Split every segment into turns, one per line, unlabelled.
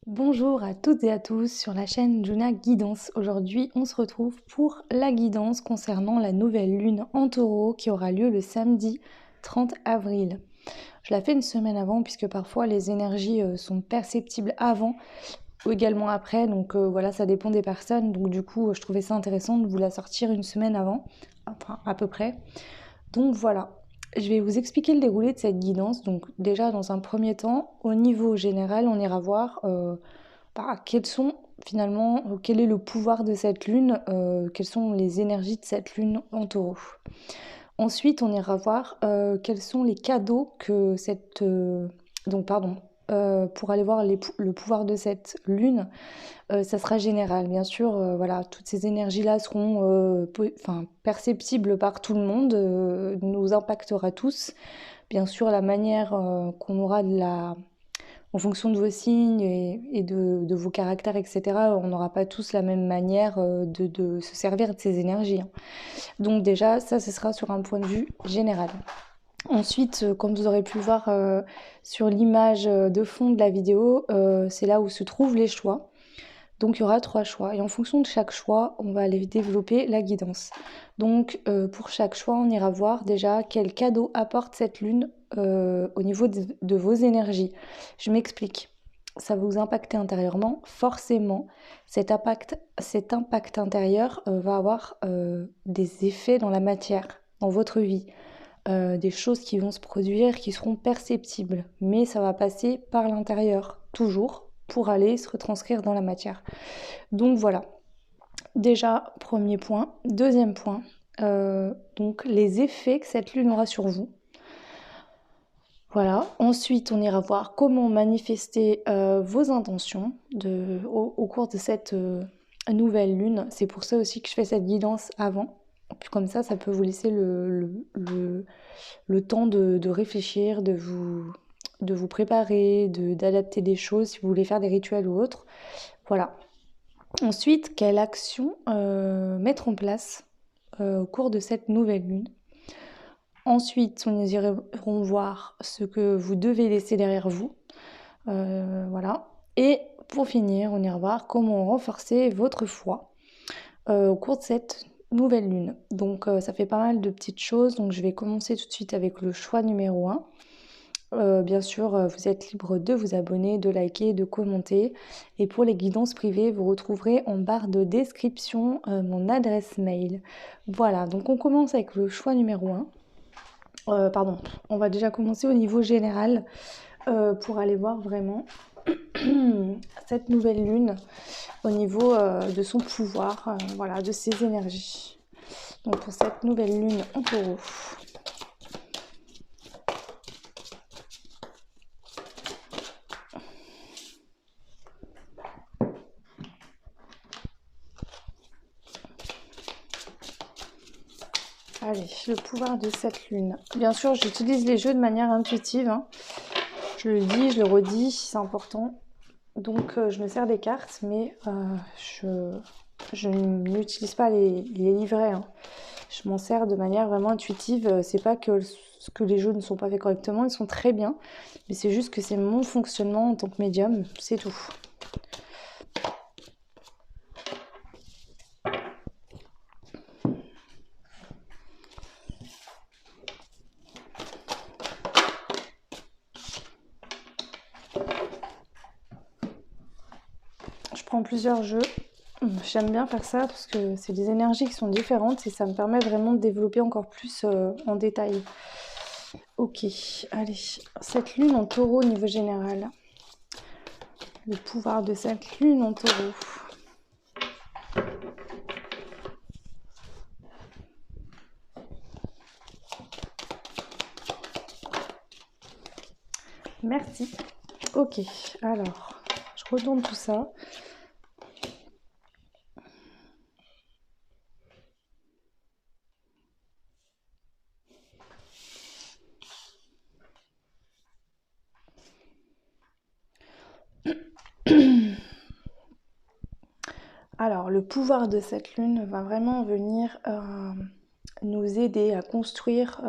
Bonjour à toutes et à tous sur la chaîne Juna Guidance. Aujourd'hui, on se retrouve pour la guidance concernant la nouvelle lune en taureau qui aura lieu le samedi 30 avril. Je la fais une semaine avant puisque parfois les énergies sont perceptibles avant ou également après. Donc voilà, ça dépend des personnes. Donc du coup, je trouvais ça intéressant de vous la sortir une semaine avant, enfin à peu près. Donc voilà, je vais vous expliquer le déroulé de cette guidance. Donc déjà, dans un premier temps, au niveau général, on ira voir quels sont finalement, quel est le pouvoir de cette lune, quelles sont les énergies de cette lune en taureau. Ensuite, on ira voir quels sont les cadeaux que cette... donc pardon, pour aller voir le pouvoir de cette lune, ça sera général. Bien sûr, voilà, toutes ces énergies-là seront perceptibles par tout le monde, nous impactera tous. Bien sûr, la manière qu'on aura en fonction de vos signes et de vos caractères, etc., on n'aura pas tous la même manière de se servir de ces énergies, hein. Donc déjà, ça, ce sera sur un point de vue général. Ensuite, comme vous aurez pu voir sur l'image de fond de la vidéo, c'est là où se trouvent les choix. Donc il y aura 3 choix et en fonction de chaque choix, on va aller développer la guidance. Donc pour chaque choix, on ira voir déjà quel cadeau apporte cette lune au niveau de vos énergies. Je m'explique. Ça va vous impacter intérieurement. Forcément, cet impact intérieur va avoir des effets dans la matière, dans votre vie. Des choses qui vont se produire, qui seront perceptibles. Mais ça va passer par l'intérieur, toujours, pour aller se retranscrire dans la matière. Donc voilà, déjà, premier point. Deuxième point, donc les effets que cette lune aura sur vous. Voilà, ensuite on ira voir comment manifester vos intentions au cours de cette nouvelle lune. C'est pour ça aussi que je fais cette guidance avant. Puis comme ça peut vous laisser le temps de réfléchir, de vous préparer, d'adapter des choses si vous voulez faire des rituels ou autres. Voilà. Ensuite, quelle action mettre en place au cours de cette nouvelle lune. Ensuite, nous irons voir ce que vous devez laisser derrière vous. Voilà. Et pour finir, on ira voir comment renforcer votre foi au cours de cette nouvelle lune. Donc ça fait pas mal de petites choses. Donc je vais commencer tout de suite avec le choix numéro 1. Bien sûr, vous êtes libre de vous abonner, de liker, de commenter. Et pour les guidances privées, vous retrouverez en barre de description mon adresse mail. Voilà, donc on commence avec le choix numéro 1. Pardon, on va déjà commencer au niveau général pour aller voir vraiment cette nouvelle lune au niveau de son pouvoir, voilà, de ses énergies. Donc pour cette nouvelle lune en taureau. Allez, le pouvoir de cette lune. Bien sûr, j'utilise les jeux de manière intuitive, hein. Je le dis, je le redis, c'est important. Donc, je me sers des cartes, mais je n'utilise pas les livrets, hein. Je m'en sers de manière vraiment intuitive. C'est pas que les jeux ne sont pas faits correctement, ils sont très bien. Mais c'est juste que c'est mon fonctionnement en tant que médium, c'est tout. Je prends plusieurs jeux. J'aime bien faire ça parce que c'est des énergies qui sont différentes et ça me permet vraiment de développer encore plus en détail. Ok, allez. Cette lune en taureau au niveau général. Le pouvoir de cette lune en taureau. Merci. Ok, alors, je retourne tout ça. Alors, le pouvoir de cette lune va vraiment venir nous aider à construire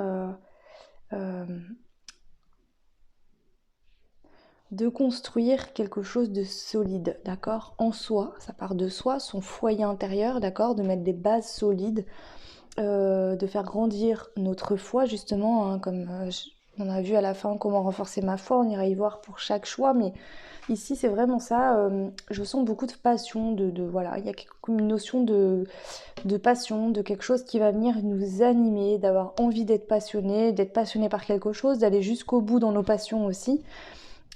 de construire quelque chose de solide, d'accord? En soi, ça part de soi, son foyer intérieur, d'accord? De mettre des bases solides, de faire grandir notre foi, justement, hein, comme on a vu à la fin comment renforcer ma foi, on ira y voir pour chaque choix, mais ici c'est vraiment ça, je sens beaucoup de passion, voilà, il y a comme une notion de passion, de quelque chose qui va venir nous animer, d'avoir envie d'être passionné par quelque chose, d'aller jusqu'au bout dans nos passions aussi.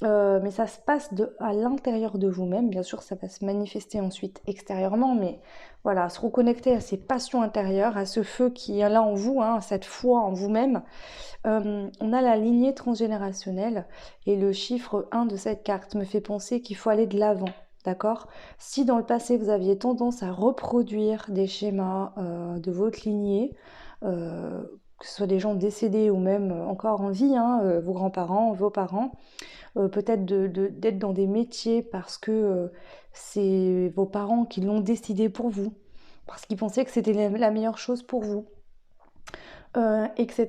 Mais ça se passe à l'intérieur de vous-même. Bien sûr, ça va se manifester ensuite extérieurement, mais voilà, se reconnecter à ces passions intérieures, à ce feu qui est là en vous, hein, cette foi en vous-même. On a la lignée transgénérationnelle et le chiffre 1 de cette carte me fait penser qu'il faut aller de l'avant. D'accord? Si dans le passé vous aviez tendance à reproduire des schémas de votre lignée, que ce soit des gens décédés ou même encore en vie, hein, vos grands-parents, vos parents, peut-être d'être dans des métiers parce que c'est vos parents qui l'ont décidé pour vous, parce qu'ils pensaient que c'était la meilleure chose pour vous, etc.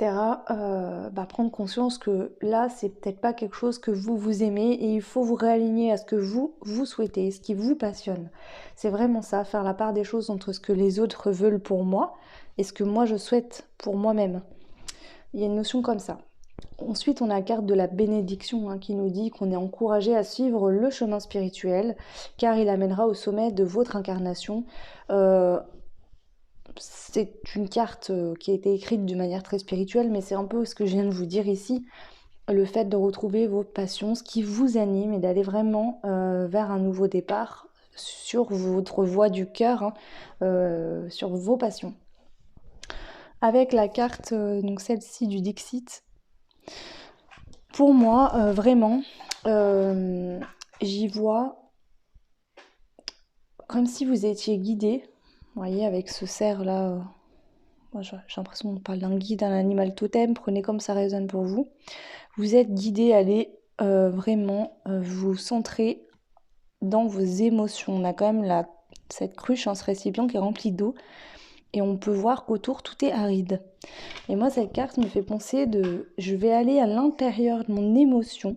Prendre conscience que là, c'est peut-être pas quelque chose que vous aimez et il faut vous réaligner à ce que vous souhaitez, ce qui vous passionne. C'est vraiment ça, faire la part des choses entre ce que les autres veulent pour moi et ce que moi je souhaite pour moi-même. Il y a une notion comme ça. Ensuite, on a la carte de la bénédiction hein, qui nous dit qu'on est encouragé à suivre le chemin spirituel car il amènera au sommet de votre incarnation. C'est une carte qui a été écrite de manière très spirituelle, mais c'est un peu ce que je viens de vous dire ici. Le fait de retrouver vos passions, ce qui vous anime et d'aller vraiment vers un nouveau départ sur votre voie du cœur, hein, sur vos passions. Avec la carte, donc celle-ci du Dixit, pour moi, vraiment, j'y vois comme si vous étiez guidé. Vous voyez, avec ce cerf-là, moi j'ai l'impression qu'on parle d'un guide, d'un animal totem, prenez comme ça résonne pour vous. Vous êtes guidé à aller vraiment vous centrer dans vos émotions. On a quand même cette cruche, ce récipient qui est rempli d'eau, et on peut voir qu'autour tout est aride. Et moi, cette carte me fait penser je vais aller à l'intérieur de mon émotion,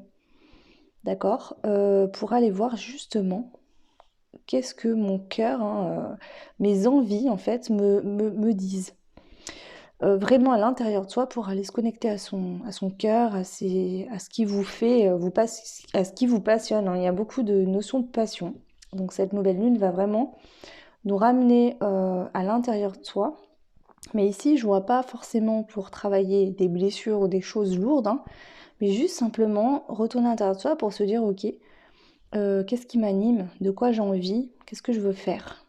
d'accord, pour aller voir justement qu'est-ce que mon cœur, hein, mes envies en fait me disent. Vraiment à l'intérieur de soi pour aller se connecter à son cœur, à ce qui vous fait, à ce qui vous passionne, hein. Il y a beaucoup de notions de passion. Donc cette nouvelle lune va vraiment nous ramener à l'intérieur de soi. Mais ici, je vois pas forcément pour travailler des blessures ou des choses lourdes, hein, mais juste simplement retourner à l'intérieur de soi pour se dire, ok, qu'est-ce qui m'anime, de quoi j'ai envie, qu'est-ce que je veux faire,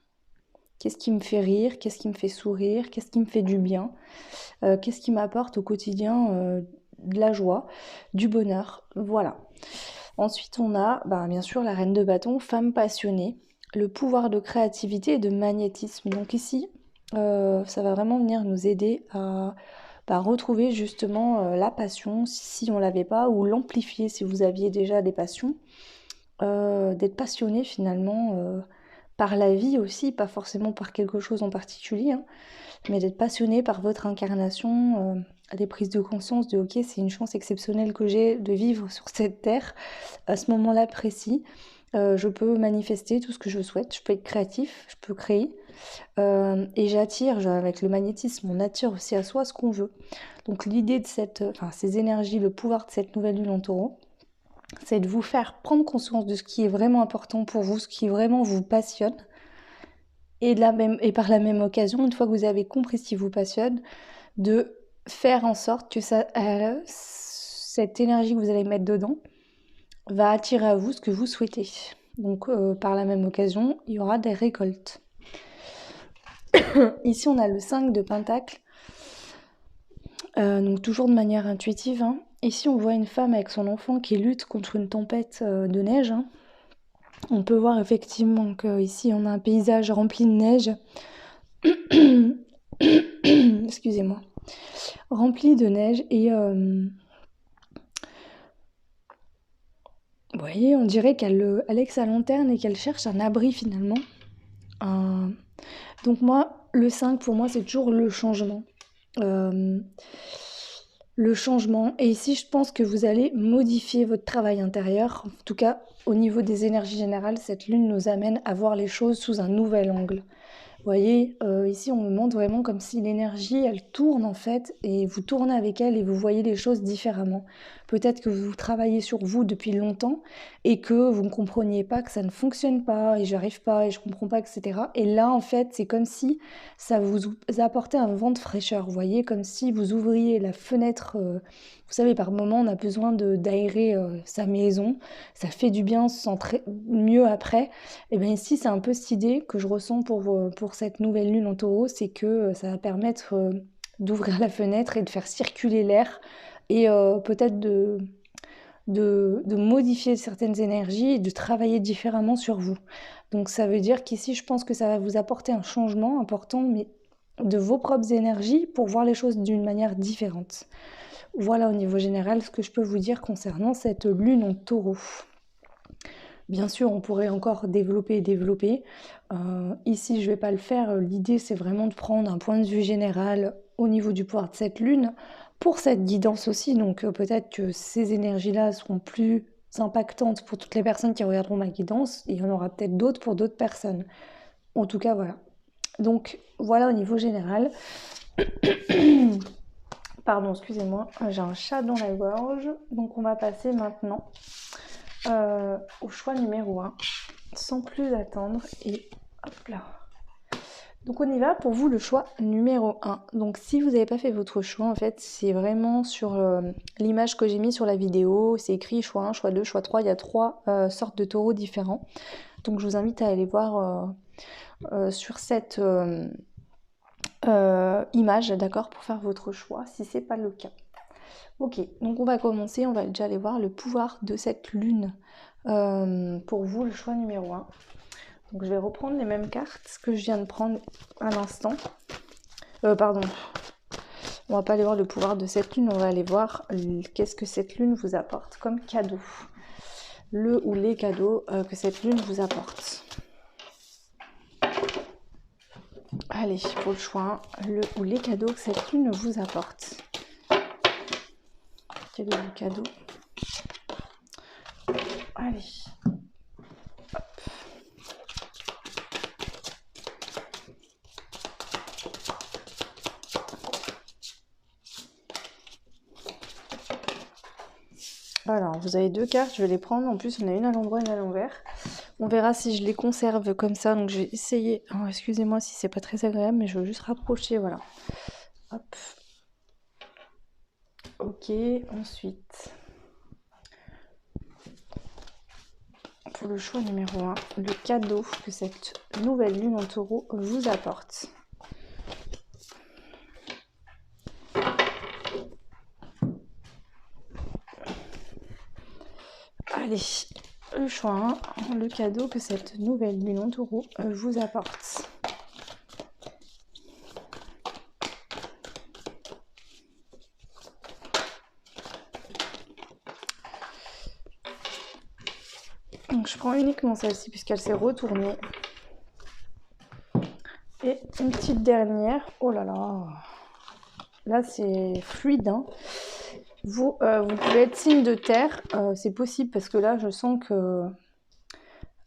qu'est-ce qui me fait rire, qu'est-ce qui me fait sourire, qu'est-ce qui me fait du bien, qu'est-ce qui m'apporte au quotidien de la joie, du bonheur, voilà. Ensuite, on a bien sûr la reine de bâton, femme passionnée, le pouvoir de créativité et de magnétisme. Donc ici, ça va vraiment venir nous aider à retrouver justement la passion si on l'avait pas, ou l'amplifier si vous aviez déjà des passions. D'être passionné finalement par la vie aussi, pas forcément par quelque chose en particulier, hein, mais d'être passionné par votre incarnation, des prises de conscience de ok, c'est une chance exceptionnelle que j'ai de vivre sur cette terre à ce moment-là précis. Je peux manifester tout ce que je souhaite, je peux être créatif, je peux créer. Et j'attire, avec le magnétisme, on attire aussi à soi ce qu'on veut. Donc l'idée de ces énergies, le pouvoir de cette nouvelle lune en taureau, c'est de vous faire prendre conscience de ce qui est vraiment important pour vous, ce qui vraiment vous passionne. Et par la même occasion, une fois que vous avez compris ce qui vous passionne, de faire en sorte que cette énergie que vous allez mettre dedans va attirer à vous ce que vous souhaitez. Donc par la même occasion, il y aura des récoltes. Ici, on a le 5 de Pentacle, donc toujours de manière intuitive, hein. Ici, on voit une femme avec son enfant qui lutte contre une tempête de neige, hein. On peut voir effectivement qu'ici, on a un paysage rempli de neige. Excusez-moi. Rempli de neige et... vous voyez, on dirait qu'elle est avec sa lanterne et qu'elle cherche un abri finalement. Donc moi, le 5 pour moi, c'est toujours le changement. le changement. Et ici, je pense que vous allez modifier votre travail intérieur. En tout cas, au niveau des énergies générales, cette lune nous amène à voir les choses sous un nouvel angle. Vous voyez, ici, on me montre vraiment comme si l'énergie, elle tourne en fait, et vous tournez avec elle et vous voyez les choses différemment. Peut-être que vous travaillez sur vous depuis longtemps et que vous ne compreniez pas que ça ne fonctionne pas et j'arrive pas et je comprends pas, etc. Et là, en fait, c'est comme si ça vous apportait un vent de fraîcheur. Vous voyez, comme si vous ouvriez la fenêtre. Vous savez, par moment, on a besoin d'aérer sa maison. Ça fait du bien, on se sent mieux après. Et bien ici, c'est un peu cette idée que je ressens pour cette nouvelle lune en taureau, c'est que ça va permettre d'ouvrir la fenêtre et de faire circuler l'air et peut-être de modifier certaines énergies et de travailler différemment sur vous. Donc ça veut dire qu'ici, je pense que ça va vous apporter un changement important, mais de vos propres énergies pour voir les choses d'une manière différente. Voilà au niveau général ce que je peux vous dire concernant cette lune en taureau. Bien sûr, on pourrait encore développer et développer. Ici, je ne vais pas le faire. L'idée, c'est vraiment de prendre un point de vue général au niveau du pouvoir de cette lune pour cette guidance aussi. Donc peut-être que ces énergies-là seront plus impactantes pour toutes les personnes qui regarderont ma guidance. Et il y en aura peut-être d'autres pour d'autres personnes. En tout cas, voilà. Donc voilà au niveau général. Pardon, excusez-moi, j'ai un chat dans la gorge. Donc on va passer maintenant au choix numéro 1, sans plus attendre, et hop là. Donc on y va pour vous le choix numéro 1. Donc si vous n'avez pas fait votre choix, en fait c'est vraiment sur l'image que j'ai mis sur la vidéo, c'est écrit choix 1, choix 2, choix 3, il y a 3 sortes de taureaux différents. Donc je vous invite à aller voir sur cette image, d'accord, pour faire votre choix si c'est pas le cas. Ok, donc on va commencer, on va déjà aller voir le pouvoir de cette lune. Pour vous, le choix numéro 1. Donc je vais reprendre les mêmes cartes que je viens de prendre à l'instant. Pardon, on va pas aller voir le pouvoir de cette lune, on va aller voir qu'est-ce que cette lune vous apporte comme cadeau. Le ou les cadeaux que cette lune vous apporte. Allez, pour le choix 1, le ou les cadeaux que cette lune vous apporte. Quel est le cadeau? Allez. Hop. Alors, vous avez 2 cartes, je vais les prendre. En plus, on a une à l'endroit et une à l'envers. On verra si je les conserve comme ça. Donc, je vais essayer. Oh, excusez-moi si c'est pas très agréable, mais je veux juste rapprocher. Voilà. Hop. Ok, ensuite. Pour le choix numéro 1, le cadeau que cette nouvelle lune en taureau vous apporte. Allez, le choix 1, le cadeau que cette nouvelle lune en taureau vous apporte. Donc je prends uniquement celle-ci puisqu'elle s'est retournée. Et une petite dernière. Oh là là. Là c'est fluide. Hein. Vous pouvez être signe de terre. C'est possible parce que là je sens que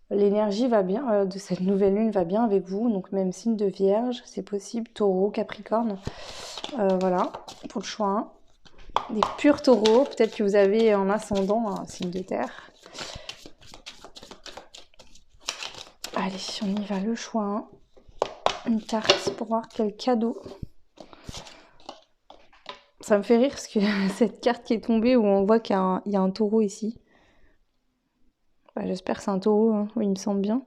l'énergie va bien de cette nouvelle lune va bien avec vous. Donc même signe de vierge, c'est possible. Taureau, capricorne. Voilà, pour le choix 1. Des purs taureaux. Peut-être que vous avez en ascendant un signe de terre. Allez, on y va, le choix 1. Une carte pour voir quel cadeau. Ça me fait rire parce que cette carte qui est tombée où on voit qu'il y a un taureau ici. Bah, j'espère que c'est un taureau, hein. Oui, il me semble bien.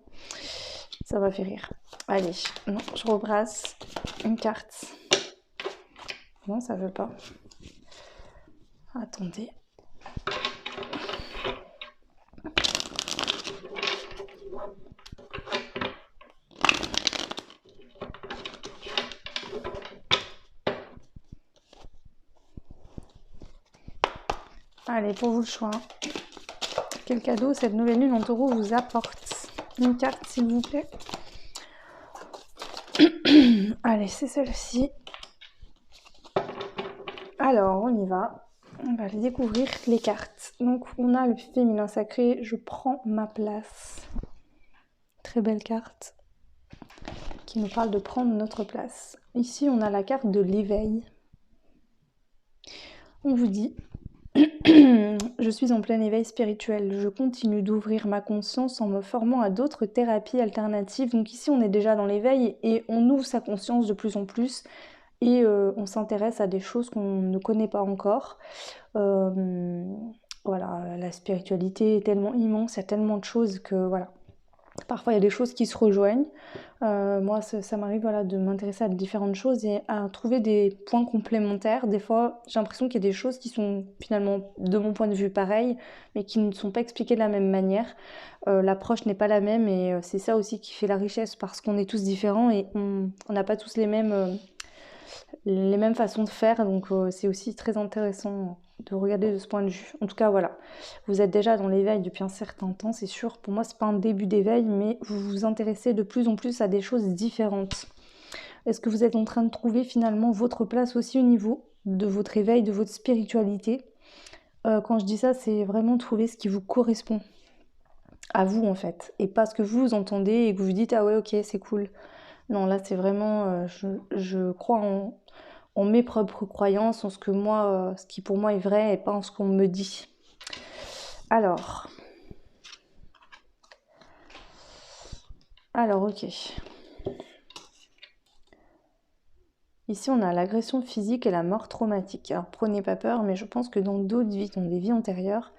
Ça m'a fait rire. Allez, non, je rebrasse une carte. Non, ça veut pas. Attendez. Allez, pour vous le choix. Quel cadeau cette nouvelle lune en taureau vous apporte? Une carte, s'il vous plaît. Allez, c'est celle-ci. Alors, on y va. On va découvrir les cartes. Donc, on a le féminin sacré. Je prends ma place. Très belle carte qui nous parle de prendre notre place. Ici, on a la carte de l'éveil. On vous dit je suis en plein éveil spirituel. Je continue d'ouvrir ma conscience en me formant à d'autres thérapies alternatives. Donc ici, on est déjà dans l'éveil et on ouvre sa conscience de plus en plus et on s'intéresse à des choses qu'on ne connaît pas encore. Voilà, la spiritualité est tellement immense, il y a tellement de choses que voilà. Parfois, il y a des choses qui se rejoignent. Moi, ça m'arrive voilà, de m'intéresser à différentes choses et à trouver des points complémentaires. Des fois, j'ai l'impression qu'il y a des choses qui sont finalement, de mon point de vue, pareilles, mais qui ne sont pas expliquées de la même manière. L'approche n'est pas la même et c'est ça aussi qui fait la richesse parce qu'on est tous différents et on n'a pas tous les mêmes façons de faire. Donc, c'est aussi très intéressant de regarder de ce point de vue. En tout cas, voilà. Vous êtes déjà dans l'éveil depuis un certain temps, c'est sûr. Pour moi, c'est pas un début d'éveil, mais vous vous intéressez de plus en plus à des choses différentes. Est-ce que vous êtes en train de trouver finalement votre place aussi au niveau de votre éveil, de votre spiritualité? Quand je dis ça, c'est vraiment trouver ce qui vous correspond à vous en fait, et pas ce que vous entendez et que vous vous dites ah ouais ok c'est cool. Non là c'est vraiment, je crois en mes propres croyances, en ce que moi, ce qui pour moi est vrai et pas en ce qu'on me dit. Alors, ok. Ici, on a l'agression physique et la mort traumatique. Alors, prenez pas peur, mais je pense que dans d'autres vies, dans des vies antérieures,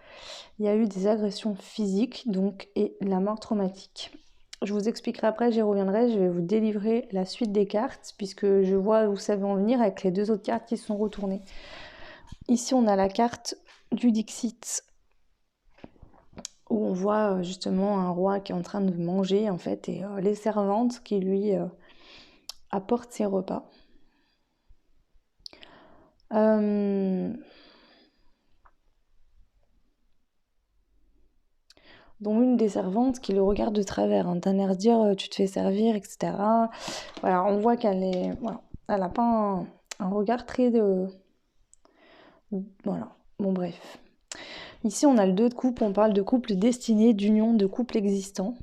il y a eu des agressions physiques, donc, et la mort traumatique. Je vous expliquerai après, j'y reviendrai, je vais vous délivrer la suite des cartes, puisque je vois où ça va en venir avec les deux autres cartes qui sont retournées. Ici, on a la carte du Dixit, où on voit justement un roi qui est en train de manger, en fait, et les servantes qui lui apportent ses repas. Dont une des servantes qui le regarde de travers, hein, d'un air dire tu te fais servir, etc. Voilà, on voit qu'elle est, voilà, elle n'a pas un regard très de... Voilà, bon bref. Ici on a le 2 de coupe, on parle de couple destiné, d'union, de couple existant,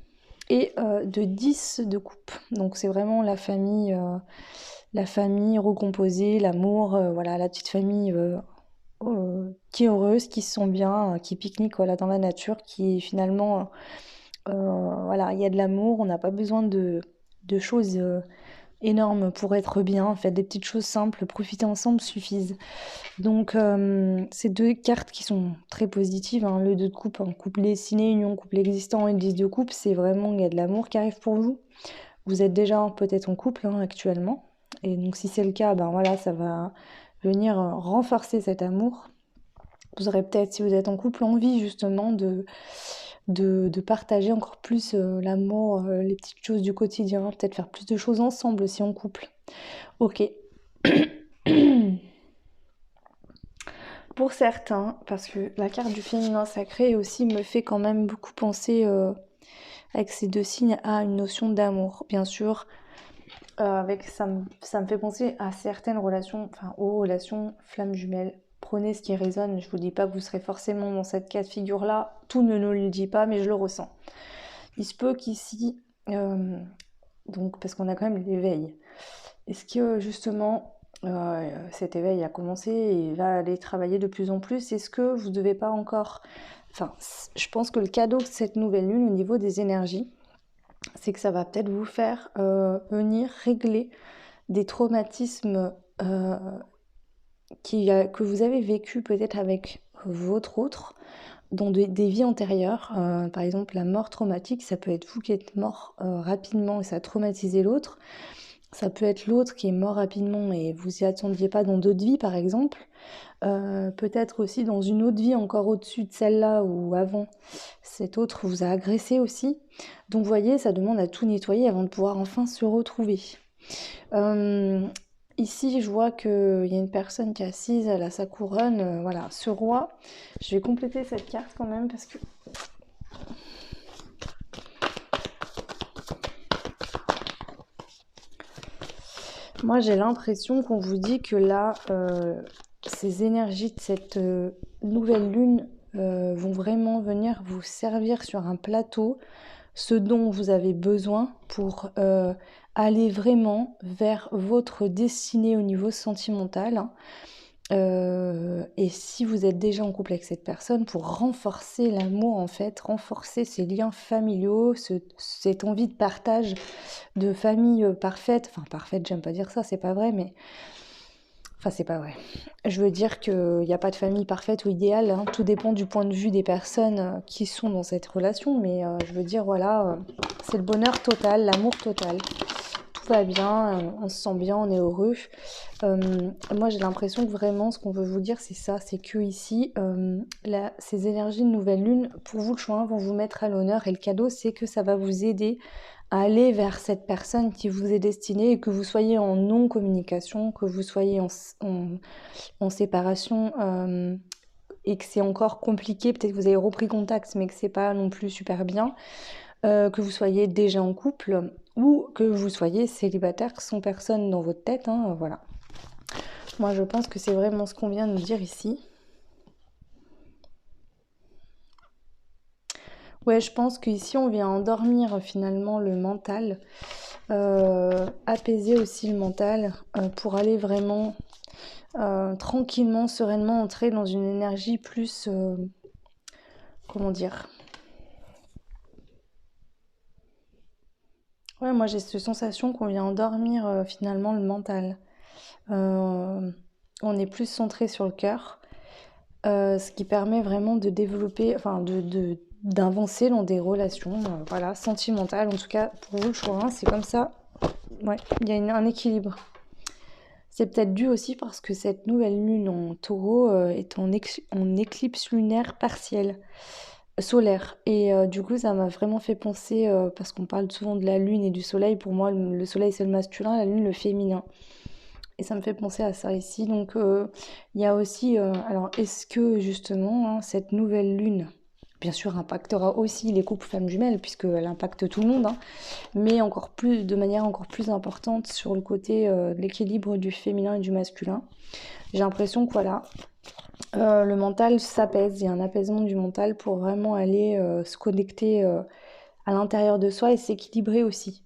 et de 10 de coupe. Donc c'est vraiment la famille recomposée, l'amour, voilà, la petite famille qui est heureuse, qui se sent bien, qui pique-nique voilà, dans la nature, qui finalement, voilà, il y a de l'amour, on n'a pas besoin de choses énormes pour être bien, en fait, des petites choses simples, profiter ensemble suffisent. Donc, ces deux cartes qui sont très positives, hein, le 2 de coupe, un couple destiné, union, couple existant, et le 10 de coupe, c'est vraiment, il y a de l'amour qui arrive pour vous. Vous êtes déjà peut-être en couple hein, actuellement, et donc si c'est le cas, ben voilà, ça va venir renforcer cet amour. Vous aurez peut-être, si vous êtes en couple, envie justement de partager encore plus l'amour, les petites choses du quotidien, peut-être faire plus de choses ensemble aussi en couple. Ok. Pour certains, parce que la carte du féminin sacré aussi me fait quand même beaucoup penser, avec ces deux signes, à une notion d'amour. Bien sûr, avec ça me fait penser à certaines relations, enfin aux relations flammes jumelles. Prenez ce qui résonne, je vous dis pas que vous serez forcément dans cette cas de figure-là, tout ne nous le dit pas, mais je le ressens. Il se peut qu'ici, donc parce qu'on a quand même l'éveil, est-ce que justement cet éveil a commencé et va aller travailler de plus en plus, est-ce que vous ne devez pas encore... Enfin, je pense que le cadeau de cette nouvelle lune au niveau des énergies, c'est que ça va peut-être vous faire venir régler des traumatismes que vous avez vécu peut-être avec votre autre dans des vies antérieures. Par exemple, la mort traumatique, ça peut être vous qui êtes mort rapidement et ça a traumatisé l'autre. Ça peut être l'autre qui est mort rapidement et vous y attendiez pas dans d'autres vies, par exemple. Peut-être aussi dans une autre vie encore au-dessus de celle-là ou avant, cet autre vous a agressé aussi. Donc vous voyez, ça demande à tout nettoyer avant de pouvoir enfin se retrouver. Ici, je vois qu'il y a une personne qui est assise, elle a sa couronne, voilà, ce roi. Je vais compléter cette carte quand même parce que... Moi, j'ai l'impression qu'on vous dit que là, ces énergies de cette nouvelle lune vont vraiment venir vous servir sur un plateau ce dont vous avez besoin pour aller vraiment vers votre destinée au niveau sentimental, hein. Et si vous êtes déjà en couple avec cette personne, pour renforcer l'amour en fait, renforcer ces liens familiaux, cette envie de partage de famille parfaite, j'aime pas dire ça, c'est pas vrai, mais enfin c'est pas vrai. Je veux dire qu'il n'y a pas de famille parfaite ou idéale, hein. Tout dépend du point de vue des personnes qui sont dans cette relation, mais je veux dire voilà, c'est le bonheur total, l'amour total. Tout va bien, on se sent bien, on est heureux. Moi j'ai l'impression que vraiment ce qu'on veut vous dire c'est ça, c'est que ici ces énergies de nouvelle lune, pour vous le choix vont vous mettre à l'honneur et le cadeau c'est que ça va vous aider à aller vers cette personne qui vous est destinée et que vous soyez en non-communication, que vous soyez en séparation et que c'est encore compliqué, peut-être que vous avez repris contact mais que c'est pas non plus super bien. Que vous soyez déjà en couple ou que vous soyez célibataire sans personne dans votre tête, hein, voilà. Moi je pense que c'est vraiment ce qu'on vient de nous dire ici. Ouais, je pense qu'ici on vient endormir finalement le mental, apaiser aussi le mental pour aller vraiment tranquillement, sereinement entrer dans une énergie plus, comment dire. Ouais, moi j'ai cette sensation qu'on vient endormir finalement le mental. On est plus centré sur le cœur, ce qui permet vraiment de développer, enfin d'avancer dans des relations voilà, sentimentales. En tout cas, pour vous, le choix, hein, c'est comme ça. Ouais, il y a un équilibre. C'est peut-être dû aussi parce que cette nouvelle lune en taureau est en éclipse lunaire partielle, solaire. Et du coup, ça m'a vraiment fait penser, parce qu'on parle souvent de la lune et du soleil, pour moi, le soleil c'est le masculin, la lune le féminin. Et ça me fait penser à ça ici. Donc, il y a aussi, alors, est-ce que justement, hein, cette nouvelle lune, bien sûr, impactera aussi les couples femmes jumelles, puisqu'elle impacte tout le monde, hein, mais encore plus, de manière encore plus importante sur le côté de l'équilibre du féminin et du masculin. J'ai l'impression que voilà, le mental s'apaise, il y a un apaisement du mental pour vraiment aller se connecter à l'intérieur de soi et s'équilibrer aussi.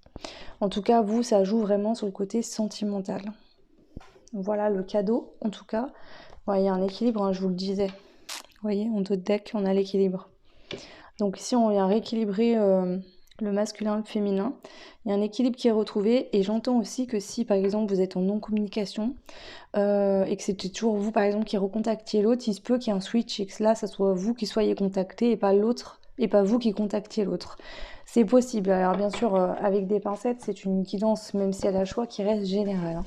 En tout cas, vous, ça joue vraiment sur le côté sentimental. Voilà le cadeau, en tout cas. Ouais, il y a un équilibre, hein, je vous le disais. Vous voyez, en dos de deck, on a l'équilibre. Donc ici, on vient rééquilibrer le masculin, le féminin. Il y a un équilibre qui est retrouvé. Et j'entends aussi que si, par exemple, vous êtes en non-communication et que c'était toujours vous, par exemple, qui recontactiez l'autre, il se peut qu'il y ait un switch et que là, ça soit vous qui soyez contacté et pas l'autre, et pas vous qui contactiez l'autre. C'est possible. Alors bien sûr, avec des pincettes, c'est une guidance, même si elle a le choix, qui reste générale, hein.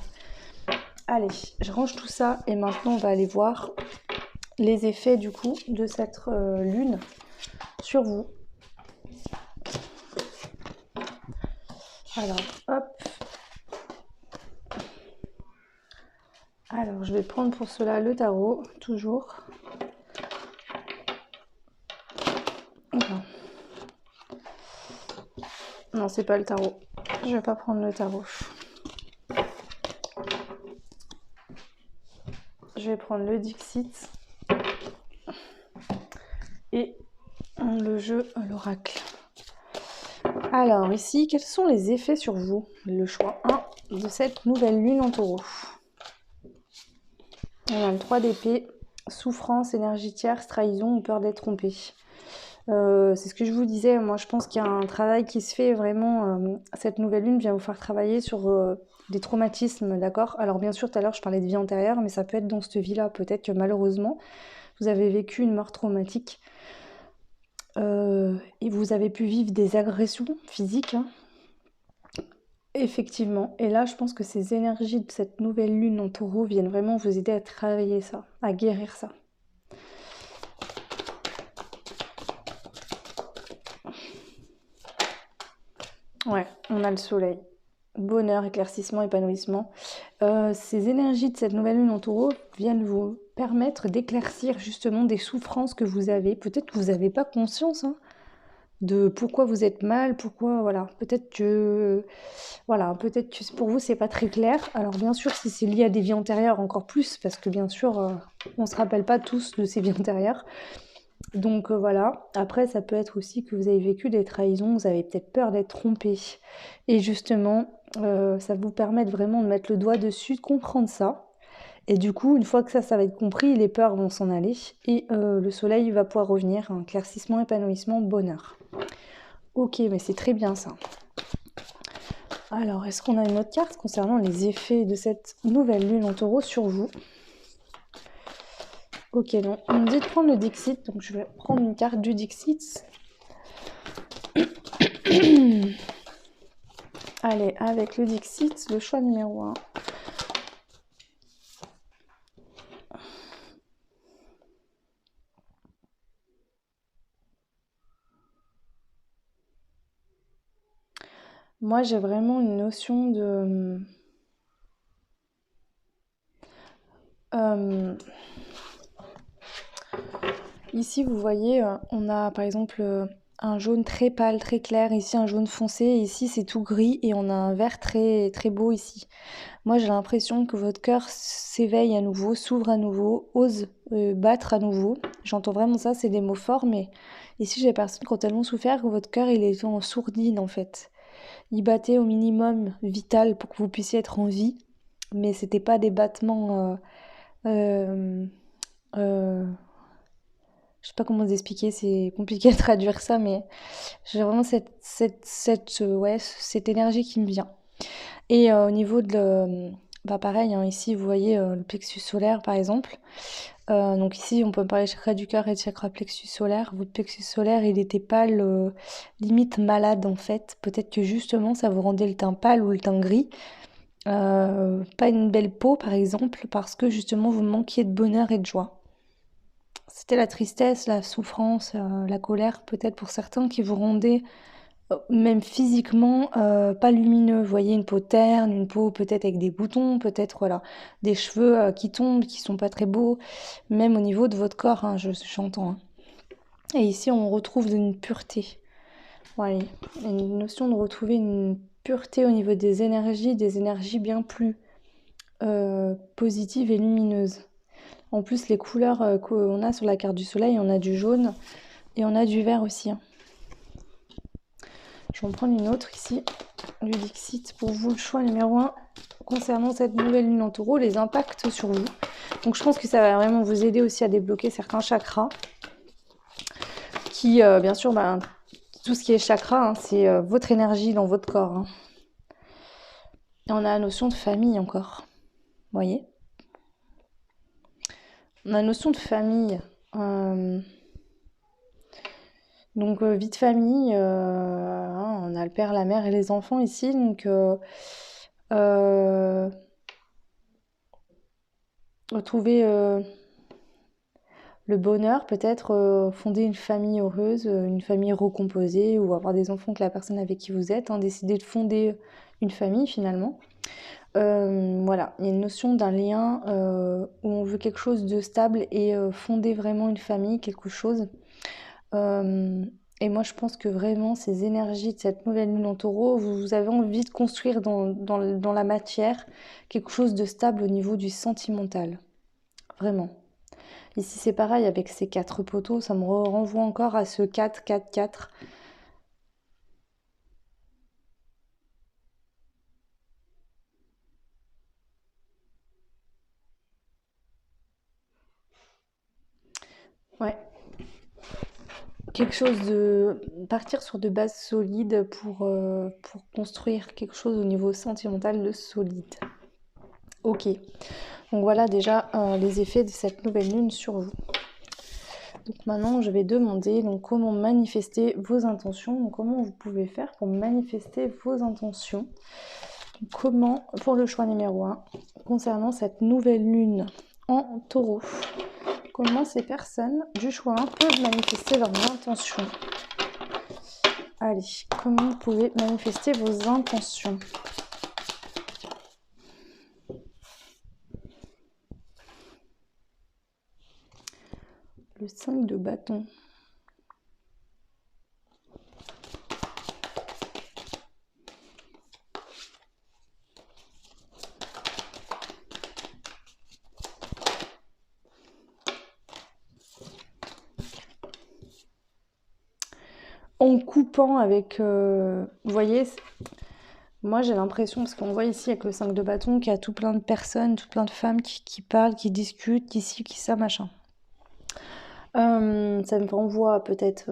Allez, je range tout ça et maintenant on va aller voir les effets du coup de cette lune sur vous. Alors, hop. Alors, je vais prendre pour cela le tarot, toujours. Enfin. Non, c'est pas le tarot. Je vais pas prendre le tarot. Je vais prendre le Dixit et le jeu, l'oracle. Alors ici, quels sont les effets sur vous? Le choix 1 de cette nouvelle lune en taureau. On a le 3 d'épée, souffrance, énergie tierce, trahison ou peur d'être trompé. C'est ce que je vous disais, moi je pense qu'il y a un travail qui se fait vraiment, cette nouvelle lune vient vous faire travailler sur des traumatismes, d'accord? Alors bien sûr tout à l'heure je parlais de vie antérieure, mais ça peut être dans cette vie-là, peut-être que malheureusement vous avez vécu une mort traumatique et vous avez pu vivre des agressions physiques, hein. Effectivement, et là je pense que ces énergies de cette nouvelle lune en taureau viennent vraiment vous aider à travailler ça, à guérir ça. Ouais, on a le soleil. Bonheur, éclaircissement, épanouissement. Ces énergies de cette nouvelle lune en taureau viennent vous permettre d'éclaircir justement des souffrances que vous avez. Peut-être que vous n'avez pas conscience, hein, de pourquoi vous êtes mal, pourquoi, voilà. Peut-être que pour vous, c'est pas très clair. Alors bien sûr, si c'est lié à des vies antérieures, encore plus, parce que bien sûr, on se rappelle pas tous de ces vies antérieures. Donc voilà. Après, ça peut être aussi que vous avez vécu des trahisons, vous avez peut-être peur d'être trompé. Et justement, ça vous permet vraiment de mettre le doigt dessus, de comprendre ça. Et du coup, une fois que ça va être compris, les peurs vont s'en aller et le soleil va pouvoir revenir, un éclaircissement, épanouissement, bonheur. Ok, mais c'est très bien ça. Alors, est-ce qu'on a une autre carte concernant les effets de cette nouvelle lune en taureau sur vous? Ok, donc on me dit de prendre le Dixit, donc je vais prendre une carte du Dixit. Allez, avec le Dixit, le choix numéro 1. Moi, j'ai vraiment une notion de... Ici, vous voyez, on a par exemple un jaune très pâle, très clair, ici un jaune foncé, et ici c'est tout gris, et on a un vert très, très beau ici. Moi, j'ai l'impression que votre cœur s'éveille à nouveau, s'ouvre à nouveau, ose battre à nouveau. J'entends vraiment ça, c'est des mots forts, mais ici, j'ai l'impression qu'ont tellement souffert que votre cœur, il est en sourdine en fait. Il battait au minimum vital pour que vous puissiez être en vie, mais c'était pas des battements... euh, euh, je sais pas comment vous expliquer, c'est compliqué à traduire ça, mais j'ai vraiment cette énergie qui me vient. Et au niveau de bah pareil, hein, ici vous voyez le plexus solaire par exemple. Donc ici on peut parler de chakra du cœur et de chakra plexus solaire. Votre plexus solaire il était pâle, limite malade en fait. Peut-être que justement ça vous rendait le teint pâle ou le teint gris. Pas une belle peau par exemple parce que justement vous manquiez de bonheur et de joie. C'était la tristesse, la souffrance, la colère peut-être pour certains qui vous rendaient même physiquement pas lumineux. Vous voyez une peau terne, une peau peut-être avec des boutons, peut-être voilà, des cheveux qui tombent, qui sont pas très beaux, même au niveau de votre corps, hein, j'entends. Hein. Et ici on retrouve une pureté. Voilà, une notion de retrouver une pureté au niveau des énergies bien plus positives et lumineuses. En plus, les couleurs qu'on a sur la carte du soleil, on a du jaune et on a du vert aussi. Hein. Je vais en prendre une autre ici, du Dixit. Pour vous, le choix numéro 1 concernant cette nouvelle lune en taureau, les impacts sur vous. Donc je pense que ça va vraiment vous aider aussi à débloquer certains chakras. Qui, bien sûr, tout ce qui est chakra, hein, c'est votre énergie dans votre corps. Hein. Et on a la notion de famille encore. Vous voyez? On a la notion de famille. Donc vie de famille, hein, on a le père, la mère et les enfants ici. Donc retrouver le bonheur, peut-être fonder une famille heureuse, une famille recomposée ou avoir des enfants que la personne avec qui vous êtes, hein, décider de fonder une famille finalement. Voilà, il y a une notion d'un lien où on veut quelque chose de stable et fonder vraiment une famille, quelque chose. Euh, et moi, je pense que vraiment, ces énergies de cette nouvelle lune en taureau, vous avez envie de construire dans la matière quelque chose de stable au niveau du sentimental. Vraiment. Ici, c'est pareil avec ces 4 poteaux, ça me renvoie encore à ce 4, 4, 4. Ouais. Quelque chose de... Partir sur de bases solides pour construire quelque chose au niveau sentimental de solide. Ok. Donc voilà déjà les effets de cette nouvelle lune sur vous. Donc maintenant, je vais demander donc, comment manifester vos intentions. Donc, comment vous pouvez faire pour manifester vos intentions. Donc, comment, pour le choix numéro 1, concernant cette nouvelle lune en taureau, comment ces personnes du choix 1 peuvent manifester leurs intentions. Allez, comment vous pouvez manifester vos intentions. Le 5 de bâton. en coupant avec... vous voyez, moi j'ai l'impression, parce qu'on voit ici avec le 5 de bâton, qu'il y a tout plein de personnes, tout plein de femmes qui parlent, qui discutent, qui ci, qui ça, machin. Ça me renvoie peut-être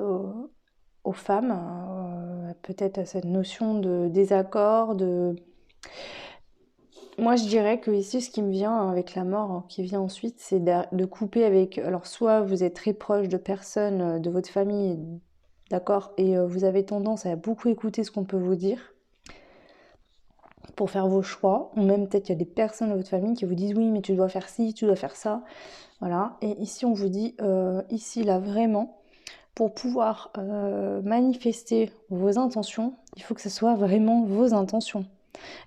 aux femmes, peut-être à cette notion de désaccord, de... Moi, je dirais que ici, ce qui me vient avec la mort, qui vient ensuite, c'est de couper avec... Alors, soit vous êtes très proche de personnes de votre famille, d'accord, et vous avez tendance à beaucoup écouter ce qu'on peut vous dire pour faire vos choix, ou même peut-être il y a des personnes de votre famille qui vous disent oui, mais tu dois faire ci, tu dois faire ça, voilà. Et ici, on vous dit, ici, là, vraiment, pour pouvoir manifester vos intentions, il faut que ce soit vraiment vos intentions.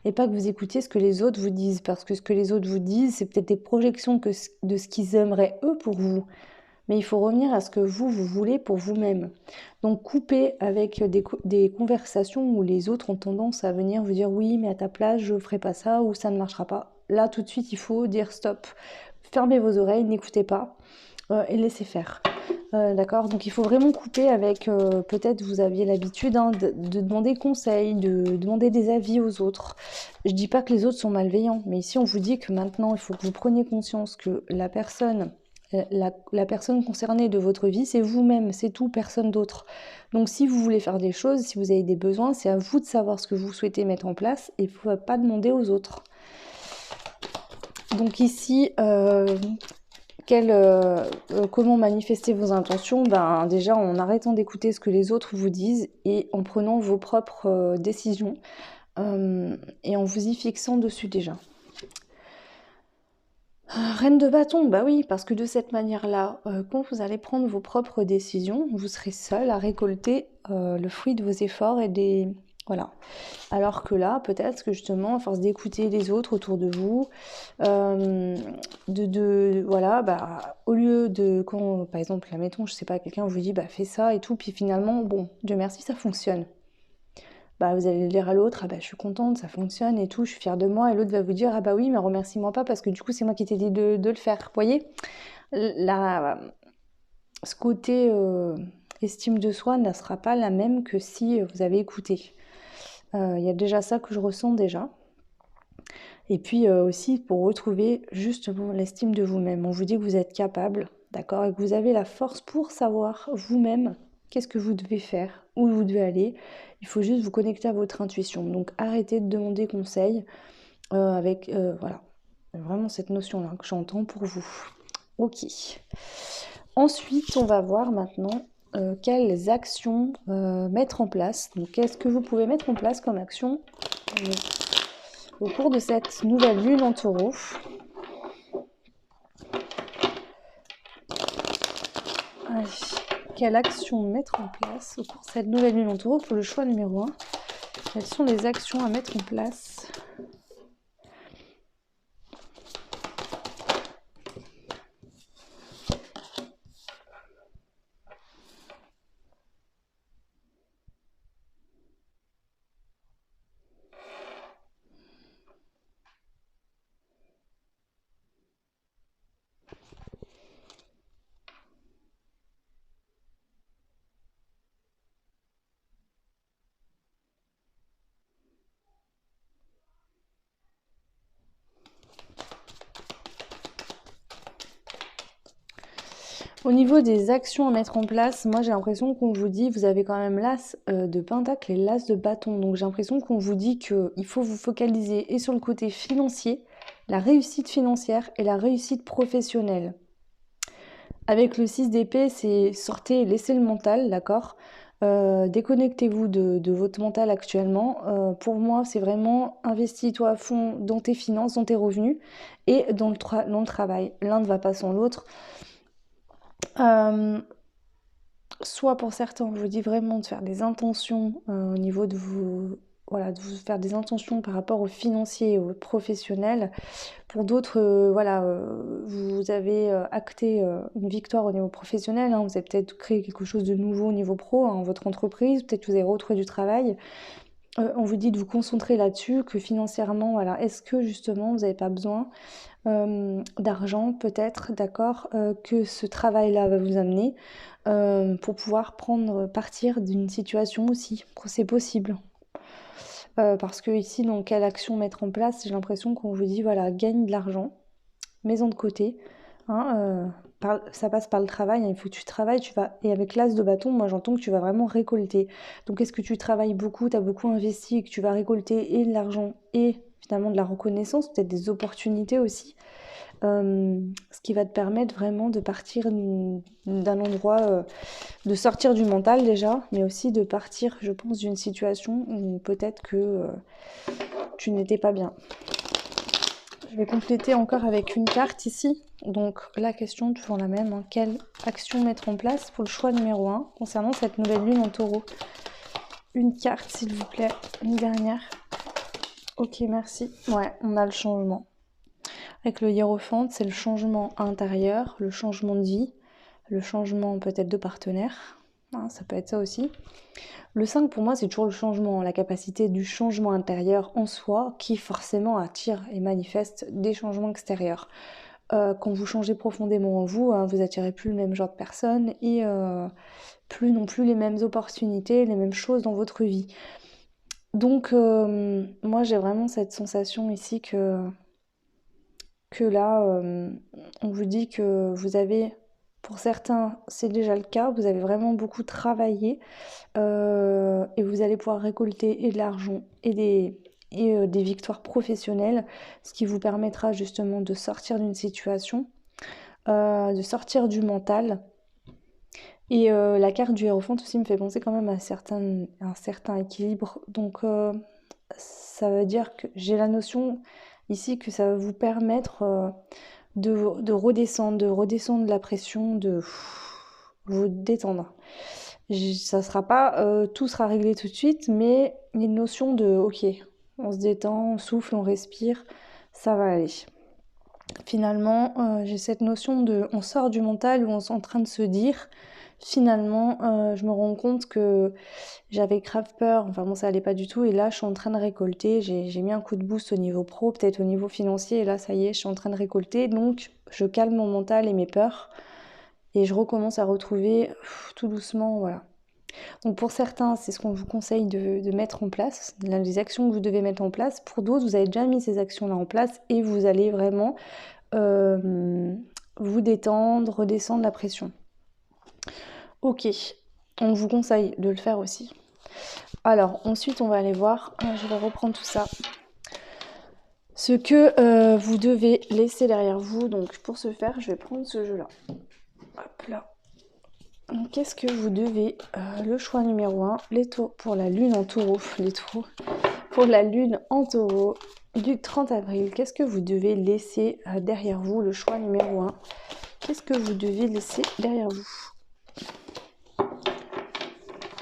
Et pas que vous écoutiez ce que les autres vous disent, parce que ce que les autres vous disent, c'est peut-être des projections de ce qu'ils aimeraient eux pour vous. Mais il faut revenir à ce que vous voulez pour vous-même. Donc coupez avec des conversations où les autres ont tendance à venir vous dire oui, mais à ta place, je ne ferai pas ça ou ça ne marchera pas. Là, tout de suite, il faut dire stop. Fermez vos oreilles, n'écoutez pas et laissez faire. D'accord, donc il faut vraiment couper avec, peut-être vous aviez l'habitude de demander conseil, de demander des avis aux autres. Je dis pas que les autres sont malveillants, mais ici on vous dit que maintenant il faut que vous preniez conscience que la personne concernée de votre vie, c'est vous-même, c'est tout, personne d'autre. Donc si vous voulez faire des choses, si vous avez des besoins, c'est à vous de savoir ce que vous souhaitez mettre en place et il ne faut pas demander aux autres. Donc ici, comment manifester vos intentions? Ben, déjà en arrêtant d'écouter ce que les autres vous disent et en prenant vos propres décisions et en vous y fixant dessus déjà. Reine de bâton, bah oui, parce que de cette manière-là, quand vous allez prendre vos propres décisions, vous serez seul à récolter le fruit de vos efforts et des... Voilà. Alors que là, peut-être que justement, à force d'écouter les autres autour de vous, voilà, bah, au lieu de, quand, par exemple, admettons, je sais pas, quelqu'un vous dit, bah, fais ça et tout, puis finalement, bon, Dieu merci, ça fonctionne. Bah, vous allez le dire à l'autre, ah bah, je suis contente, ça fonctionne et tout, je suis fière de moi, et l'autre va vous dire, ah bah oui, mais remercie-moi pas, parce que du coup, c'est moi qui t'ai dit de le faire. Vous voyez, ce côté estime de soi ne sera pas la même que si vous avez écouté. Il y a déjà ça que je ressens déjà. Et puis aussi pour retrouver justement l'estime de vous-même. On vous dit que vous êtes capable, d'accord, et que vous avez la force pour savoir vous-même qu'est-ce que vous devez faire, où vous devez aller. Il faut juste vous connecter à votre intuition. Donc arrêtez de demander conseil avec, voilà, vraiment cette notion-là que j'entends pour vous. Ok. Ensuite, on va voir maintenant quelles actions mettre en place. Donc, qu'est-ce que vous pouvez mettre en place comme action au cours de cette nouvelle lune en taureau? Allez, quelle action mettre en place au cours de cette nouvelle lune en taureau pour le choix numéro 1? Quelles sont les actions à mettre en place? Au niveau des actions à mettre en place, moi j'ai l'impression qu'on vous dit, vous avez quand même l'as de pentacle et l'as de bâton. Donc j'ai l'impression qu'on vous dit qu'il faut vous focaliser et sur le côté financier, la réussite financière et la réussite professionnelle. Avec le 6 d'épée, c'est sortez, laissez le mental, d'accord? Déconnectez-vous de votre mental actuellement. Pour moi, c'est vraiment investis-toi à fond dans tes finances, dans tes revenus et dans le travail. L'un ne va pas sans l'autre. Soit pour certains, on vous dit vraiment de faire des intentions au niveau de vous, voilà, de vous faire des intentions par rapport aux financiers et aux professionnels. Pour d'autres, voilà, vous avez acté une victoire au niveau professionnel, hein, vous avez peut-être créé quelque chose de nouveau au niveau pro, hein, votre entreprise, peut-être que vous avez retrouvé du travail. on vous dit de vous concentrer là-dessus, que financièrement, voilà, est-ce que justement vous n'avez pas besoin d'argent peut-être, d'accord, que ce travail-là va vous amener pour pouvoir partir d'une situation aussi, c'est possible. Parce que ici, donc, quelle action mettre en place? J'ai l'impression qu'on vous dit, voilà, gagne de l'argent, mets-en de côté, hein, ça passe par le travail, hein, il faut que tu travailles, et avec l'as de bâton, moi j'entends que tu vas vraiment récolter. Donc est-ce que tu travailles beaucoup, tu as beaucoup investi et que tu vas récolter et de l'argent et finalement de la reconnaissance, peut-être des opportunités aussi, ce qui va te permettre vraiment de partir d'un endroit, de sortir du mental déjà, mais aussi de partir, je pense, d'une situation où peut-être que tu n'étais pas bien. Je vais compléter encore avec une carte ici. Donc la question, toujours la même, hein. Quelle action mettre en place pour le choix numéro 1 concernant cette nouvelle lune en taureau? Une carte, s'il vous plaît, une dernière. Ok, merci. Ouais, on a le changement. Avec le hiérophante, c'est le changement intérieur, le changement de vie, le changement peut-être de partenaire. Hein, ça peut être ça aussi. Le 5 pour moi c'est toujours le changement, la capacité du changement intérieur en soi qui forcément attire et manifeste des changements extérieurs. Quand vous changez profondément en vous, hein, vous attirez plus le même genre de personnes et plus non plus les mêmes opportunités, les mêmes choses dans votre vie. Donc moi j'ai vraiment cette sensation ici que là on vous dit que vous avez, pour certains c'est déjà le cas, vous avez vraiment beaucoup travaillé et vous allez pouvoir récolter et de l'argent et des victoires professionnelles, ce qui vous permettra justement de sortir d'une situation, de sortir du mental. Et la carte du Hiérophant aussi me fait penser quand même à un certain équilibre. Donc ça veut dire que j'ai la notion ici que ça va vous permettre de redescendre la pression, de vous détendre. Ça sera pas, tout sera réglé tout de suite, mais une notion de ok, on se détend, on souffle, on respire, ça va aller. Finalement, j'ai cette notion de on sort du mental où on est en train de se dire finalement je me rends compte que j'avais grave peur, enfin bon ça allait pas du tout et là je suis en train de récolter, j'ai mis un coup de boost au niveau pro, peut-être au niveau financier et là ça y est je suis en train de récolter donc je calme mon mental et mes peurs et je recommence à retrouver tout doucement, voilà. Donc pour certains c'est ce qu'on vous conseille de mettre en place, les actions que vous devez mettre en place. Pour d'autres vous avez déjà mis ces actions là en place et vous allez vraiment vous détendre, redescendre la pression. Ok, on vous conseille de le faire aussi. Alors ensuite on va aller voir, je vais reprendre tout ça, ce que vous devez laisser derrière vous. Donc pour ce faire je vais prendre ce jeu là. Hop là. Qu'est-ce que vous devez, le choix numéro 1, les taureaux pour la lune en taureau, les taureaux pour la lune en taureau du 30 avril, qu'est-ce que vous devez laisser derrière vous, le choix numéro 1, qu'est-ce que vous devez laisser derrière vous?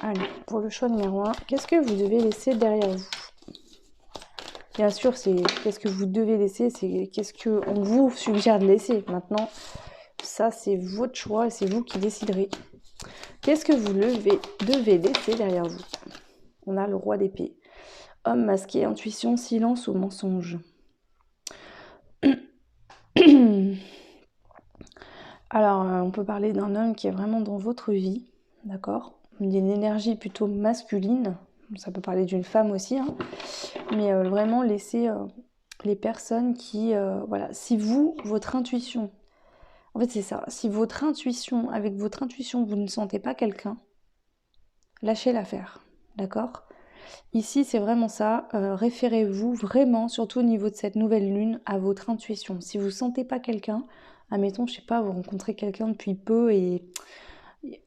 Allez, pour le choix numéro 1, qu'est-ce que vous devez laisser derrière vous? Bien sûr, c'est qu'est-ce que vous devez laisser, c'est qu'est-ce qu'on vous suggère de laisser. Maintenant, ça c'est votre choix et c'est vous qui déciderez. Qu'est-ce que vous devez laisser derrière vous? On a le roi d'épée. Homme masqué, intuition, silence ou mensonge? Alors, on peut parler d'un homme qui est vraiment dans votre vie, d'accord? Il y a une énergie plutôt masculine. Ça peut parler d'une femme aussi, hein. Mais vraiment laisser les personnes qui... voilà, si vous, votre intuition... En fait, c'est ça. Si avec votre intuition, vous ne sentez pas quelqu'un, lâchez l'affaire, d'accord? Ici, c'est vraiment ça. Référez-vous vraiment, surtout au niveau de cette nouvelle lune, à votre intuition. Si vous ne sentez pas quelqu'un, admettons, je sais pas, vous rencontrez quelqu'un depuis peu et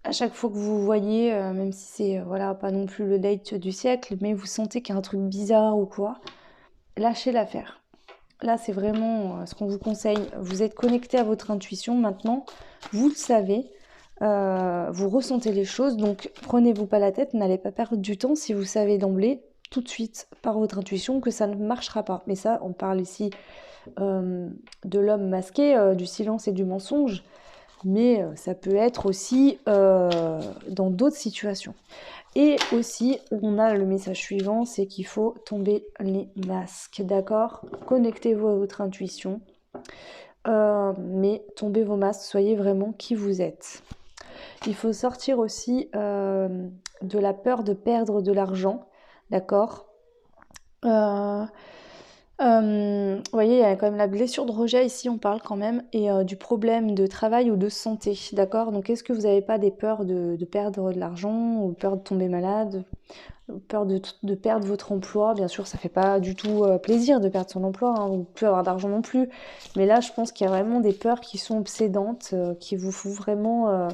à chaque fois que vous voyez, même si c'est voilà, pas non plus le date du siècle, mais vous sentez qu'il y a un truc bizarre ou quoi, lâchez l'affaire. Là, c'est vraiment ce qu'on vous conseille. Vous êtes connecté à votre intuition maintenant, vous le savez, vous ressentez les choses, donc prenez-vous pas la tête, n'allez pas perdre du temps si vous savez d'emblée, tout de suite, par votre intuition, que ça ne marchera pas. Mais ça, on parle ici de l'homme masqué, du silence et du mensonge. mais ça peut être aussi dans d'autres situations. Et aussi, on a le message suivant, c'est qu'il faut tomber les masques, d'accord? Connectez-vous à votre intuition, mais tombez vos masques, soyez vraiment qui vous êtes. Il faut sortir aussi de la peur de perdre de l'argent, d'accord? Vous voyez, il y a quand même la blessure de rejet ici, on parle quand même, et du problème de travail ou de santé, d'accord? Donc est-ce que vous n'avez pas des peurs de perdre de l'argent, ou peur de tomber malade, ou peur de perdre votre emploi? Bien sûr, ça fait pas du tout plaisir de perdre son emploi, hein, ou plus avoir d'argent non plus, mais là, je pense qu'il y a vraiment des peurs qui sont obsédantes, qui vous font vraiment...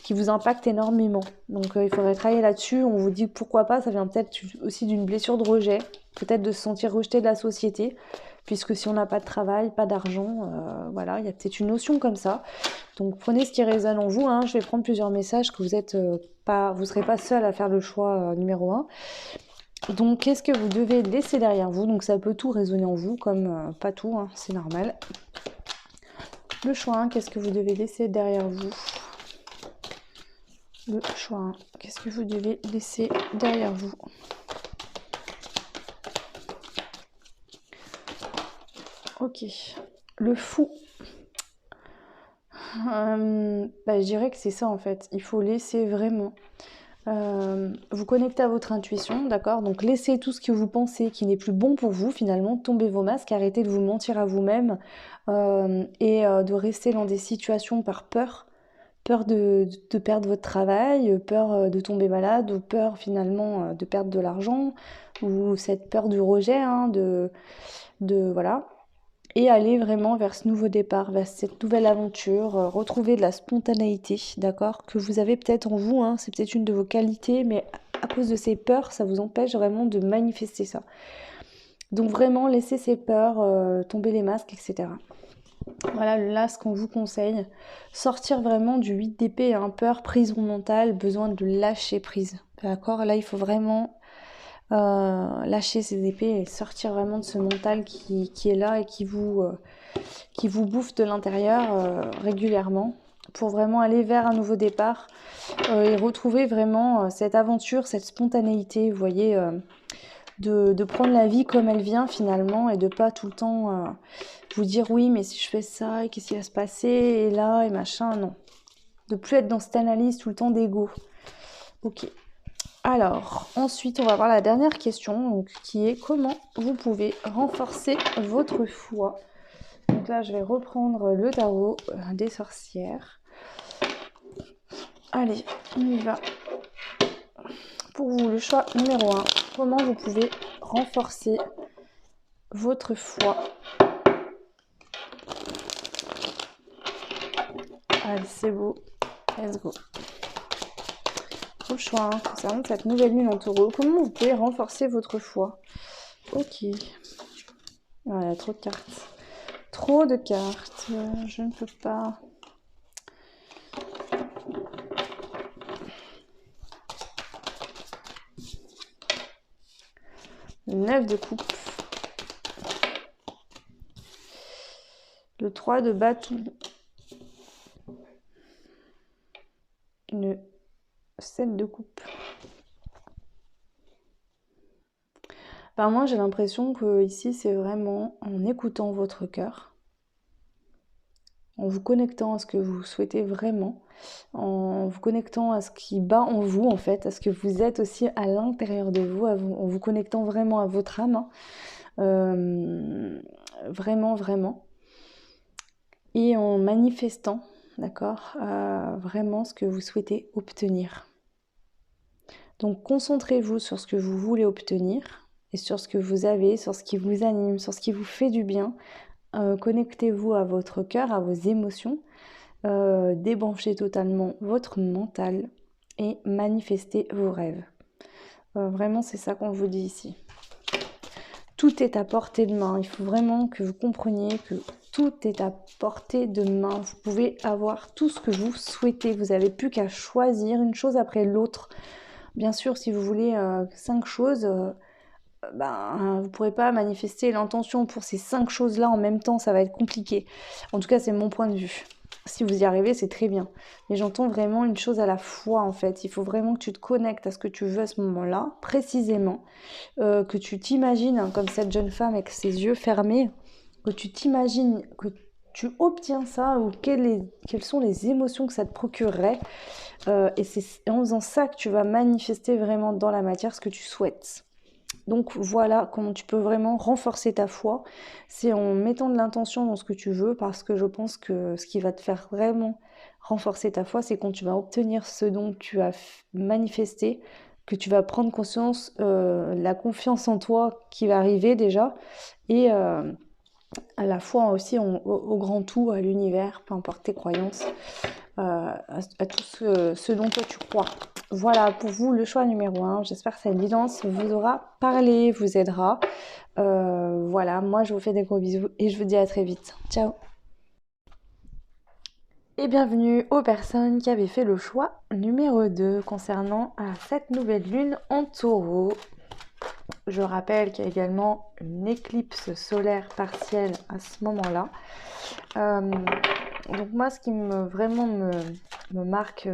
qui vous impactent énormément. Donc il faudrait travailler là-dessus. On vous dit pourquoi pas, ça vient peut-être aussi d'une blessure de rejet, peut-être de se sentir rejeté de la société, puisque si on n'a pas de travail, pas d'argent, voilà, il y a peut-être une notion comme ça. Donc prenez ce qui résonne en vous, hein. Je vais prendre plusieurs messages que vous êtes pas, vous serez pas seul à faire le choix numéro 1. Donc qu'est-ce que vous devez laisser derrière vous? Donc ça peut tout résonner en vous, comme pas tout, hein, c'est normal. Le choix 1, qu'est-ce que vous devez laisser derrière vous? Le choix 1, qu'est-ce que vous devez laisser derrière vous? Ok, le fou. Je dirais que c'est ça en fait, il faut laisser vraiment vous connecter à votre intuition, d'accord? Donc laissez tout ce que vous pensez qui n'est plus bon pour vous finalement, tombez vos masques, arrêtez de vous mentir à vous-même et de rester dans des situations par peur. Peur de perdre votre travail, peur de tomber malade, ou peur finalement de perdre de l'argent, ou cette peur du rejet, hein, voilà. Et aller vraiment vers ce nouveau départ, vers cette nouvelle aventure, retrouver de la spontanéité, d'accord? Que vous avez peut-être en vous, hein, c'est peut-être une de vos qualités, mais à cause de ces peurs, ça vous empêche vraiment de manifester ça. Donc vraiment, laissez ces peurs, tomber les masques, etc. Voilà, là, ce qu'on vous conseille, sortir vraiment du 8 d'épée, hein, peur, prison mentale, besoin de lâcher prise. D'accord? Là, il faut vraiment lâcher ces épées et sortir vraiment de ce mental qui est là et qui vous bouffe de l'intérieur régulièrement pour vraiment aller vers un nouveau départ et retrouver vraiment cette aventure, cette spontanéité, vous voyez, de prendre la vie comme elle vient finalement et de pas tout le temps vous dire oui mais si je fais ça et qu'est-ce qui va se passer et là et machin, non. De plus être dans cette analyse tout le temps d'ego. Ok. Alors, ensuite on va voir la dernière question donc, qui est comment vous pouvez renforcer votre foi. Donc là je vais reprendre le tarot des sorcières. Allez, on y va. Pour vous, le choix numéro 1, comment vous pouvez renforcer votre foi. Allez, c'est beau. Let's go. Au choix, hein, concernant cette nouvelle lune en taureau, comment vous pouvez renforcer votre foi? Ok. Ah, il y a trop de cartes. Trop de cartes. Je ne peux pas. Le 9 de coupe. Le 3 de bâton. Le 7 de coupe. Enfin, moi, j'ai l'impression que ici, c'est vraiment en écoutant votre cœur, en vous connectant à ce que vous souhaitez vraiment, en vous connectant à ce qui bat en vous, en fait, à ce que vous êtes aussi à l'intérieur de vous, en vous connectant vraiment à votre âme, vraiment, vraiment, et en manifestant, d'accord, vraiment ce que vous souhaitez obtenir. Donc, concentrez-vous sur ce que vous voulez obtenir et sur ce que vous avez, sur ce qui vous anime, sur ce qui vous fait du bien. Connectez-vous à votre cœur, à vos émotions, débranchez totalement votre mental et manifestez vos rêves. Vraiment, c'est ça qu'on vous dit ici. Tout est à portée de main. Il faut vraiment que vous compreniez que tout est à portée de main. Vous pouvez avoir tout ce que vous souhaitez. Vous n'avez plus qu'à choisir une chose après l'autre. Bien sûr, si vous voulez 5 choses, vous ne pourrez pas manifester l'intention pour ces 5 choses-là en même temps. Ça va être compliqué. En tout cas, c'est mon point de vue. Si vous y arrivez, c'est très bien. Mais j'entends vraiment une chose à la fois, en fait. Il faut vraiment que tu te connectes à ce que tu veux à ce moment-là, précisément. Que tu t'imagines, hein, comme cette jeune femme avec ses yeux fermés, que tu t'imagines que tu obtiens ça, ou quelles sont les émotions que ça te procurerait. Et c'est en faisant ça que tu vas manifester vraiment dans la matière ce que tu souhaites. Donc voilà comment tu peux vraiment renforcer ta foi, c'est en mettant de l'intention dans ce que tu veux, parce que je pense que ce qui va te faire vraiment renforcer ta foi, c'est quand tu vas obtenir ce dont tu as manifesté, que tu vas prendre conscience, la confiance en toi qui va arriver déjà, et à la fois aussi au grand tout, à l'univers, peu importe tes croyances, à tout ce dont toi tu crois. Voilà pour vous le choix numéro 1. J'espère que cette guidance vous aura parlé, vous aidera. Voilà, moi je vous fais des gros bisous et je vous dis à très vite. Ciao. Et bienvenue aux personnes qui avaient fait le choix numéro 2 concernant cette nouvelle lune en taureau. Je rappelle qu'il y a également une éclipse solaire partielle à ce moment-là. Donc moi, ce qui me marque,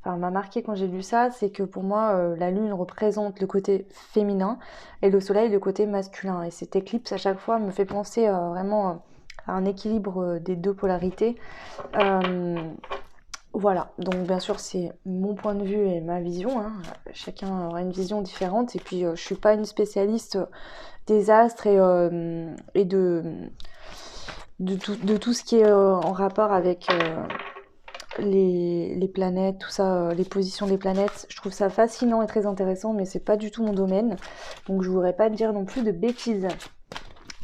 m'a marqué quand j'ai lu ça, c'est que pour moi, la lune représente le côté féminin et le soleil le côté masculin. Et cette éclipse, à chaque fois, me fait penser vraiment à un équilibre des deux polarités. Voilà, donc bien sûr c'est mon point de vue et ma vision, hein. Chacun aura une vision différente, et puis je suis pas une spécialiste des astres et de tout ce qui est en rapport avec les planètes, tout ça, les positions des planètes. Je trouve ça fascinant et très intéressant, mais c'est pas du tout mon domaine, donc je voudrais pas dire non plus de bêtises.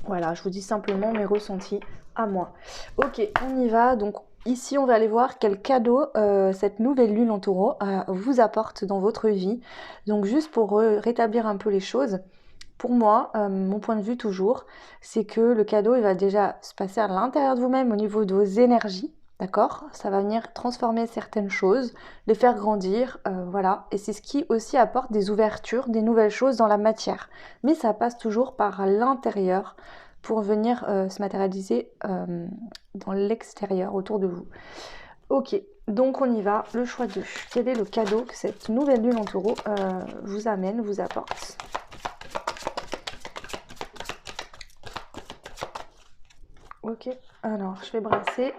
Voilà, je vous dis simplement mes ressentis à moi. Ok, on y va. Donc ici, on va aller voir quel cadeau cette nouvelle lune en taureau vous apporte dans votre vie. Donc juste pour rétablir un peu les choses, pour moi, mon point de vue toujours, c'est que le cadeau, il va déjà se passer à l'intérieur de vous-même au niveau de vos énergies. D'accord? Ça va venir transformer certaines choses, les faire grandir, voilà. Et c'est ce qui aussi apporte des ouvertures, des nouvelles choses dans la matière. Mais ça passe toujours par l'intérieur pour venir se matérialiser dans l'extérieur, autour de vous. Ok, donc on y va. Le choix 2. Quel est le cadeau que cette nouvelle lune en taureau vous amène, vous apporte? Ok, alors je vais brasser.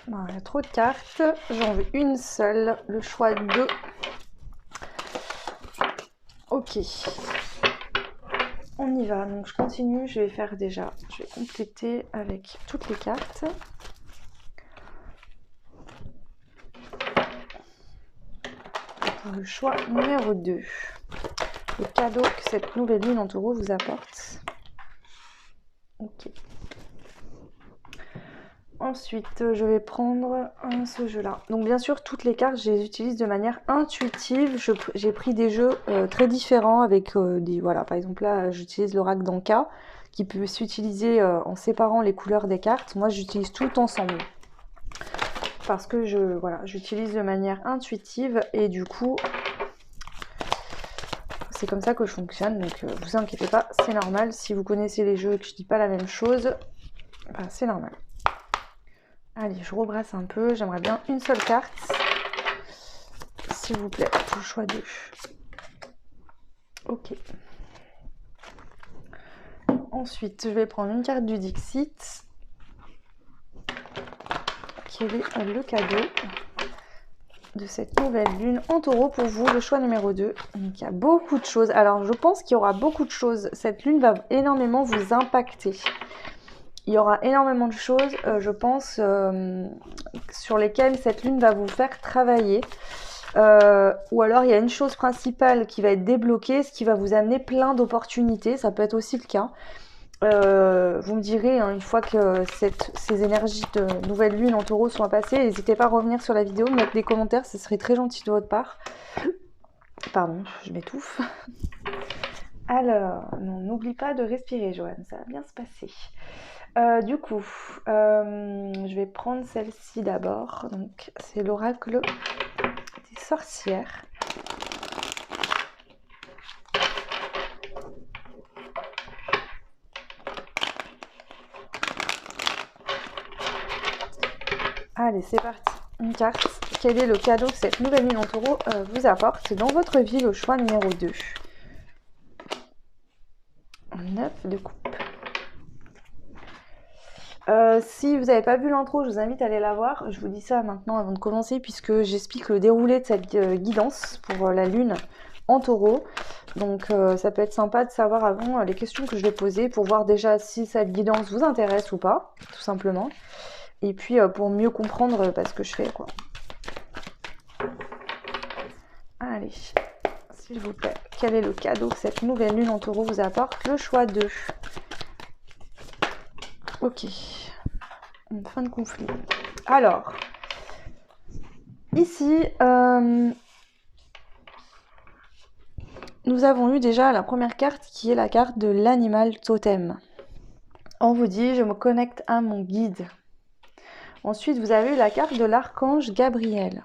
Non, il y a trop de cartes, j'en veux une seule, le choix 2. Ok, on y va, donc je continue, je vais compléter avec toutes les cartes. Le choix numéro 2, le cadeau que cette nouvelle lune en taureau vous apporte. Ok. Ensuite, je vais prendre ce jeu-là. Donc bien sûr, toutes les cartes, je les utilise de manière intuitive. J'ai pris des jeux très différents avec Voilà, par exemple là, j'utilise l'oracle d'Anka, qui peut s'utiliser en séparant les couleurs des cartes. Moi, j'utilise tout ensemble. Parce que j'utilise de manière intuitive, et du coup, c'est comme ça que je fonctionne. Donc vous inquiétez pas, c'est normal. Si vous connaissez les jeux et que je dis pas la même chose, ben, c'est normal. Allez, je rebrasse un peu. J'aimerais bien une seule carte. S'il vous plaît, pour le choix 2. Ok. Ensuite, je vais prendre une carte du Dixit. Quel est le cadeau de cette nouvelle lune en taureau pour vous? Le choix numéro 2. Donc, il y a beaucoup de choses. Alors, je pense qu'il y aura beaucoup de choses. Cette lune va énormément vous impacter. Il y aura énormément de choses, je pense, sur lesquelles cette lune va vous faire travailler. Ou alors il y a une chose principale qui va être débloquée, ce qui va vous amener plein d'opportunités. Ça peut être aussi le cas. Vous me direz, hein, une fois que ces énergies de nouvelle lune en taureau sont passées, n'hésitez pas à revenir sur la vidéo, mettre des commentaires, ce serait très gentil de votre part. Pardon, je m'étouffe. Alors, n'oublie pas de respirer, Joanne, ça va bien se passer. Du coup, je vais prendre celle-ci d'abord. Donc, c'est l'oracle des sorcières. Allez, c'est parti. Une carte. Quel est le cadeau que cette nouvelle lune en taureau vous apporte dans votre vie? Le choix numéro 2. 9 de coupe. Si vous n'avez pas vu l'intro, je vous invite à aller la voir. Je vous dis ça maintenant avant de commencer puisque j'explique le déroulé de cette guidance pour la lune en taureau. Donc ça peut être sympa de savoir avant les questions que je vais poser pour voir déjà si cette guidance vous intéresse ou pas, tout simplement. Et puis pour mieux comprendre ce que je fais, quoi. Allez, s'il vous plaît, quel est le cadeau que cette nouvelle lune en taureau vous apporte? Le choix 2. Ok, une fin de conflit. Alors, ici, nous avons eu déjà la première carte qui est la carte de l'animal totem. On vous dit, je me connecte à mon guide. Ensuite, vous avez eu la carte de l'archange Gabriel.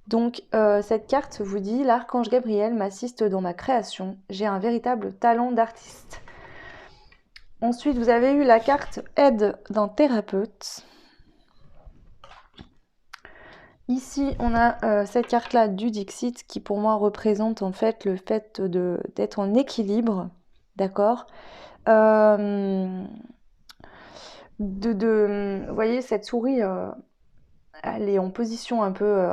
Donc, cette carte vous dit, l'archange Gabriel m'assiste dans ma création. J'ai un véritable talent d'artiste. Ensuite, vous avez eu la carte aide d'un thérapeute. Ici, on a cette carte-là du Dixit qui pour moi représente en fait le fait d'être en équilibre, d'accord. Vous voyez, cette souris, elle est en position un peu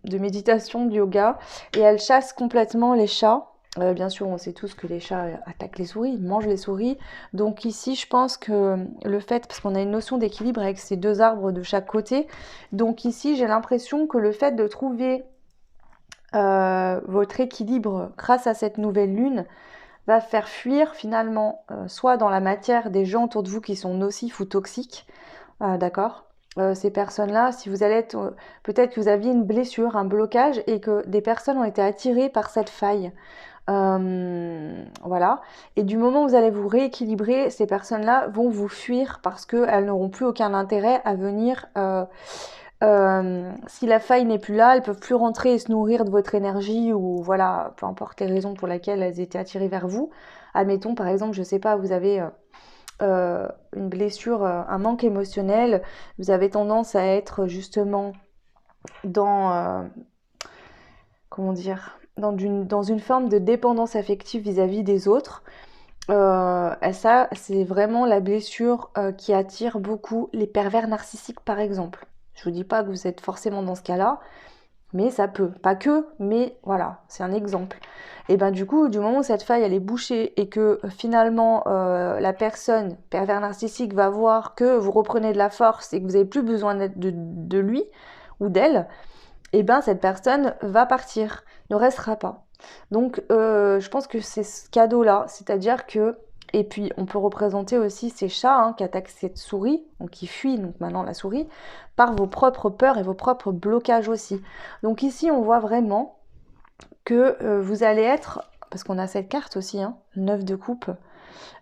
de méditation, de yoga, et elle chasse complètement les chats. Bien sûr, on sait tous que les chats attaquent les souris, ils mangent les souris. Donc ici, je pense que le fait, parce qu'on a une notion d'équilibre avec ces deux arbres de chaque côté, donc ici, j'ai l'impression que le fait de trouver votre équilibre grâce à cette nouvelle lune va faire fuir finalement, soit dans la matière des gens autour de vous qui sont nocifs ou toxiques, d'accord. Ces personnes-là, si vous allez être, peut-être que vous aviez une blessure, un blocage, et que des personnes ont été attirées par cette faille. Voilà. Et du moment où vous allez vous rééquilibrer, ces personnes-là vont vous fuir parce qu'elles n'auront plus aucun intérêt à venir. Si la faille n'est plus là, elles peuvent plus rentrer et se nourrir de votre énergie ou voilà, peu importe les raisons pour lesquelles elles étaient attirées vers vous. Admettons par exemple, je sais pas, vous avez une blessure, un manque émotionnel, vous avez tendance à être justement dans comment dire, dans une forme de dépendance affective vis-à-vis des autres. Ça, c'est vraiment la blessure qui attire beaucoup les pervers narcissiques, par exemple. Je vous dis pas que vous êtes forcément dans ce cas-là, mais ça peut. Pas que, mais voilà, c'est un exemple. Et ben du coup, du moment où cette faille elle est bouchée et que finalement la personne pervers narcissique va voir que vous reprenez de la force et que vous n'avez plus besoin de lui ou d'elle, et ben cette personne va partir, ne restera pas. Donc je pense que c'est ce cadeau-là, c'est-à-dire que, et puis on peut représenter aussi ces chats qui attaquent cette souris, donc qui fuient donc maintenant la souris, par vos propres peurs et vos propres blocages aussi. Donc ici on voit vraiment que vous allez être, parce qu'on a cette carte aussi, 9 de coupe,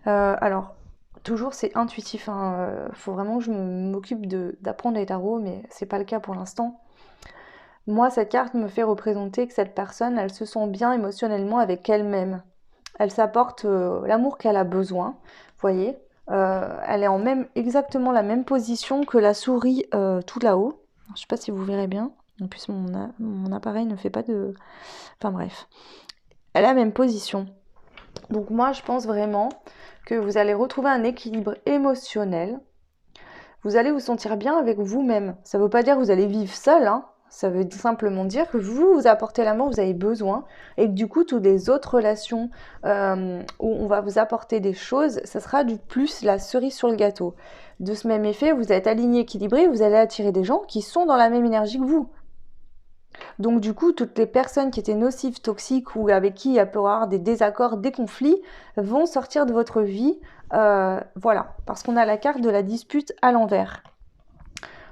alors toujours c'est intuitif, faut vraiment que je m'occupe d'apprendre les tarots, mais c'est pas le cas pour l'instant. Moi, cette carte me fait représenter que cette personne, elle se sent bien émotionnellement avec elle-même. Elle s'apporte l'amour qu'elle a besoin, vous voyez. Elle est en exactement la même position que la souris tout là-haut. Je ne sais pas si vous verrez bien. En plus, mon appareil ne fait pas de... Enfin bref. Elle a la même position. Donc moi, je pense vraiment que vous allez retrouver un équilibre émotionnel. Vous allez vous sentir bien avec vous-même. Ça ne veut pas dire que vous allez vivre seul, Ça veut simplement dire que vous apportez l'amour que vous avez besoin et que du coup, toutes les autres relations où on va vous apporter des choses, ça sera du plus la cerise sur le gâteau. De ce même effet, vous êtes aligné, équilibré, vous allez attirer des gens qui sont dans la même énergie que vous. Donc du coup, toutes les personnes qui étaient nocives, toxiques ou avec qui il y a peut avoir des désaccords, des conflits, vont sortir de votre vie. Voilà, parce qu'on a la carte de la dispute à l'envers.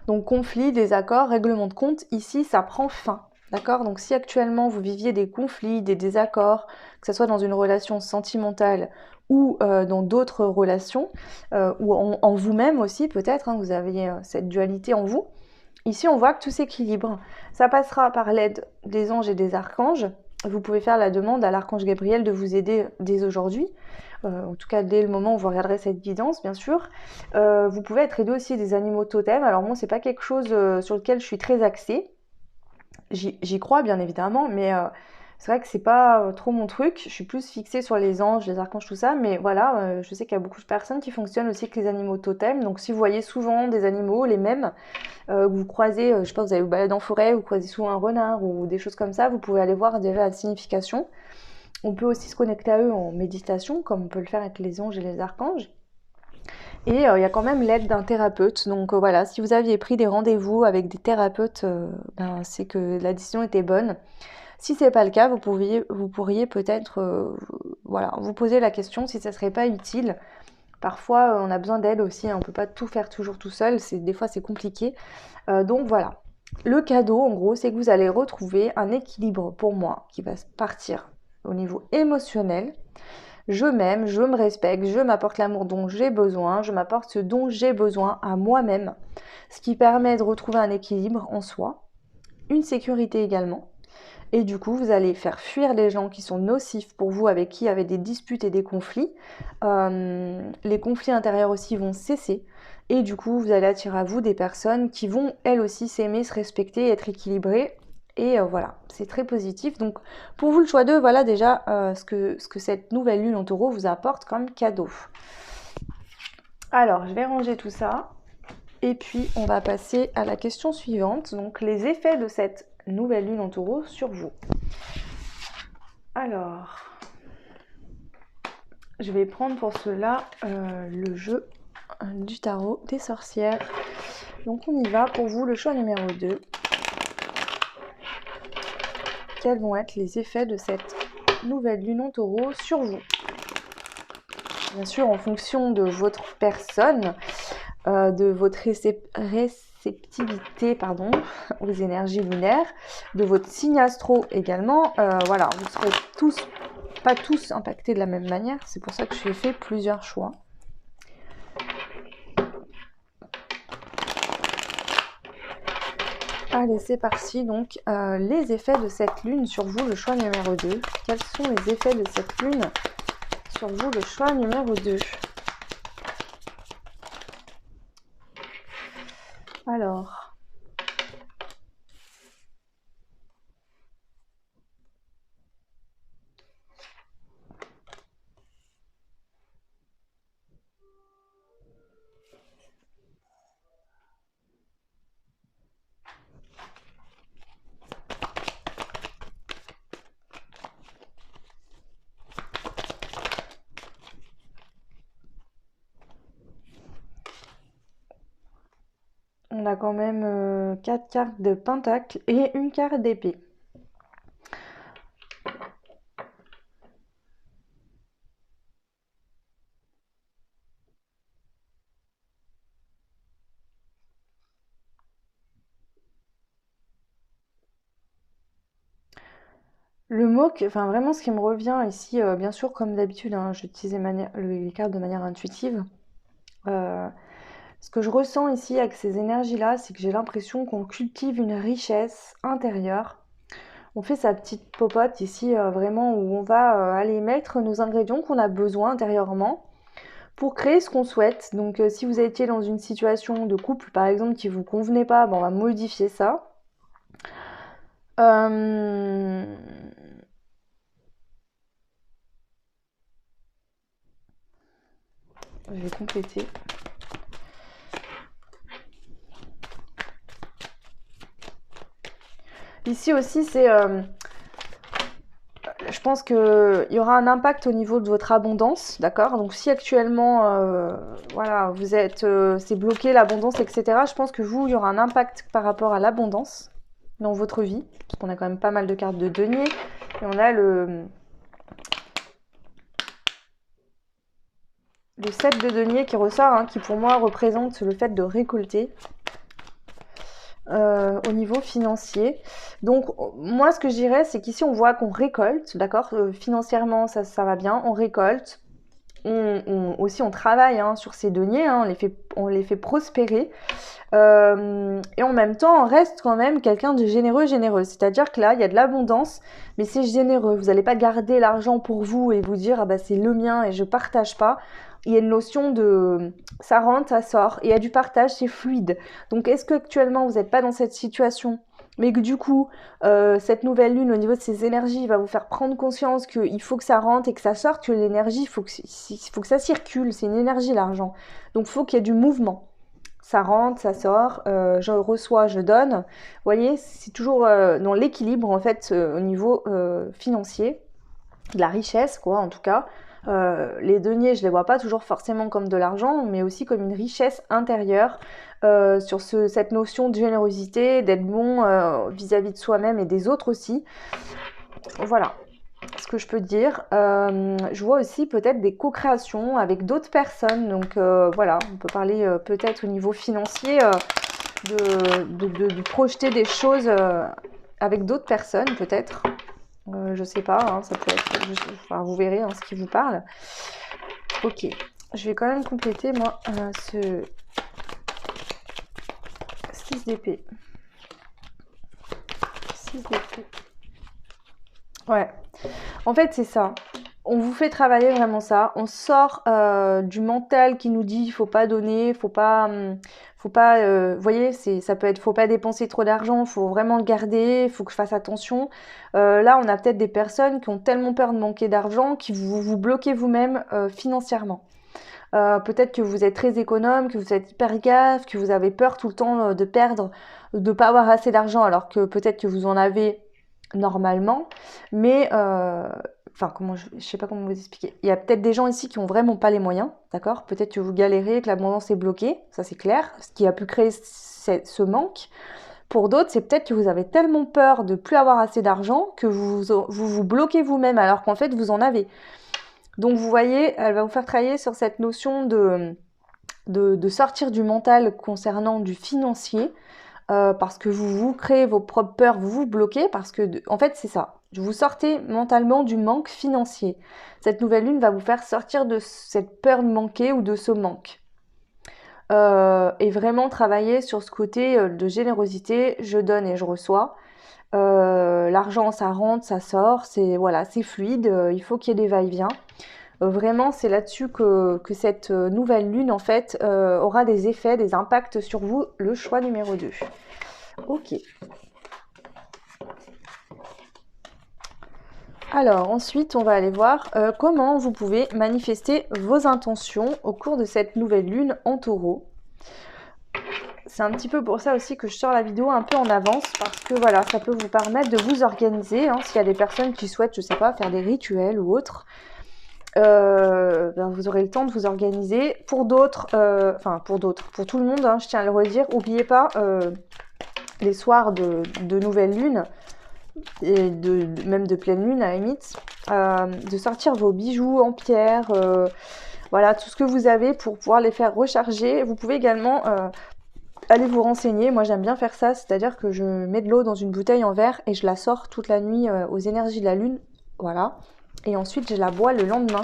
Donc conflit, désaccord, règlement de compte, ici ça prend fin. D'accord? Donc si actuellement vous viviez des conflits, des désaccords, que ce soit dans une relation sentimentale ou dans d'autres relations, ou en vous-même aussi peut-être, vous avez cette dualité en vous, Ici, on voit que tout s'équilibre. Ça passera par l'aide des anges et des archanges. Vous pouvez faire la demande à l'archange Gabriel de vous aider dès aujourd'hui. En tout cas, dès le moment où vous regarderez cette guidance, bien sûr. Vous pouvez être aidé aussi des animaux totems. Alors moi, c'est pas quelque chose sur lequel je suis très axée. J'y crois, bien évidemment, mais c'est vrai que c'est pas trop mon truc. Je suis plus fixée sur les anges, les archanges, tout ça. Mais voilà, je sais qu'il y a beaucoup de personnes qui fonctionnent aussi avec les animaux totems. Donc si vous voyez souvent des animaux, les mêmes, vous croisez, je sais pas, vous allez vous balader en forêt, vous croisez souvent un renard ou des choses comme ça, vous pouvez aller voir déjà la signification. On peut aussi se connecter à eux en méditation, comme on peut le faire avec les anges et les archanges. Et il y a quand même l'aide d'un thérapeute. Donc voilà, si vous aviez pris des rendez-vous avec des thérapeutes, c'est que la décision était bonne. Si c'est pas le cas, vous pourriez peut-être voilà, vous poser la question si ça serait pas utile. Parfois, on a besoin d'aide aussi, hein, on peut pas tout faire toujours tout seul, des fois c'est compliqué. Donc voilà. Le cadeau, en gros, c'est que vous allez retrouver un équilibre pour moi qui va partir au niveau émotionnel. Je m'aime, je me respecte, je m'apporte l'amour dont j'ai besoin, je m'apporte ce dont j'ai besoin à moi-même, ce qui permet de retrouver un équilibre en soi, une sécurité également. Et du coup, vous allez faire fuir les gens qui sont nocifs pour vous, avec qui il y avait des disputes et des conflits. Les conflits intérieurs aussi vont cesser. Et du coup, vous allez attirer à vous des personnes qui vont, elles aussi, s'aimer, se respecter, être équilibrées. Et voilà, c'est très positif. Donc, pour vous, le choix 2, voilà déjà ce que cette nouvelle lune en taureau vous apporte comme cadeau. Alors, je vais ranger tout ça. Et puis, on va passer à la question suivante. Donc, les effets de cette nouvelle lune en taureau sur vous. Alors, je vais prendre pour cela le jeu du tarot des sorcières. Donc, on y va. Pour vous, le choix numéro 2. Quels vont être les effets de cette nouvelle lune en taureau sur vous? Bien sûr, en fonction de votre personne, de votre réceptivité aux énergies lunaires, de votre signe astro également. Voilà, vous serez pas tous impactés de la même manière. C'est pour ça que j'ai fait plusieurs choix. Allez, c'est parti. Donc, les effets de cette lune sur vous, le choix numéro 2. Quels sont les effets de cette lune sur vous, le choix numéro 2? Alors, on a quand même 4 cartes de pentacle et une carte d'épée. Vraiment ce qui me revient ici, bien sûr comme d'habitude, hein, j'utilise les cartes de manière intuitive. Ce que je ressens ici avec ces énergies-là, c'est que j'ai l'impression qu'on cultive une richesse intérieure. On fait sa petite popote ici, vraiment où on va aller mettre nos ingrédients qu'on a besoin intérieurement pour créer ce qu'on souhaite. Donc si vous étiez dans une situation de couple par exemple qui vous convenait pas, on va modifier ça. Je vais compléter. Ici aussi, je pense qu'il y aura un impact au niveau de votre abondance, d'accord? Donc si actuellement, voilà, c'est bloqué l'abondance, etc., je pense que il y aura un impact par rapport à l'abondance dans votre vie, parce qu'on a quand même pas mal de cartes de denier, et on a le 7 de denier qui ressort, hein, qui pour moi représente le fait de récolter. Au niveau financier. Donc moi ce que je dirais c'est qu'ici on voit qu'on récolte, d'accord, financièrement ça va bien, on récolte. aussi on travaille hein, sur ces deniers, hein, on les fait prospérer. Et en même temps, on reste quand même quelqu'un de généreuse. C'est-à-dire que là, il y a de l'abondance, mais c'est généreux. Vous n'allez pas garder l'argent pour vous et vous dire, ah bah c'est le mien et je partage pas. Il y a une notion de ça rentre, ça sort. Et il y a du partage, c'est fluide. Donc, est-ce que actuellement vous n'êtes pas dans cette situation, mais que du coup, cette nouvelle lune, au niveau de ces énergies, va vous faire prendre conscience qu'il faut que ça rentre et que ça sorte, que l'énergie, il faut que ça circule. C'est une énergie, l'argent. Donc, il faut qu'il y ait du mouvement. Ça rentre, ça sort, je reçois, je donne. Vous voyez, c'est toujours dans l'équilibre en fait au niveau financier, de la richesse quoi en tout cas. Les deniers, je les vois pas toujours forcément comme de l'argent, mais aussi comme une richesse intérieure sur cette notion de générosité, d'être bon vis-à-vis de soi-même et des autres aussi. Voilà ce que je peux dire. Je vois aussi peut-être des co-créations avec d'autres personnes. Donc voilà, on peut parler peut-être au niveau financier de projeter des choses avec d'autres personnes peut-être. Je sais pas, hein, ça peut être. Enfin, vous verrez hein, ce qui vous parle. Ok, je vais quand même compléter moi ce 6 d'épée. 6 d'épée. Ouais. En fait, c'est ça. On vous fait travailler vraiment ça. On sort du mental qui nous dit faut pas donner, faut pas. Vous voyez, ça peut être faut pas dépenser trop d'argent, faut vraiment le garder, faut que je fasse attention. Là, on a peut-être des personnes qui ont tellement peur de manquer d'argent qui vous bloquez vous-même financièrement. Peut-être que vous êtes très économe, que vous êtes hyper gaffe, que vous avez peur tout le temps de perdre, de pas avoir assez d'argent, alors que peut-être que vous en avez normalement. Mais, enfin, je sais pas comment vous expliquer. Il y a peut-être des gens ici qui ont vraiment pas les moyens, d'accord? Peut-être que vous galérez, que l'abondance est bloquée, ça c'est clair, ce qui a pu créer ce manque. Pour d'autres, c'est peut-être que vous avez tellement peur de plus avoir assez d'argent que vous bloquez vous-même, alors qu'en fait vous en avez. Donc vous voyez, elle va vous faire travailler sur cette notion de sortir du mental concernant du financier, parce que vous créez vos propres peurs, vous vous bloquez, parce que en fait c'est ça. Vous sortez mentalement du manque financier. Cette nouvelle lune va vous faire sortir de cette peur de manquer ou de ce manque. Et vraiment travailler sur ce côté de générosité, je donne et je reçois. L'argent ça rentre, ça sort, c'est fluide, il faut qu'il y ait des va-et-vient. Vraiment, c'est là-dessus que cette nouvelle lune, en fait, aura des effets, des impacts sur vous, le choix numéro 2. Ok. Alors, ensuite, on va aller voir comment vous pouvez manifester vos intentions au cours de cette nouvelle lune en taureau. C'est un petit peu pour ça aussi que je sors la vidéo un peu en avance, parce que voilà, ça peut vous permettre de vous organiser, hein, s'il y a des personnes qui souhaitent, je sais pas, faire des rituels ou autres. Ben vous aurez le temps de vous organiser. Pour d'autres, pour tout le monde, hein, je tiens à le redire, n'oubliez pas les soirs de nouvelle lune, et même de pleine lune à la limite, de sortir vos bijoux en pierre, voilà, tout ce que vous avez pour pouvoir les faire recharger. Vous pouvez également aller vous renseigner. Moi j'aime bien faire ça, c'est-à-dire que je mets de l'eau dans une bouteille en verre et je la sors toute la nuit aux énergies de la lune, voilà. Et ensuite je la bois le lendemain.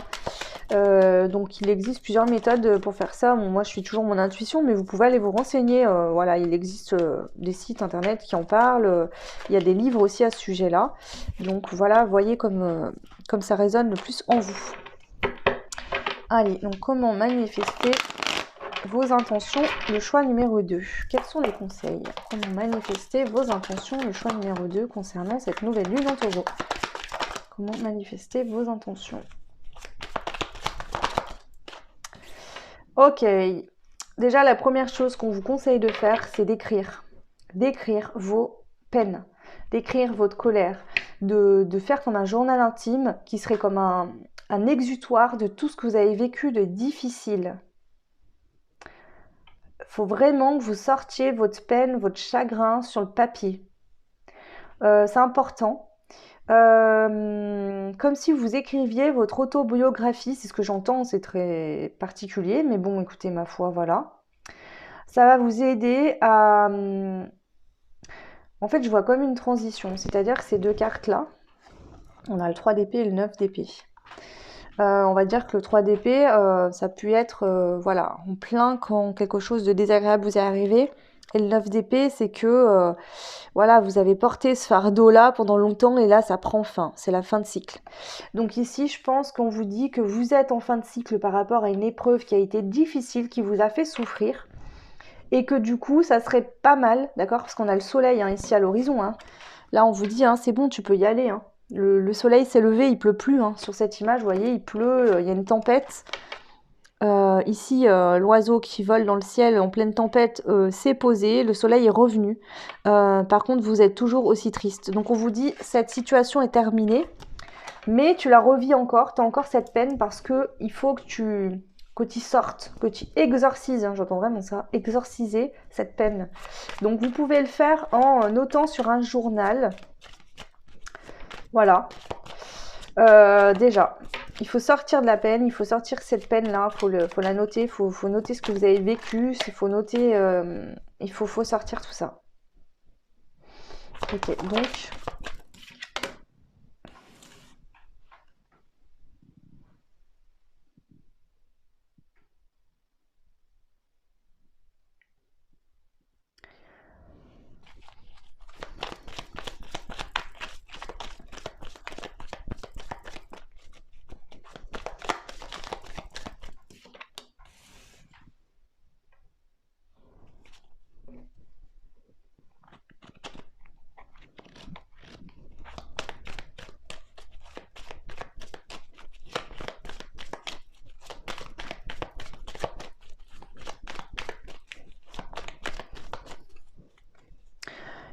Donc il existe plusieurs méthodes pour faire ça. Bon, moi je suis toujours mon intuition, mais vous pouvez aller vous renseigner. Voilà, il existe des sites internet qui en parlent. Il y a des livres aussi à ce sujet-là. Donc voilà, voyez comme ça résonne le plus en vous. Allez, donc comment manifester vos intentions, le choix numéro 2. Quels sont les conseils? Comment manifester vos intentions, le choix numéro 2 concernant cette nouvelle lune en taureau? Comment manifester vos intentions? Ok, déjà la première chose qu'on vous conseille de faire, c'est d'écrire. D'écrire vos peines, d'écrire votre colère, de faire comme un journal intime qui serait comme un exutoire de tout ce que vous avez vécu de difficile. Il faut vraiment que vous sortiez votre peine, votre chagrin sur le papier. C'est important. Comme si vous écriviez votre autobiographie, c'est ce que j'entends, c'est très particulier, mais bon, écoutez, ma foi, voilà. Ça va vous aider à... En fait, je vois comme une transition, c'est-à-dire que ces deux cartes-là, on a le 3 d'épée et le 9 d'épée. On va dire que le 3 d'épée, ça peut être voilà, en plein quand quelque chose de désagréable vous est arrivé. Et le 9 d'épée, c'est que voilà, vous avez porté ce fardeau-là pendant longtemps et là, ça prend fin. C'est la fin de cycle. Donc ici, je pense qu'on vous dit que vous êtes en fin de cycle par rapport à une épreuve qui a été difficile, qui vous a fait souffrir. Et que du coup, ça serait pas mal, d'accord? Parce qu'on a le soleil hein, ici à l'horizon. Hein. Là, on vous dit, hein, c'est bon, tu peux y aller. Hein. Le soleil s'est levé, il pleut plus. Hein. Sur cette image, vous voyez, il pleut, il y a une tempête. Ici, l'oiseau qui vole dans le ciel en pleine tempête s'est posé, le soleil est revenu. Par contre, vous êtes toujours aussi triste. Donc on vous dit, cette situation est terminée, mais tu la revis encore, tu as encore cette peine parce que il faut que tu sortes, que tu exorcises, hein, j'entends vraiment ça, exorciser cette peine. Donc vous pouvez le faire en notant sur un journal. Voilà. Déjà, il faut sortir de la peine, il faut sortir cette peine-là, faut la noter, faut noter ce que vous avez vécu, il faut noter, faut sortir tout ça. Ok, donc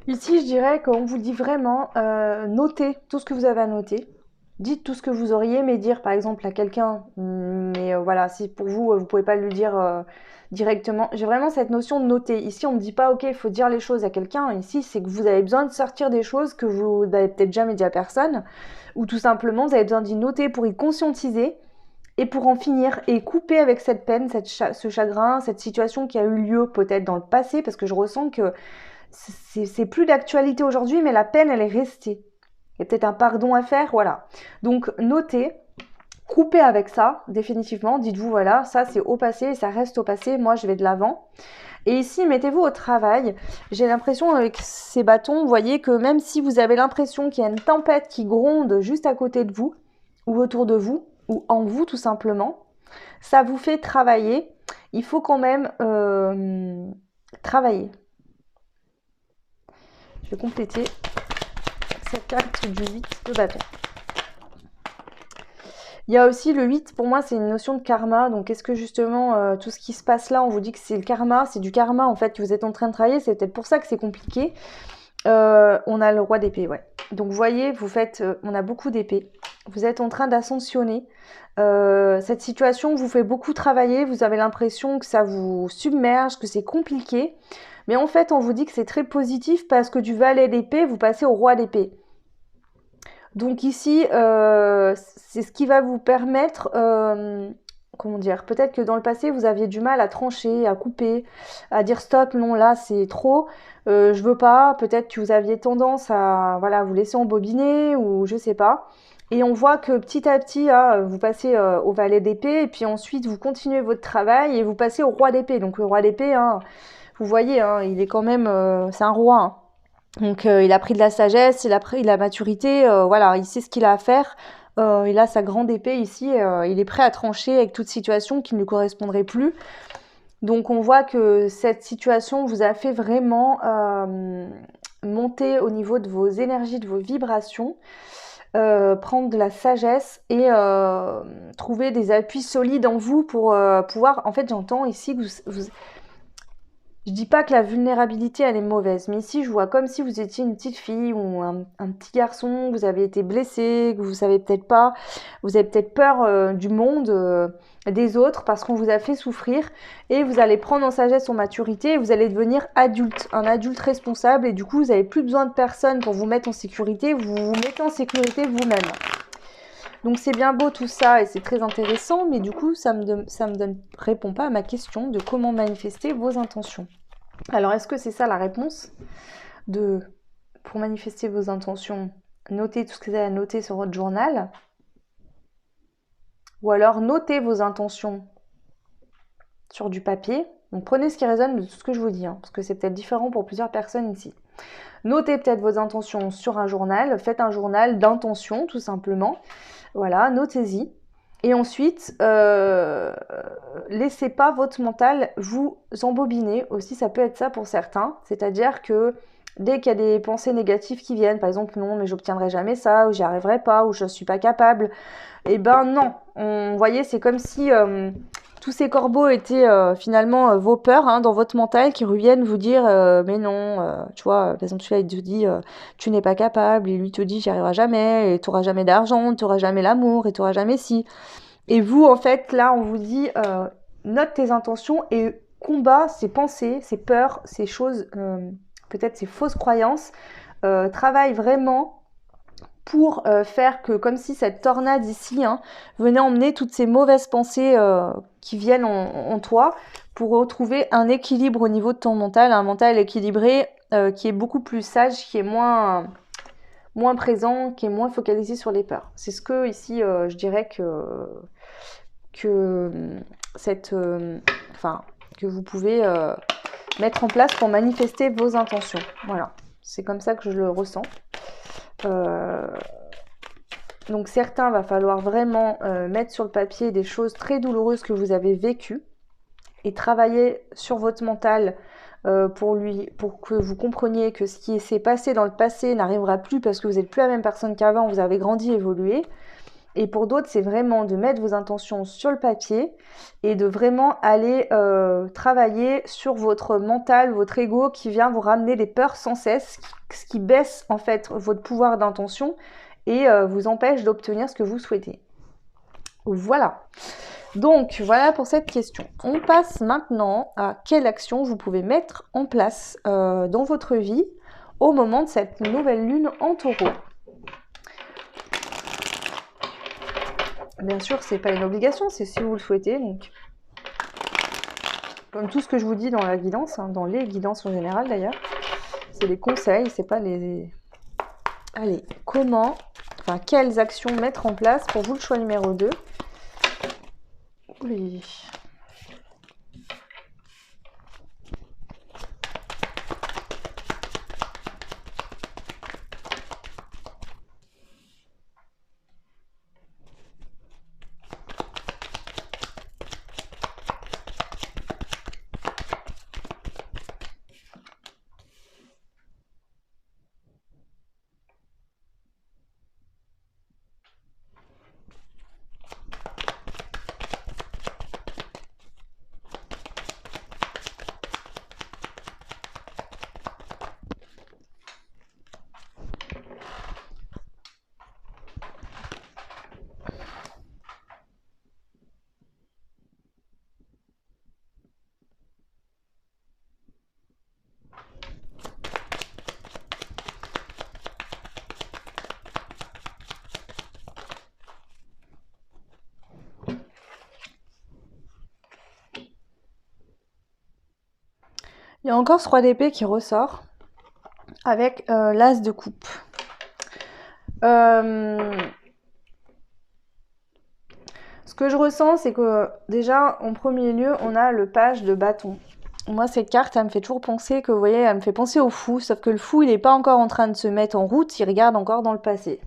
ici je dirais qu'on vous dit vraiment notez tout ce que vous avez à noter. Dites tout ce que vous auriez aimé dire par exemple à quelqu'un, mais voilà, si pour vous, vous pouvez pas lui dire directement. J'ai vraiment cette notion de noter. Ici, on me dit pas, ok, il faut dire les choses à quelqu'un. Ici, c'est que vous avez besoin de sortir des choses que vous n'avez peut-être jamais dit à personne, ou tout simplement, vous avez besoin d'y noter pour y conscientiser et pour en finir et couper avec cette peine, ce chagrin, cette situation qui a eu lieu peut-être dans le passé, parce que je ressens que c'est plus d'actualité aujourd'hui, mais la peine, elle est restée. Il y a peut-être un pardon à faire, voilà. Donc, notez, coupez avec ça, définitivement. Dites-vous, voilà, ça c'est au passé, ça reste au passé, moi je vais de l'avant. Et ici, mettez-vous au travail. J'ai l'impression avec ces bâtons, vous voyez que même si vous avez l'impression qu'il y a une tempête qui gronde juste à côté de vous, ou autour de vous, ou en vous tout simplement, ça vous fait travailler. Il faut quand même travailler. Je vais compléter cette carte du 8 de bâton. Il y a aussi le 8, pour moi, c'est une notion de karma. Donc, est-ce que justement, tout ce qui se passe là, on vous dit que c'est le karma, c'est du karma en fait que vous êtes en train de travailler, c'est peut-être pour ça que c'est compliqué. On a le roi d'épée, ouais. Donc, vous voyez, vous faites, on a beaucoup d'épées. Vous êtes en train d'ascensionner. Cette situation vous fait beaucoup travailler, vous avez l'impression que ça vous submerge, que c'est compliqué. Mais en fait, on vous dit que c'est très positif parce que du valet d'épée, vous passez au roi d'épée. Donc ici, c'est ce qui va vous permettre, comment dire, peut-être que dans le passé, vous aviez du mal à trancher, à couper, à dire stop, non, là, c'est trop, je veux pas. Peut-être que vous aviez tendance à, voilà, vous laisser embobiner ou je sais pas. Et on voit que petit à petit, hein, vous passez au valet d'épée et puis ensuite vous continuez votre travail et vous passez au roi d'épée. Donc le roi d'épée, hein, vous voyez, hein, il est quand même, c'est un roi. Hein. Donc il a pris de la sagesse, il a pris de la maturité, voilà, il sait ce qu'il a à faire. Il a sa grande épée ici, il est prêt à trancher avec toute situation qui ne lui correspondrait plus. Donc on voit que cette situation vous a fait vraiment monter au niveau de vos énergies, de vos vibrations, prendre de la sagesse et trouver des appuis solides en vous pour pouvoir... En fait, j'entends ici que je dis pas que la vulnérabilité elle est mauvaise, mais ici je vois comme si vous étiez une petite fille ou un petit garçon, vous avez été blessé, que vous savez peut-être pas, vous avez peut-être peur du monde, des autres, parce qu'on vous a fait souffrir, et vous allez prendre en sagesse, en maturité, et vous allez devenir adulte, un adulte responsable, et du coup vous n'avez plus besoin de personne pour vous mettre en sécurité, vous vous mettez en sécurité vous-même. Donc c'est bien beau tout ça et c'est très intéressant, mais du coup ça me répond pas à ma question de comment manifester vos intentions. Alors est-ce que c'est ça la réponse de pour manifester vos intentions, notez tout ce que vous avez à noter sur votre journal. Ou alors notez vos intentions sur du papier. Donc prenez ce qui résonne de tout ce que je vous dis, hein, parce que c'est peut-être différent pour plusieurs personnes ici. Notez peut-être vos intentions sur un journal, faites un journal d'intention tout simplement. Voilà, notez-y. Et ensuite, laissez pas votre mental vous embobiner. Aussi, ça peut être ça pour certains. C'est-à-dire que dès qu'il y a des pensées négatives qui viennent, par exemple, non, mais j'obtiendrai jamais ça, ou j'y arriverai pas, ou je suis pas capable, eh ben non. Vous voyez, c'est comme si tous ces corbeaux étaient finalement vos peurs hein, dans votre mental qui reviennent vous dire mais non, tu vois, par exemple celui-là il te dit tu n'es pas capable, et lui te dit j'y arriverai jamais, et tu n'auras jamais d'argent, tu n'auras jamais l'amour, et tu n'auras jamais ci. Et vous en fait là on vous dit note tes intentions et combat ces pensées, ces peurs, ces choses, peut-être ces fausses croyances, travaille vraiment pour faire que, comme si cette tornade ici hein, venait emmener toutes ces mauvaises pensées qui viennent en toi pour retrouver un équilibre au niveau de ton mental, un mental équilibré qui est beaucoup plus sage, qui est moins présent, qui est moins focalisé sur les peurs. C'est ce que ici je dirais que cette que vous pouvez mettre en place pour manifester vos intentions. Voilà, c'est comme ça que je le ressens. Donc certains, va falloir vraiment mettre sur le papier des choses très douloureuses que vous avez vécues et travailler sur votre mental pour que vous compreniez que ce qui s'est passé dans le passé n'arrivera plus parce que vous n'êtes plus la même personne qu'avant, vous avez grandi, évolué. Et pour d'autres, c'est vraiment de mettre vos intentions sur le papier et de vraiment aller travailler sur votre mental, votre ego qui vient vous ramener des peurs sans cesse, ce qui baisse en fait votre pouvoir d'intention et vous empêche d'obtenir ce que vous souhaitez. Voilà. Donc voilà pour cette question. On passe maintenant à quelle action vous pouvez mettre en place dans votre vie au moment de cette nouvelle lune en taureau. Bien sûr, c'est pas une obligation, c'est si vous le souhaitez. Donc, comme tout ce que je vous dis dans la guidance, hein, dans les guidances en général d'ailleurs, c'est les conseils, c'est pas les. Allez, quelles actions mettre en place pour vous le choix numéro 2. Oui. Il y a encore ce roi d'épée qui ressort avec l'as de coupe. Ce que je ressens, c'est que déjà, en premier lieu, on a le page de bâton. Moi, cette carte, elle me fait toujours penser que, vous voyez, elle me fait penser au fou, sauf que le fou, il n'est pas encore en train de se mettre en route, il regarde encore dans le passé.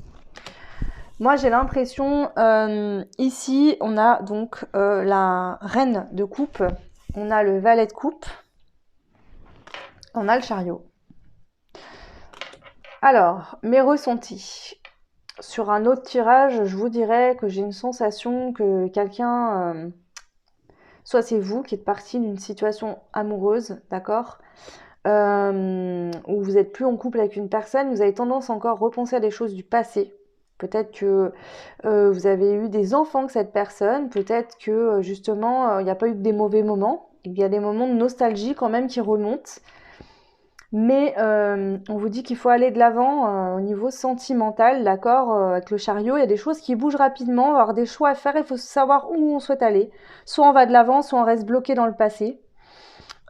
Moi, j'ai l'impression, ici, on a donc la reine de coupe, on a le valet de coupe, on a le chariot. Alors, mes ressentis. Sur un autre tirage, je vous dirais que j'ai une sensation que quelqu'un, soit c'est vous qui êtes parti d'une situation amoureuse, d'accord, où vous n'êtes plus en couple avec une personne, vous avez tendance encore à repenser à des choses du passé. Peut-être que vous avez eu des enfants avec cette personne, peut-être que justement il n'y a pas eu que des mauvais moments, il y a des moments de nostalgie quand même qui remontent. Mais on vous dit qu'il faut aller de l'avant au niveau sentimental, d'accord, avec le chariot, il y a des choses qui bougent rapidement, on va avoir des choix à faire, il faut savoir où on souhaite aller. Soit on va de l'avant, soit on reste bloqué dans le passé.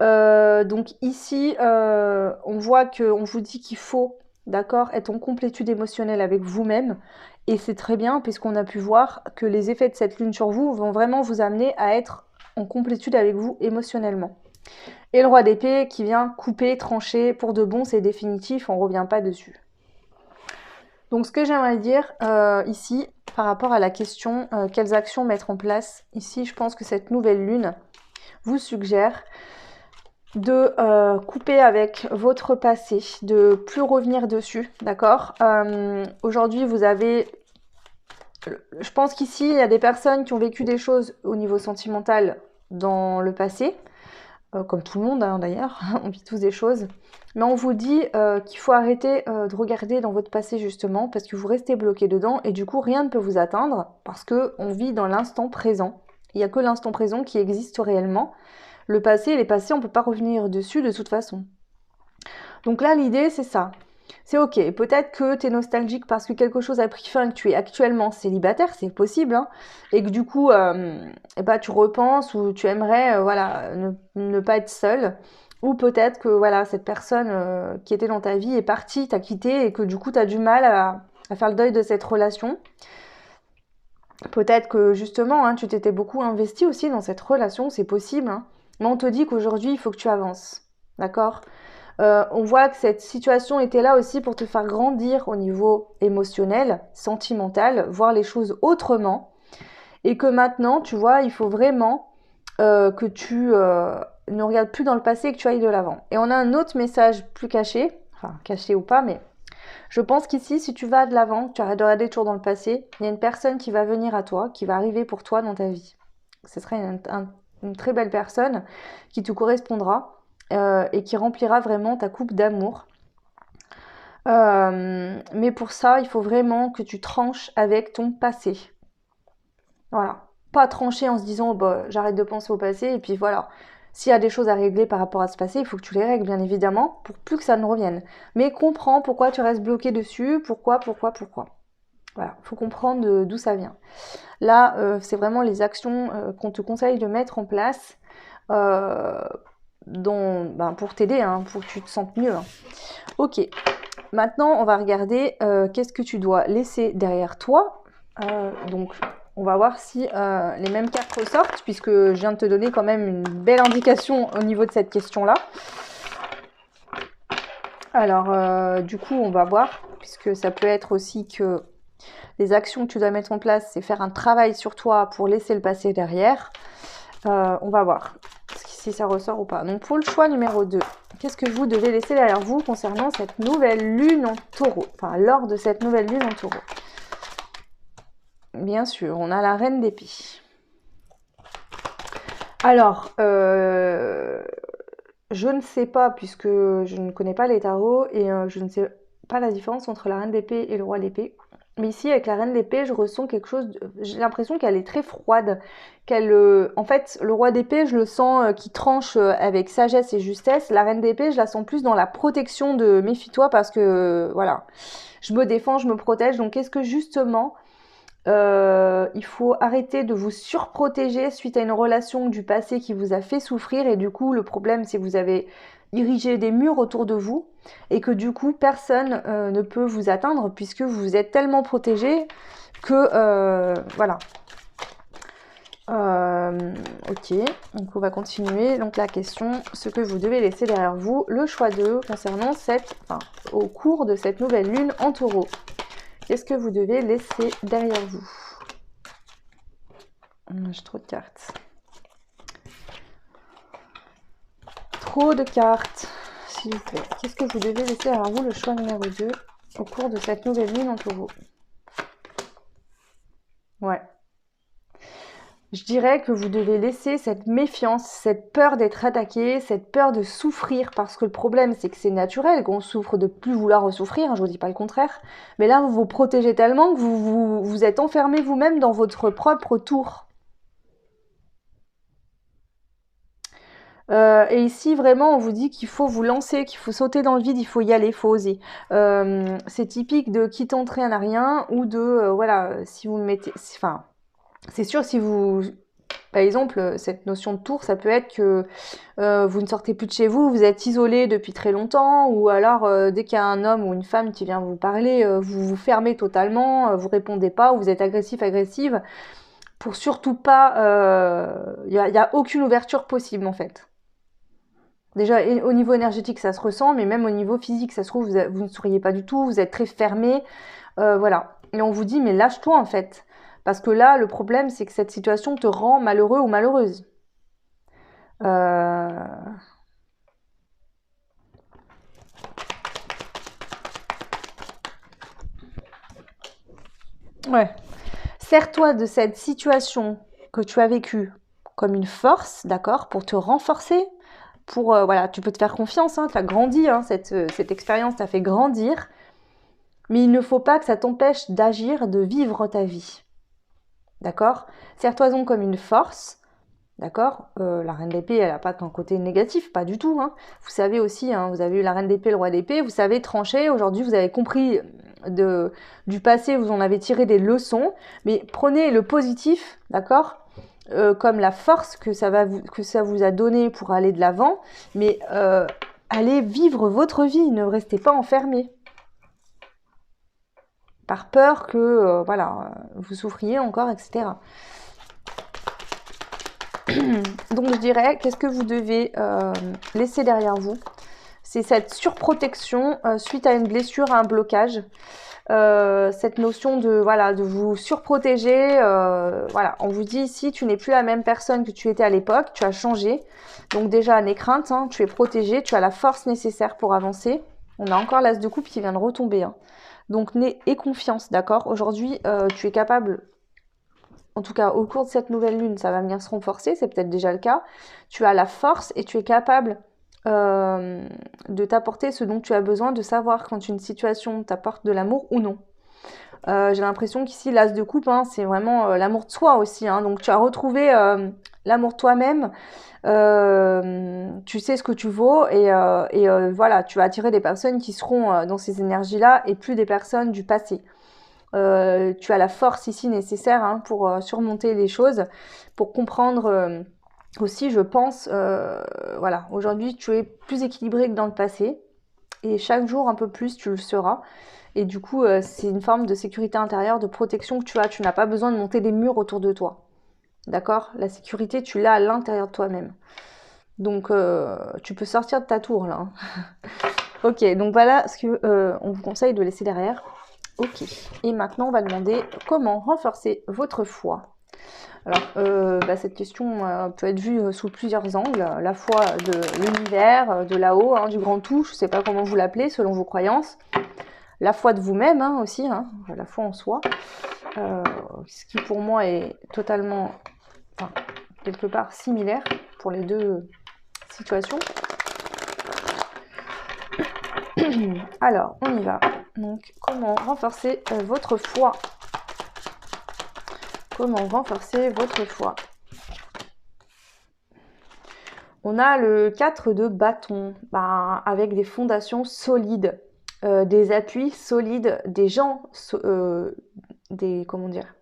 Donc ici, on voit qu'on vous dit qu'il faut, d'accord, être en complétude émotionnelle avec vous-même Et c'est très bien puisqu'on a pu voir que les effets de cette lune sur vous vont vraiment vous amener à être en complétude avec vous émotionnellement. Et le roi d'épée qui vient couper, trancher, pour de bon, c'est définitif, on ne revient pas dessus. Donc ce que j'aimerais dire ici, par rapport à la question quelles actions mettre en place, ici je pense que cette nouvelle lune vous suggère de couper avec votre passé, de plus revenir dessus, d'accord. Aujourd'hui vous avez... Je pense qu'ici il y a des personnes qui ont vécu des choses au niveau sentimental dans le passé, comme tout le monde hein, d'ailleurs, on vit tous des choses. Mais on vous dit qu'il faut arrêter de regarder dans votre passé justement, parce que vous restez bloqué dedans et du coup rien ne peut vous atteindre, parce qu'on vit dans l'instant présent. Il n'y a que l'instant présent qui existe réellement. Le passé, les passés, on ne peut pas revenir dessus de toute façon. Donc là, l'idée, c'est ça. C'est ok, peut-être que tu es nostalgique parce que quelque chose a pris fin et que tu es actuellement célibataire, c'est possible, hein, et que du coup, tu repenses ou tu aimerais voilà, ne pas être seule. Ou peut-être que voilà, cette personne qui était dans ta vie est partie, t'a quitté et que du coup, tu as du mal à faire le deuil de cette relation. Peut-être que justement, hein, tu t'étais beaucoup investi aussi dans cette relation, c'est possible. Hein. Mais on te dit qu'aujourd'hui, il faut que tu avances. D'accord ? On voit que cette situation était là aussi pour te faire grandir au niveau émotionnel, sentimental, voir les choses autrement. Et que maintenant, tu vois, il faut vraiment que tu ne regardes plus dans le passé et que tu ailles de l'avant. Et on a un autre message plus caché, enfin caché ou pas, mais je pense qu'ici, si tu vas de l'avant, tu arrêtes de regarder toujours dans le passé, il y a une personne qui va venir à toi, qui va arriver pour toi dans ta vie. Ce serait une très belle personne qui te correspondra et qui remplira vraiment ta coupe d'amour. Mais pour ça, il faut vraiment que tu tranches avec ton passé. Voilà. Pas trancher en se disant bah, j'arrête de penser au passé et puis voilà. S'il y a des choses à régler par rapport à ce passé, il faut que tu les règles bien évidemment pour plus que ça ne revienne. Mais comprends pourquoi tu restes bloqué dessus, pourquoi. Voilà, il faut comprendre d'où ça vient. Là, c'est vraiment les actions qu'on te conseille de mettre en place pour t'aider, hein, pour que tu te sentes mieux. Hein. Ok, maintenant on va regarder qu'est-ce que tu dois laisser derrière toi. Donc on va voir si les mêmes cartes ressortent, puisque je viens de te donner quand même une belle indication au niveau de cette question-là. Alors du coup on va voir, puisque ça peut être aussi que les actions que tu dois mettre en place, c'est faire un travail sur toi pour laisser le passé derrière. On va voir si ça ressort ou pas. Donc pour le choix numéro 2, qu'est-ce que vous devez laisser derrière vous concernant cette nouvelle lune en taureau? Enfin, lors de cette nouvelle lune en taureau. Bien sûr, on a la reine d'épée. Alors, je ne sais pas, puisque je ne connais pas les tarots, et je ne sais pas la différence entre la reine d'épée et le roi d'épée. Mais ici, avec la reine d'épée, je ressens quelque chose... J'ai l'impression qu'elle est très froide. En fait, le roi d'épée, je le sens qui tranche avec sagesse et justesse. La reine d'épée, je la sens plus dans la protection de méfie-toi parce que, voilà, je me défends, je me protège. Donc, est-ce que justement, il faut arrêter de vous surprotéger suite à une relation du passé qui vous a fait souffrir et du coup le problème c'est que vous avez érigé des murs autour de vous et que du coup personne ne peut vous atteindre puisque vous êtes tellement protégé que voilà. Ok, donc on va continuer. Donc la question, ce que vous devez laisser derrière vous, le choix 2 concernant au cours de cette nouvelle lune en taureau. Qu'est-ce que vous devez laisser derrière vous? J'ai trop de cartes. Trop de cartes, s'il vous plaît. Qu'est-ce que vous devez laisser derrière vous, le choix numéro 2, au cours de cette nouvelle lune en taureau? Ouais. Je dirais que vous devez laisser cette méfiance, cette peur d'être attaqué, cette peur de souffrir, parce que le problème c'est que c'est naturel qu'on souffre de plus vouloir souffrir, hein, je ne vous dis pas le contraire, mais là vous vous protégez tellement que vous êtes enfermé vous-même dans votre propre tour. Et ici vraiment on vous dit qu'il faut vous lancer, qu'il faut sauter dans le vide, il faut y aller, il faut oser. C'est typique de qui tente rien à rien ou de voilà, si vous le mettez... Enfin, c'est sûr si vous Par exemple, cette notion de tour, ça peut être que vous ne sortez plus de chez vous, vous êtes isolé depuis très longtemps, ou alors dès qu'il y a un homme ou une femme qui vient vous parler, vous vous fermez totalement, vous répondez pas, ou vous êtes agressif, agressive, pour surtout pas... y a aucune ouverture possible en fait. Déjà, au niveau énergétique, ça se ressent, mais même au niveau physique, ça se trouve, vous ne souriez pas du tout, vous êtes très fermé, voilà. Et on vous dit, mais lâche-toi en fait. Parce que là, le problème, c'est que cette situation te rend malheureux ou malheureuse. Euh, Ouais. Sers-toi de cette situation que tu as vécue comme une force, d'accord, pour te renforcer. Pour, voilà, tu peux te faire confiance, hein, tu as grandi, hein, cette expérience t'a fait grandir. Mais il ne faut pas que ça t'empêche d'agir, de vivre ta vie. D'accord? Sers-toi-en comme une force. D'accord? La reine d'épée, elle n'a pas qu'un côté négatif, pas du tout, hein. Vous savez aussi, hein, vous avez eu la reine d'épée, le roi d'épée, vous savez trancher. Aujourd'hui, vous avez compris du passé, vous en avez tiré des leçons. Mais prenez le positif, d'accord? Comme la force que ça vous a donné pour aller de l'avant. Mais allez vivre votre vie, ne restez pas enfermé. Par peur que voilà, vous souffriez encore, etc. Donc je dirais, qu'est-ce que vous devez laisser derrière vous? C'est cette surprotection suite à une blessure, à un blocage. Cette notion de voilà de vous surprotéger. Voilà, on vous dit ici, tu n'es plus la même personne que tu étais à l'époque, tu as changé. Donc déjà, n'aie crainte, hein, tu es protégé, tu as la force nécessaire pour avancer. On a encore l'as de coupe qui vient de retomber, hein. Donc aie confiance, d'accord? Aujourd'hui, tu es capable, en tout cas au cours de cette nouvelle lune, ça va venir se renforcer, c'est peut-être déjà le cas. Tu as la force et tu es capable de t'apporter ce dont tu as besoin, de savoir quand une situation t'apporte de l'amour ou non. J'ai l'impression qu'ici, l'as de coupe, hein, c'est vraiment l'amour de soi aussi, hein. Donc tu as retrouvé l'amour de toi-même, tu sais ce que tu vaux et voilà, tu vas attirer des personnes qui seront dans ces énergies-là et plus des personnes du passé. Tu as la force ici nécessaire, hein, pour surmonter les choses, pour comprendre aussi, je pense, voilà, aujourd'hui tu es plus équilibré que dans le passé et chaque jour un peu plus tu le seras. Et du coup, c'est une forme de sécurité intérieure, de protection que tu as. Tu n'as pas besoin de monter des murs autour de toi. D'accord? La sécurité, tu l'as à l'intérieur de toi-même. Donc, tu peux sortir de ta tour là, hein. Ok, donc voilà ce que on vous conseille de laisser derrière. Ok, et maintenant on va demander comment renforcer votre foi. Alors, cette question peut être vue sous plusieurs angles. La foi de l'univers, de là-haut, hein, du grand tout, je ne sais pas comment vous l'appelez selon vos croyances. La foi de vous-même, hein, aussi, hein, la foi en soi. Ce qui pour moi est totalement, enfin, quelque part similaire pour les deux situations. Alors, on y va. Donc, comment renforcer votre foi? Comment renforcer votre foi? On a le 4 de bâton, avec des fondations solides, des appuis solides, des gens, comment dire,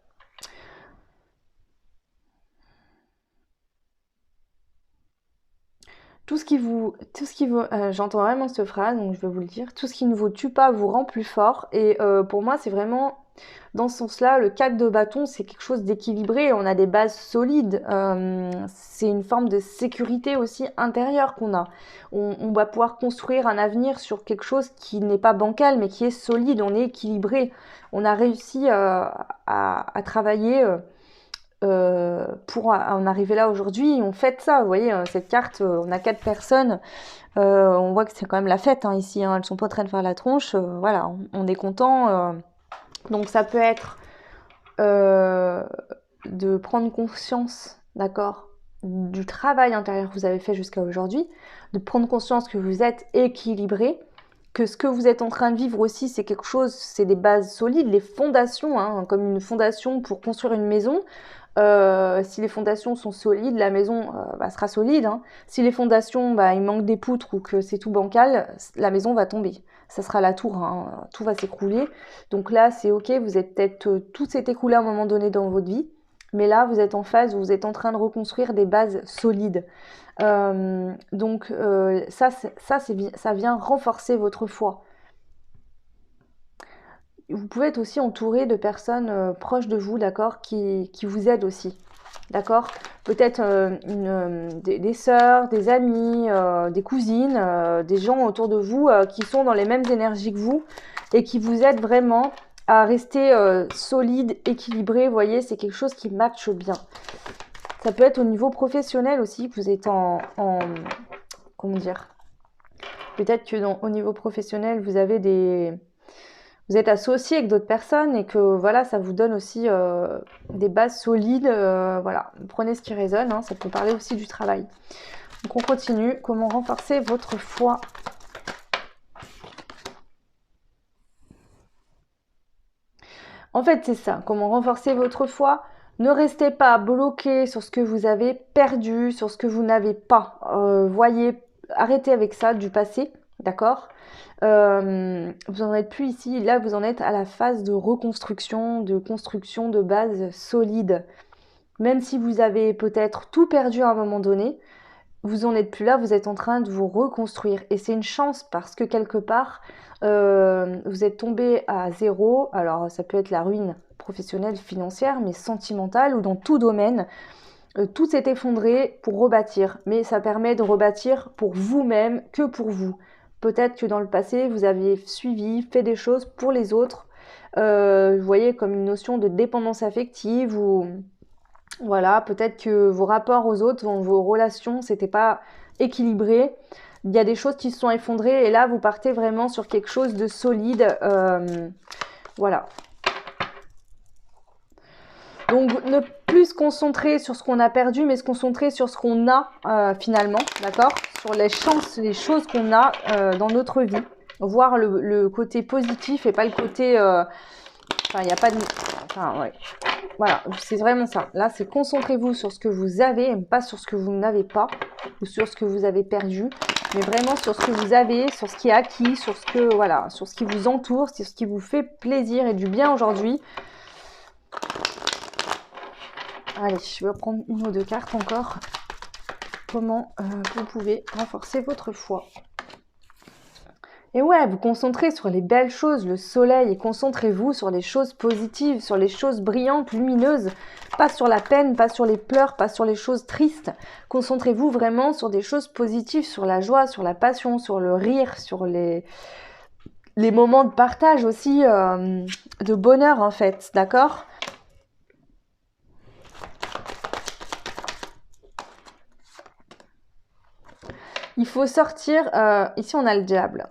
j'entends vraiment cette phrase, donc je vais vous le dire, tout ce qui ne vous tue pas vous rend plus fort. Et pour moi, c'est vraiment dans ce sens-là, le 4 de bâton, c'est quelque chose d'équilibré, on a des bases solides, c'est une forme de sécurité aussi intérieure qu'on a. On va pouvoir construire un avenir sur quelque chose qui n'est pas bancal, mais qui est solide, on est équilibré. On a réussi à travailler pour en arriver là aujourd'hui. On fête ça, vous voyez, cette carte, on a 4 personnes, on voit que c'est quand même la fête, hein, ici, hein, elles sont pas en train de faire la tronche, voilà, on est content. Donc ça peut être de prendre conscience, d'accord, du travail intérieur que vous avez fait jusqu'à aujourd'hui, de prendre conscience que vous êtes équilibré, que ce que vous êtes en train de vivre aussi, c'est quelque chose, c'est des bases solides, les fondations, hein, comme une fondation pour construire une maison. Si les fondations sont solides, la maison sera solide, hein. Si les fondations, il manque des poutres ou que c'est tout bancal, la maison va tomber. Ça sera la tour, hein, tout va s'écrouler. Donc là, c'est ok, vous êtes peut-être tout s'est écoulé à un moment donné dans votre vie. Mais là, vous êtes en phase où vous êtes en train de reconstruire des bases solides. Donc ça vient renforcer votre foi. Vous pouvez être aussi entouré de personnes proches de vous, d'accord, qui vous aident aussi, d'accord. Peut-être des sœurs, des amis, des cousines, des gens autour de vous qui sont dans les mêmes énergies que vous et qui vous aident vraiment à rester solide, équilibré. Vous voyez, c'est quelque chose qui matche bien. Ça peut être au niveau professionnel aussi, que vous êtes comment dire, peut-être que au niveau professionnel, vous êtes associé avec d'autres personnes et que voilà, ça vous donne aussi des bases solides. Voilà, prenez ce qui résonne, hein, ça peut parler aussi du travail. Donc on continue. Comment renforcer votre foi? En fait, c'est ça. Comment renforcer votre foi? Ne restez pas bloqué sur ce que vous avez perdu, sur ce que vous n'avez pas. Voyez, arrêtez avec ça du passé, d'accord? Vous n'en êtes plus ici. Là, vous en êtes à la phase de reconstruction, de construction de bases solides. Même si vous avez peut-être tout perdu à un moment donné, vous n'en êtes plus là, vous êtes en train de vous reconstruire. Et c'est une chance parce que quelque part, vous êtes tombé à zéro. Alors ça peut être la ruine professionnelle, financière, mais sentimentale ou dans tout domaine. Tout s'est effondré pour rebâtir. Mais ça permet de rebâtir pour vous-même que pour vous. Peut-être que dans le passé, vous aviez suivi, fait des choses pour les autres. Vous voyez, comme une notion de dépendance affective ou... Voilà, peut-être que vos rapports aux autres, vos relations, c'était pas équilibré. Il y a des choses qui se sont effondrées et là, vous partez vraiment sur quelque chose de solide. Voilà. Donc, ne plus se concentrer sur ce qu'on a perdu, mais se concentrer sur ce qu'on a finalement, d'accord? Sur les chances, les choses qu'on a dans notre vie. Voir le côté positif et pas le côté... Enfin, il n'y a pas de... Enfin, ouais. Voilà, c'est vraiment ça. Là, c'est concentrez-vous sur ce que vous avez et pas sur ce que vous n'avez pas ou sur ce que vous avez perdu, mais vraiment sur ce que vous avez, sur ce qui est acquis, sur ce que voilà, sur ce qui vous entoure, sur ce qui vous fait plaisir et du bien aujourd'hui. Allez, je vais prendre une ou deux cartes encore. Comment vous pouvez renforcer votre foi? Et ouais, vous concentrez sur les belles choses, le soleil, et concentrez-vous sur les choses positives, sur les choses brillantes, lumineuses, pas sur la peine, pas sur les pleurs, pas sur les choses tristes. Concentrez-vous vraiment sur des choses positives, sur la joie, sur la passion, sur le rire, sur les moments de partage aussi, de bonheur en fait, d'accord ? Il faut sortir, ici on a le diable.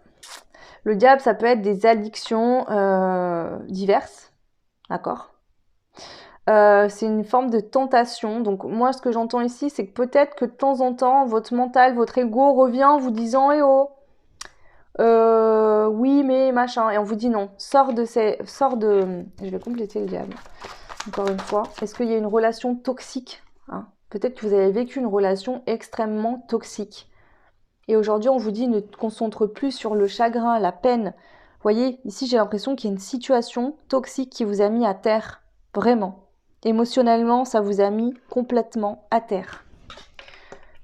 Le diable, ça peut être des addictions diverses, d'accord ? C'est une forme de tentation. Donc moi, ce que j'entends ici, c'est que peut-être que de temps en temps, votre mental, votre ego revient en vous disant « Eh oh, oui, mais machin ». Et on vous dit non, sors de... Je vais compléter le diable, encore une fois. Est-ce qu'il y a une relation toxique, hein ? Peut-être que vous avez vécu une relation extrêmement toxique. Et aujourd'hui, on vous dit ne te concentre plus sur le chagrin, la peine. Vous voyez, ici, j'ai l'impression qu'il y a une situation toxique qui vous a mis à terre. Vraiment. Émotionnellement, ça vous a mis complètement à terre.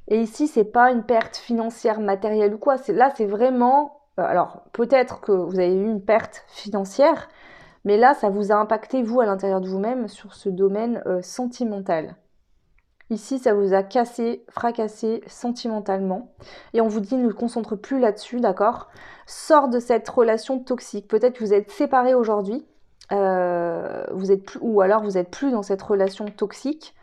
Et ici, c'est pas une perte financière, matérielle ou quoi. Là, c'est vraiment... alors, peut-être que vous avez eu une perte financière, mais là, ça vous a impacté, vous, à l'intérieur de vous-même, sur ce domaine sentimental. Ici, ça vous a cassé, fracassé sentimentalement. Et on vous dit ne concentre plus là-dessus, d'accord ? Sors de cette relation toxique. Peut-être que vous êtes séparés aujourd'hui, ou alors vous n'êtes plus dans cette relation toxique.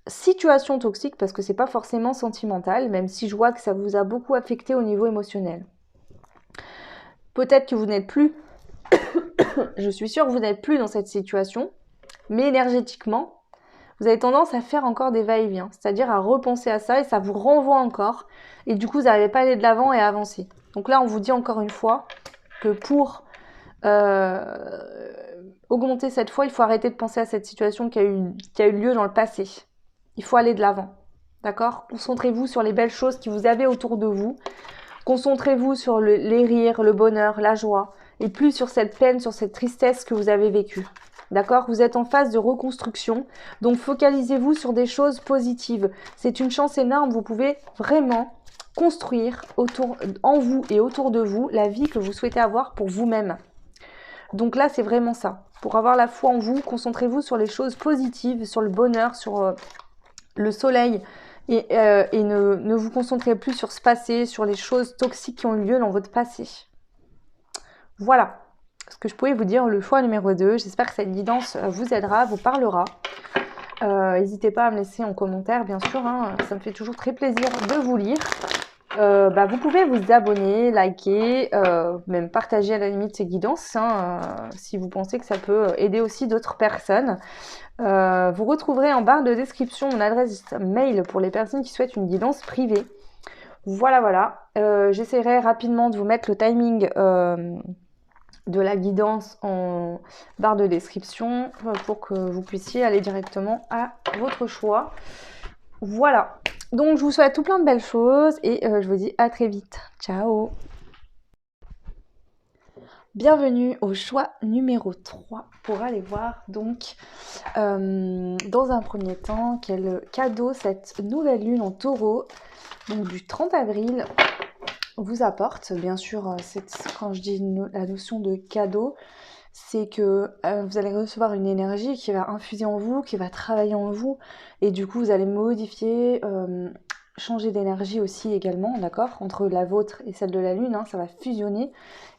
Situation toxique, parce que c'est pas forcément sentimental, même si je vois que ça vous a beaucoup affecté au niveau émotionnel. Peut-être que vous n'êtes plus, je suis sûre que vous n'êtes plus dans cette situation, mais énergétiquement, vous avez tendance à faire encore des va-et-vient, c'est-à-dire à repenser à ça et ça vous renvoie encore. Et du coup, vous n'arrivez pas à aller de l'avant et à avancer. Donc là, on vous dit encore une fois que pour augmenter cette foi, il faut arrêter de penser à cette situation qui a eu lieu dans le passé. Il faut aller de l'avant, d'accord ? Concentrez-vous sur les belles choses que vous avez autour de vous. Concentrez-vous sur les rires, le bonheur, la joie, et plus sur cette peine, sur cette tristesse que vous avez vécue. d'accord? Vous êtes en phase de reconstruction, donc focalisez-vous sur des choses positives. C'est une chance énorme, vous pouvez vraiment construire en vous et autour de vous la vie que vous souhaitez avoir pour vous-même. Donc là, c'est vraiment ça. Pour avoir la foi en vous, concentrez-vous sur les choses positives, sur le bonheur, sur le soleil, et ne vous concentrez plus sur ce passé, sur les choses toxiques qui ont eu lieu dans votre passé. Voilà ce que je pouvais vous dire, le choix numéro 2. J'espère que cette guidance vous aidera, vous parlera. N'hésitez pas à me laisser en commentaire, bien sûr, hein, ça me fait toujours très plaisir de vous lire. Vous pouvez vous abonner, liker, même partager à la limite ces guidances, hein, si vous pensez que ça peut aider aussi d'autres personnes. Vous retrouverez en barre de description mon adresse mail pour les personnes qui souhaitent une guidance privée. Voilà. J'essaierai rapidement de vous mettre le timing de la guidance en barre de description pour que vous puissiez aller directement à votre choix. Voilà. Donc je vous souhaite tout plein de belles choses et je vous dis à très vite. Ciao. Bienvenue au choix numéro 3 pour aller voir donc dans un premier temps quel cadeau cette nouvelle lune en taureau donc du 30 avril vous apporte. Bien sûr, quand je dis la notion de cadeau, c'est que vous allez recevoir une énergie qui va infuser en vous, qui va travailler en vous, et du coup vous allez modifier, changer d'énergie aussi également, d'accord, entre la vôtre et celle de la lune, hein, ça va fusionner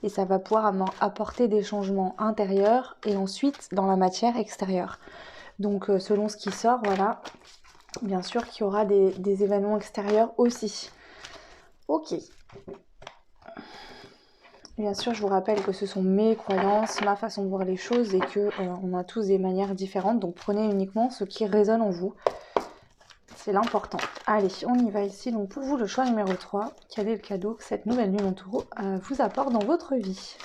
et ça va pouvoir apporter des changements intérieurs et ensuite dans la matière extérieure. Donc selon ce qui sort, voilà, bien sûr qu'il y aura des événements extérieurs aussi. Ok. Bien sûr, je vous rappelle que ce sont mes croyances, ma façon de voir les choses et que on a tous des manières différentes. Donc prenez uniquement ce qui résonne en vous. C'est l'important. Allez, on y va ici. Donc pour vous, le choix numéro 3. Quel est le cadeau que cette nouvelle lune en taureau vous apporte dans votre vie ?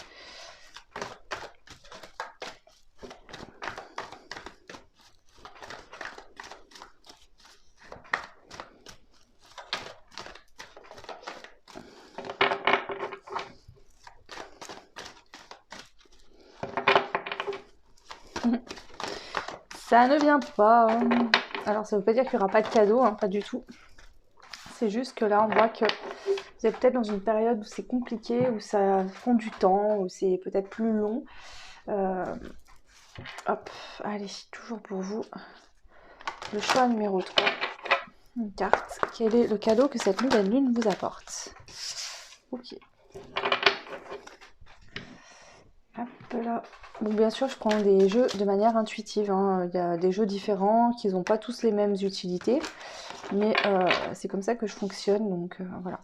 Ça ne vient pas. Alors ça ne veut pas dire qu'il n'y aura pas de cadeau, hein, pas du tout. C'est juste que là on voit que vous êtes peut-être dans une période où c'est compliqué, où ça prend du temps, où c'est peut-être plus long. Hop, allez, toujours pour vous. Le choix numéro 3. Une carte. Quel est le cadeau que cette nouvelle lune vous apporte ? Ok. Hop là. Bon, bien sûr, je prends des jeux de manière intuitive, hein. Il y a des jeux différents qui n'ont pas tous les mêmes utilités. Mais c'est comme ça que je fonctionne, donc voilà.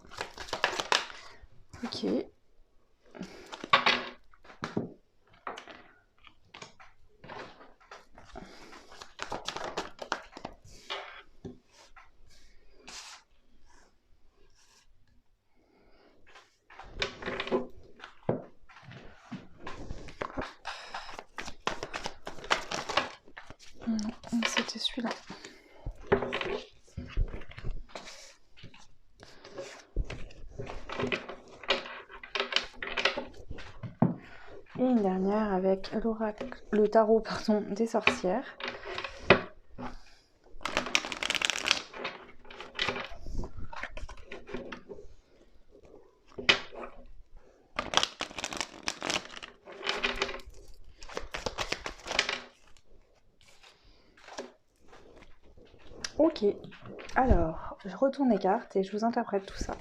Ok. Non, c'était celui-là. Et une dernière avec l'oracle, le tarot des sorcières. Ok, alors je retourne les cartes et je vous interprète tout ça.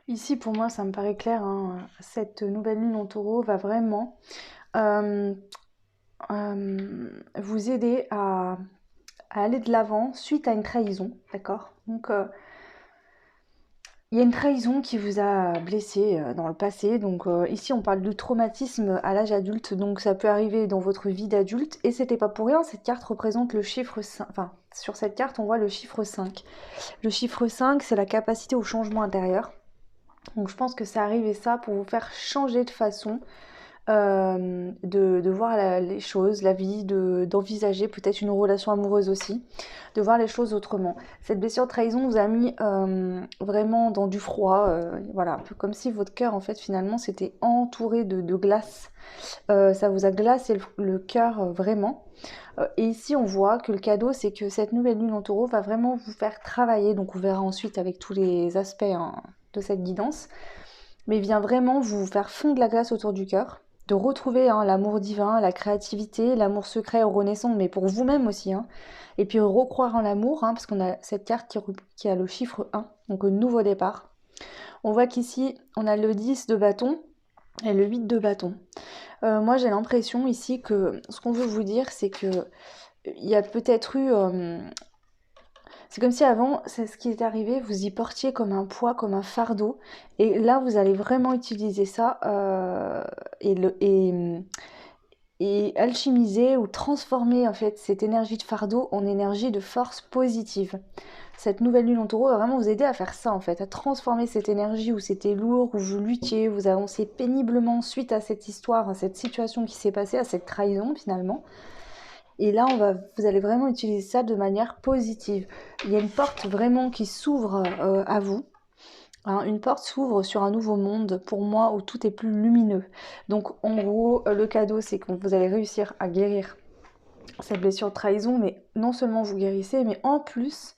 Ici, pour moi, ça me paraît clair, hein. Cette nouvelle lune en taureau va vraiment vous aider à aller de l'avant suite à une trahison, d'accord ? Donc, il y a une trahison qui vous a blessé dans le passé. Donc, ici, on parle de traumatisme à l'âge adulte. Donc, ça peut arriver dans votre vie d'adulte. Et c'était pas pour rien, cette carte représente le chiffre 5. Enfin, sur cette carte, on voit le chiffre 5. Le chiffre 5, c'est la capacité au changement intérieur. Donc je pense que c'est arrivé ça pour vous faire changer de façon, de voir les choses, la vie, d'envisager peut-être une relation amoureuse aussi, de voir les choses autrement. Cette blessure de trahison vous a mis vraiment dans du froid, voilà, un peu comme si votre cœur en fait finalement s'était entouré de glace. Ça vous a glacé le cœur vraiment. Et ici on voit que le cadeau c'est que cette nouvelle lune en taureau va vraiment vous faire travailler, donc on verra ensuite avec tous les aspects hein, de cette guidance, mais vient vraiment vous faire fondre la glace autour du cœur, de retrouver hein, l'amour divin, la créativité, l'amour secret renaissant, mais pour vous-même aussi. Hein. Et puis recroire en l'amour, hein, parce qu'on a cette carte qui a le chiffre 1, donc le nouveau départ. On voit qu'ici, on a le 10 de bâton et le 8 de bâton. Moi, j'ai l'impression ici que ce qu'on veut vous dire, c'est que il y a peut-être eu... c'est comme si avant, c'est ce qui est arrivé, vous y portiez comme un poids, comme un fardeau. Et là, vous allez vraiment utiliser ça et alchimiser ou transformer en fait cette énergie de fardeau en énergie de force positive. Cette nouvelle lune en taureau va vraiment vous aider à faire ça en fait, à transformer cette énergie où c'était lourd, où vous luttiez, vous avancez péniblement suite à cette histoire, à cette situation qui s'est passée, à cette trahison finalement. Et là, vous allez vraiment utiliser ça de manière positive. Il y a une porte vraiment qui s'ouvre à vous. Hein, une porte s'ouvre sur un nouveau monde, pour moi, où tout est plus lumineux. Donc, en gros, le cadeau, c'est que vous allez réussir à guérir cette blessure de trahison, mais non seulement vous guérissez, mais en plus,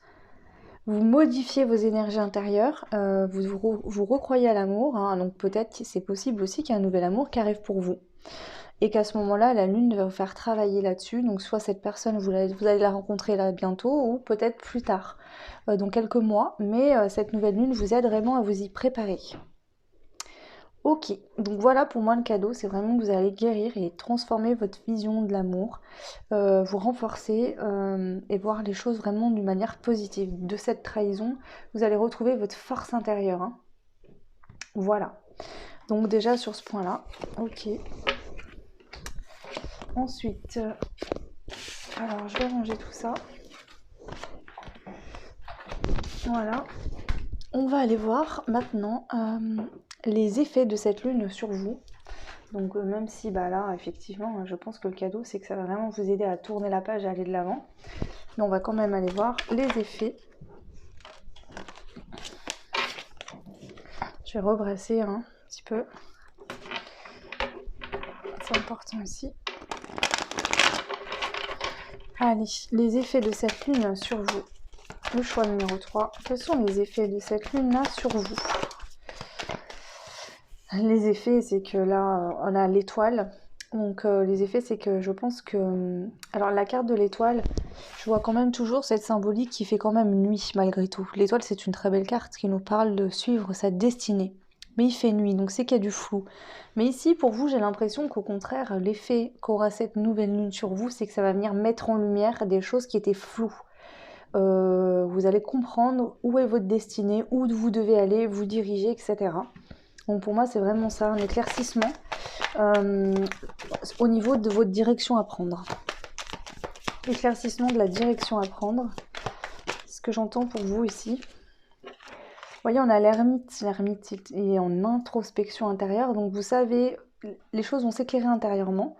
vous modifiez vos énergies intérieures, vous recroyez à l'amour, hein, donc peut-être que c'est possible aussi qu'il y ait un nouvel amour qui arrive pour vous. Et qu'à ce moment-là, la lune va vous faire travailler là-dessus. Donc soit cette personne, vous allez la rencontrer là bientôt, ou peut-être plus tard, dans quelques mois. Mais cette nouvelle lune vous aide vraiment à vous y préparer. Ok, donc voilà pour moi le cadeau, c'est vraiment que vous allez guérir et transformer votre vision de l'amour, vous renforcer et voir les choses vraiment d'une manière positive. De cette trahison, vous allez retrouver votre force intérieure. Hein. Voilà, donc déjà sur ce point-là, ok. Ensuite, alors je vais ranger tout ça. Voilà. On va aller voir maintenant les effets de cette lune sur vous. Donc même si bah là effectivement je pense que le cadeau c'est que ça va vraiment vous aider à tourner la page et à aller de l'avant. Mais on va quand même aller voir les effets. Je vais rebrasser un petit peu. C'est important aussi. Allez, les effets de cette lune sur vous. Le choix numéro 3. Quels sont les effets de cette lune-là sur vous? Les effets, c'est que là, on a l'étoile. Donc les effets, c'est que je pense que... Alors la carte de l'étoile, je vois quand même toujours cette symbolique qui fait quand même nuit malgré tout. L'étoile, c'est une très belle carte qui nous parle de suivre sa destinée. Mais il fait nuit, donc c'est qu'il y a du flou. Mais ici, pour vous, j'ai l'impression qu'au contraire, l'effet qu'aura cette nouvelle lune sur vous, c'est que ça va venir mettre en lumière des choses qui étaient floues. Vous allez comprendre où est votre destinée, où vous devez aller, vous diriger, etc. Donc pour moi, c'est vraiment ça, un éclaircissement au niveau de votre direction à prendre. Éclaircissement de la direction à prendre. Ce que j'entends pour vous ici. Vous voyez, on a l'ermite. L'ermite est en introspection intérieure. Donc vous savez, les choses vont s'éclairer intérieurement.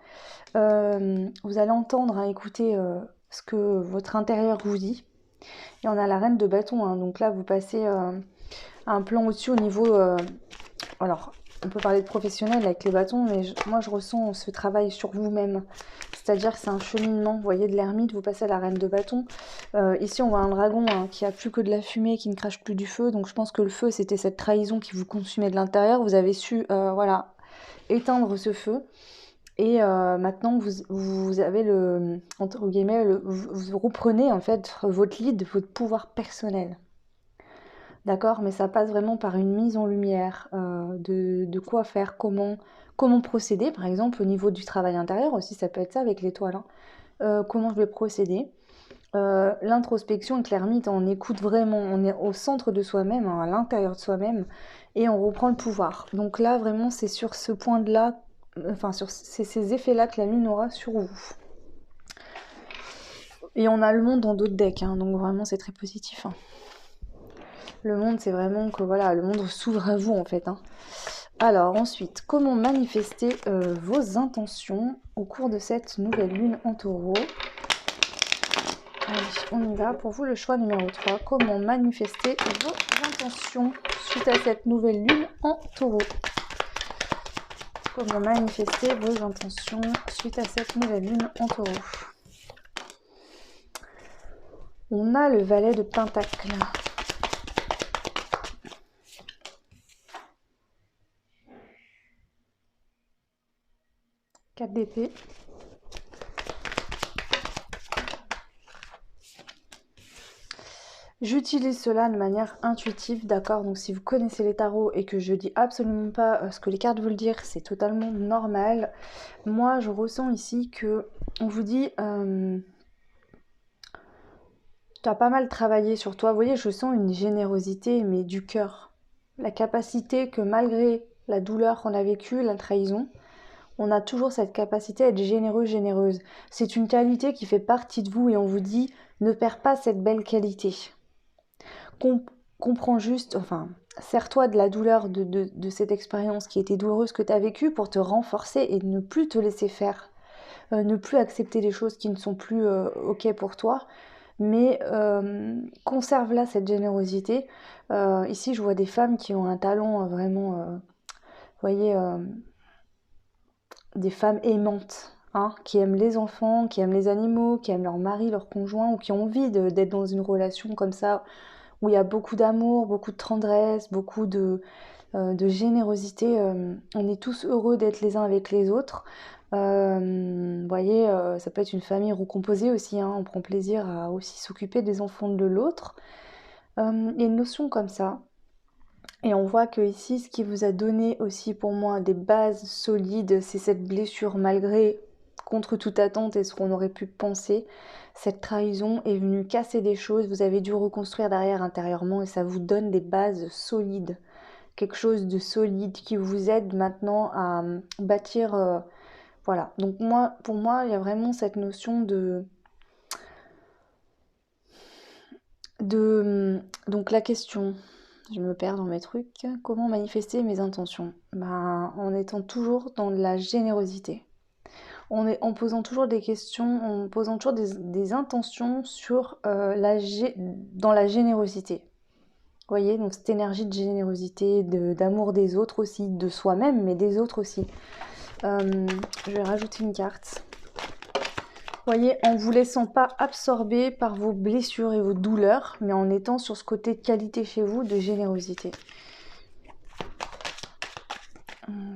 Vous allez entendre, hein, écouter ce que votre intérieur vous dit. Et on a la reine de bâton. Hein, donc là, vous passez à un plan au-dessus au niveau... alors, on peut parler de professionnel avec les bâtons, mais moi je ressens ce travail sur vous-même. C'est-à-dire que c'est un cheminement. Vous voyez, de l'ermite, vous passez à la reine de bâton. Ici, on voit un dragon hein, qui a plus que de la fumée, qui ne crache plus du feu. Donc je pense que le feu, c'était cette trahison qui vous consumait de l'intérieur. Vous avez su voilà, éteindre ce feu. Et maintenant, vous avez le, entre guillemets, vous reprenez en fait votre lead, votre pouvoir personnel. D'accord, mais ça passe vraiment par une mise en lumière de quoi faire, comment procéder, par exemple au niveau du travail intérieur aussi, ça peut être ça avec l'étoile. Hein. Comment je vais procéder. L'introspection avec l'ermite, on écoute vraiment, on est au centre de soi-même, hein, à l'intérieur de soi-même, et on reprend le pouvoir. Donc là, vraiment, c'est sur ce point-là, enfin sur ces effets-là que la lune aura sur vous. Et on a le monde dans d'autres decks, hein, donc vraiment c'est très positif. Hein. Le monde, c'est vraiment que voilà, le monde s'ouvre à vous en fait. Hein. Alors ensuite, comment manifester vos intentions au cours de cette nouvelle lune en taureau? Allez, on y va. Pour vous, le choix numéro 3. Comment manifester vos intentions suite à cette nouvelle lune en taureau? Comment manifester vos intentions suite à cette nouvelle lune en taureau? On a le valet de Pentacle. 4 d'épée. J'utilise cela de manière intuitive, d'accord? Donc si vous connaissez les tarots et que je dis absolument pas ce que les cartes veulent dire, c'est totalement normal. Moi, je ressens ici que on vous dit tu as pas mal travaillé sur toi. Vous voyez, je sens une générosité, mais du cœur. La capacité que malgré la douleur qu'on a vécue, la trahison, on a toujours cette capacité à être généreux, généreuse. C'est une qualité qui fait partie de vous et on vous dit ne perds pas cette belle qualité. Comprends juste, enfin, sers-toi de la douleur de cette expérience qui était douloureuse que tu as vécue pour te renforcer et ne plus te laisser faire. Ne plus accepter des choses qui ne sont plus ok pour toi, mais conserve là cette générosité. Ici, je vois des femmes qui ont un talent vraiment, vous voyez, des femmes aimantes, hein, qui aiment les enfants, qui aiment les animaux, qui aiment leur mari, leur conjoint, ou qui ont envie d'être dans une relation comme ça, où il y a beaucoup d'amour, beaucoup de tendresse, beaucoup de générosité. On est tous heureux d'être les uns avec les autres. Vous voyez, ça peut être une famille recomposée aussi, hein, on prend plaisir à aussi s'occuper des enfants de l'autre. Il y a une notion comme ça. Et on voit que ici, ce qui vous a donné aussi pour moi des bases solides, c'est cette blessure malgré, contre toute attente et ce qu'on aurait pu penser. Cette trahison est venue casser des choses, vous avez dû reconstruire derrière intérieurement et ça vous donne des bases solides. Quelque chose de solide qui vous aide maintenant à bâtir. Voilà. Donc moi, pour moi, il y a vraiment cette notion donc la question, je me perds dans mes trucs. Comment manifester mes intentions? En étant toujours dans la générosité. En posant toujours des questions, en posant toujours des intentions dans la générosité. Vous voyez, donc cette énergie de générosité, d'amour des autres aussi, de soi-même, mais des autres aussi. Je vais rajouter une carte. Vous voyez, en vous laissant pas absorber par vos blessures et vos douleurs, mais en étant sur ce côté de qualité chez vous, de générosité.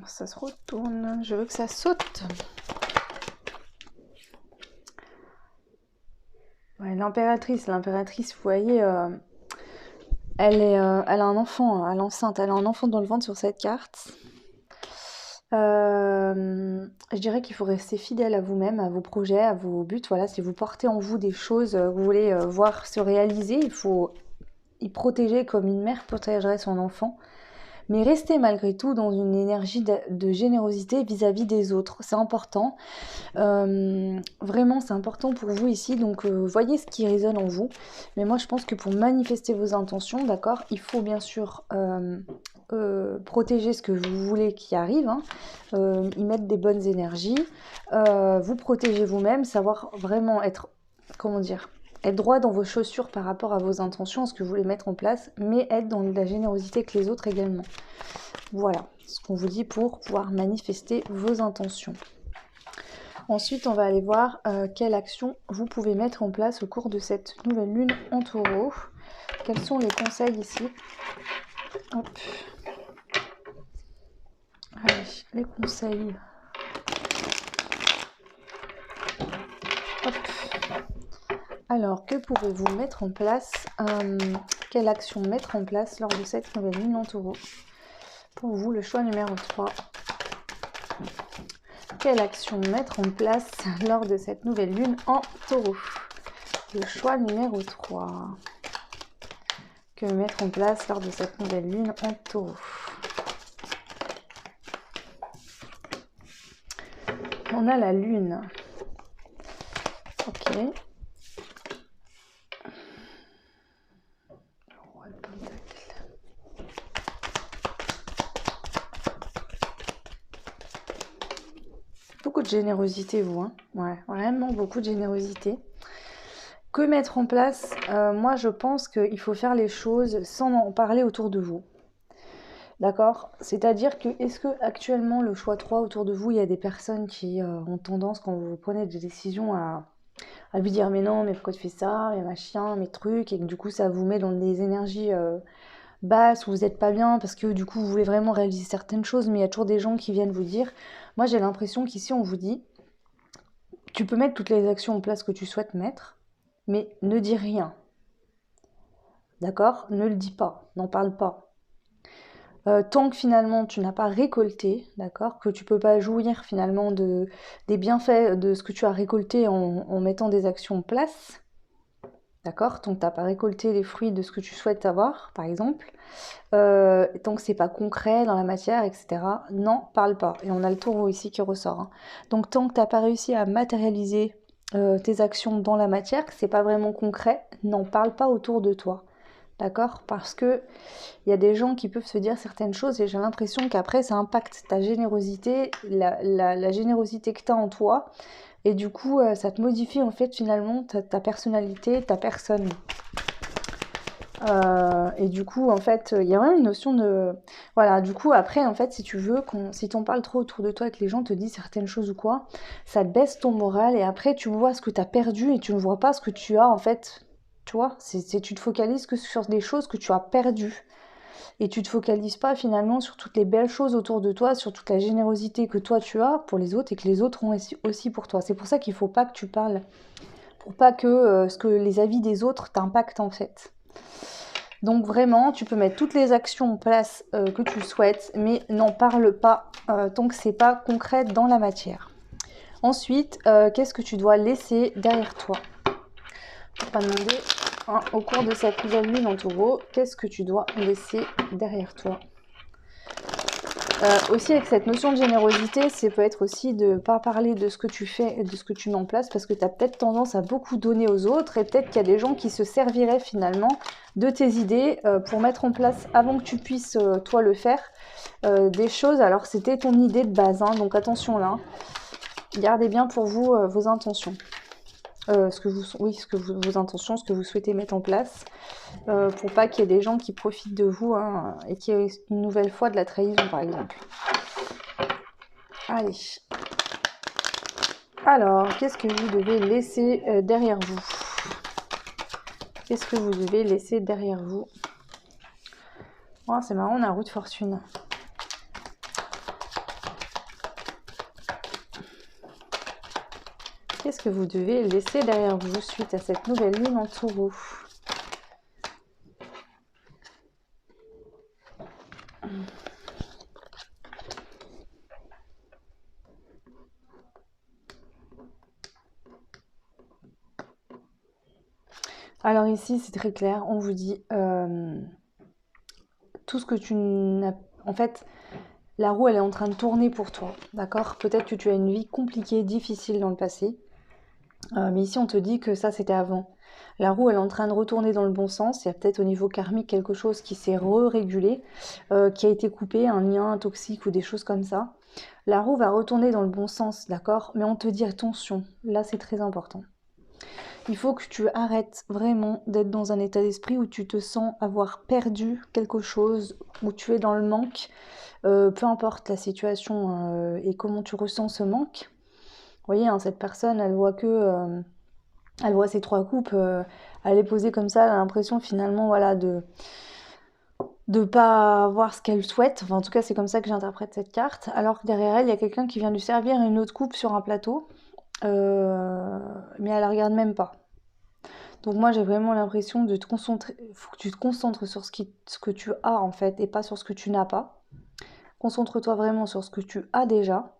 Ça se retourne, je veux que ça saute. Ouais, l'impératrice, vous voyez, elle a un enfant, elle est enceinte, elle a un enfant dans le ventre sur cette carte. Je dirais qu'il faut rester fidèle à vous-même, à vos projets, à vos buts. Voilà, si vous portez en vous des choses que vous voulez voir se réaliser, il faut y protéger comme une mère protégerait son enfant. Mais restez malgré tout dans une énergie de générosité vis-à-vis des autres. C'est important. Vraiment, c'est important pour vous ici. Donc, voyez ce qui résonne en vous. Mais moi, je pense que pour manifester vos intentions, d'accord, il faut bien sûr protéger ce que vous voulez qui arrive, hein, y mettre des bonnes énergies, vous protéger vous-même, savoir vraiment être, comment dire, être droit dans vos chaussures par rapport à vos intentions, ce que vous voulez mettre en place, mais être dans la générosité que les autres également. Voilà ce qu'on vous dit pour pouvoir manifester vos intentions. Ensuite, on va aller voir quelle action vous pouvez mettre en place au cours de cette nouvelle lune en taureau. Quels sont les conseils ici? Hop. Allez, les conseils. Hop. Alors, que pouvez-vous mettre en place? Quelle action mettre en place lors de cette nouvelle lune en taureau? Pour vous, le choix numéro 3. Quelle action mettre en place lors de cette nouvelle lune en taureau? Le choix numéro 3. Que mettre en place lors de cette nouvelle lune en taureau? On a la lune. Ok. Le roi de Pentacle. générosité, vous. Hein. Ouais, vraiment beaucoup de générosité. Que mettre en place? Moi, je pense qu'il faut faire les choses sans en parler autour de vous. D'accord? C'est-à-dire que, est-ce que actuellement le choix 3 autour de vous, il y a des personnes qui ont tendance, quand vous prenez des décisions, à lui dire mais non, mais pourquoi tu fais ça, mais machin, mes trucs, et que du coup ça vous met dans des énergies basses où vous n'êtes pas bien parce que du coup vous voulez vraiment réaliser certaines choses, mais il y a toujours des gens qui viennent vous dire. Moi j'ai l'impression qu'ici on vous dit, tu peux mettre toutes les actions en place que tu souhaites mettre, mais ne dis rien. D'accord? Ne le dis pas, n'en parle pas. Tant que finalement tu n'as pas récolté, d'accord, que tu peux pas jouir finalement des bienfaits de ce que tu as récolté en mettant des actions en place, d'accord, tant que tu n'as pas récolté les fruits de ce que tu souhaites avoir, par exemple, tant que c'est pas concret dans la matière, etc., n'en parle pas. Et on a le taureau ici qui ressort. Hein. Donc tant que tu n'as pas réussi à matérialiser tes actions dans la matière, que c'est pas vraiment concret, n'en parle pas autour de toi. D'accord? Parce que il y a des gens qui peuvent se dire certaines choses et j'ai l'impression qu'après ça impacte ta générosité, la générosité que tu as en toi. Et du coup, ça te modifie en fait finalement ta personnalité, ta personne. Et du coup, en fait, il y a vraiment une notion de... Voilà, du coup, après, en fait, si tu veux, si t'en parles trop autour de toi et que les gens te disent certaines choses ou quoi, ça te baisse ton moral et après, tu vois ce que tu as perdu et tu ne vois pas ce que tu as, en fait. Tu vois, tu te focalises que sur des choses que tu as perdues. Et tu te focalises pas finalement sur toutes les belles choses autour de toi, sur toute la générosité que toi tu as pour les autres et que les autres ont aussi pour toi. C'est pour ça qu'il faut pas que tu parles, pour pas que ce que les avis des autres t'impactent en fait. Donc vraiment, tu peux mettre toutes les actions en place que tu souhaites, mais n'en parle pas tant que c'est pas concret dans la matière. Ensuite, qu'est-ce que tu dois laisser derrière toi? Je vais pas demander au cours de cette nouvelle lune en taureau, qu'est-ce que tu dois laisser derrière toi? Aussi avec cette notion de générosité, ça peut être aussi de ne pas parler de ce que tu fais et de ce que tu mets en place parce que tu as peut-être tendance à beaucoup donner aux autres et peut-être qu'il y a des gens qui se serviraient finalement de tes idées pour mettre en place avant que tu puisses toi le faire des choses. Alors c'était ton idée de base, hein, donc attention là, gardez bien pour vous vos intentions. Vos intentions, ce que vous souhaitez mettre en place, pour pas qu'il y ait des gens qui profitent de vous hein, et qu'il y ait une nouvelle fois de la trahison par exemple. Allez. Alors, qu'est-ce que vous devez laisser derrière vous? Qu'est-ce que vous devez laisser derrière vous? Oh, c'est marrant, on a roue de fortune. Qu'est-ce que vous devez laisser derrière vous suite à cette nouvelle lune en taureau? Alors ici, c'est très clair, on vous dit tout ce que tu n'as... En fait, la roue, elle est en train de tourner pour toi, d'accord? Peut-être que tu as une vie compliquée, difficile dans le passé, mais ici, on te dit que ça, c'était avant. La roue, elle est en train de retourner dans le bon sens. Il y a peut-être au niveau karmique quelque chose qui s'est régulé, qui a été coupé, un lien toxique ou des choses comme ça. La roue va retourner dans le bon sens, d'accord? Mais on te dit attention, là, c'est très important. Il faut que tu arrêtes vraiment d'être dans un état d'esprit où tu te sens avoir perdu quelque chose, où tu es dans le manque, peu importe la situation et comment tu ressens ce manque. Vous voyez, hein, cette personne, elle voit ces 3 coupes, elle est posée comme ça, elle a l'impression finalement voilà, de pas voir ce qu'elle souhaite. Enfin, en tout cas, c'est comme ça que j'interprète cette carte. Alors que derrière elle, il y a quelqu'un qui vient lui servir une autre coupe sur un plateau, mais elle la regarde même pas. Donc moi, j'ai vraiment l'impression de te concentrer. Il faut que tu te concentres sur ce que tu as en fait, et pas sur ce que tu n'as pas. Concentre-toi vraiment sur ce que tu as déjà.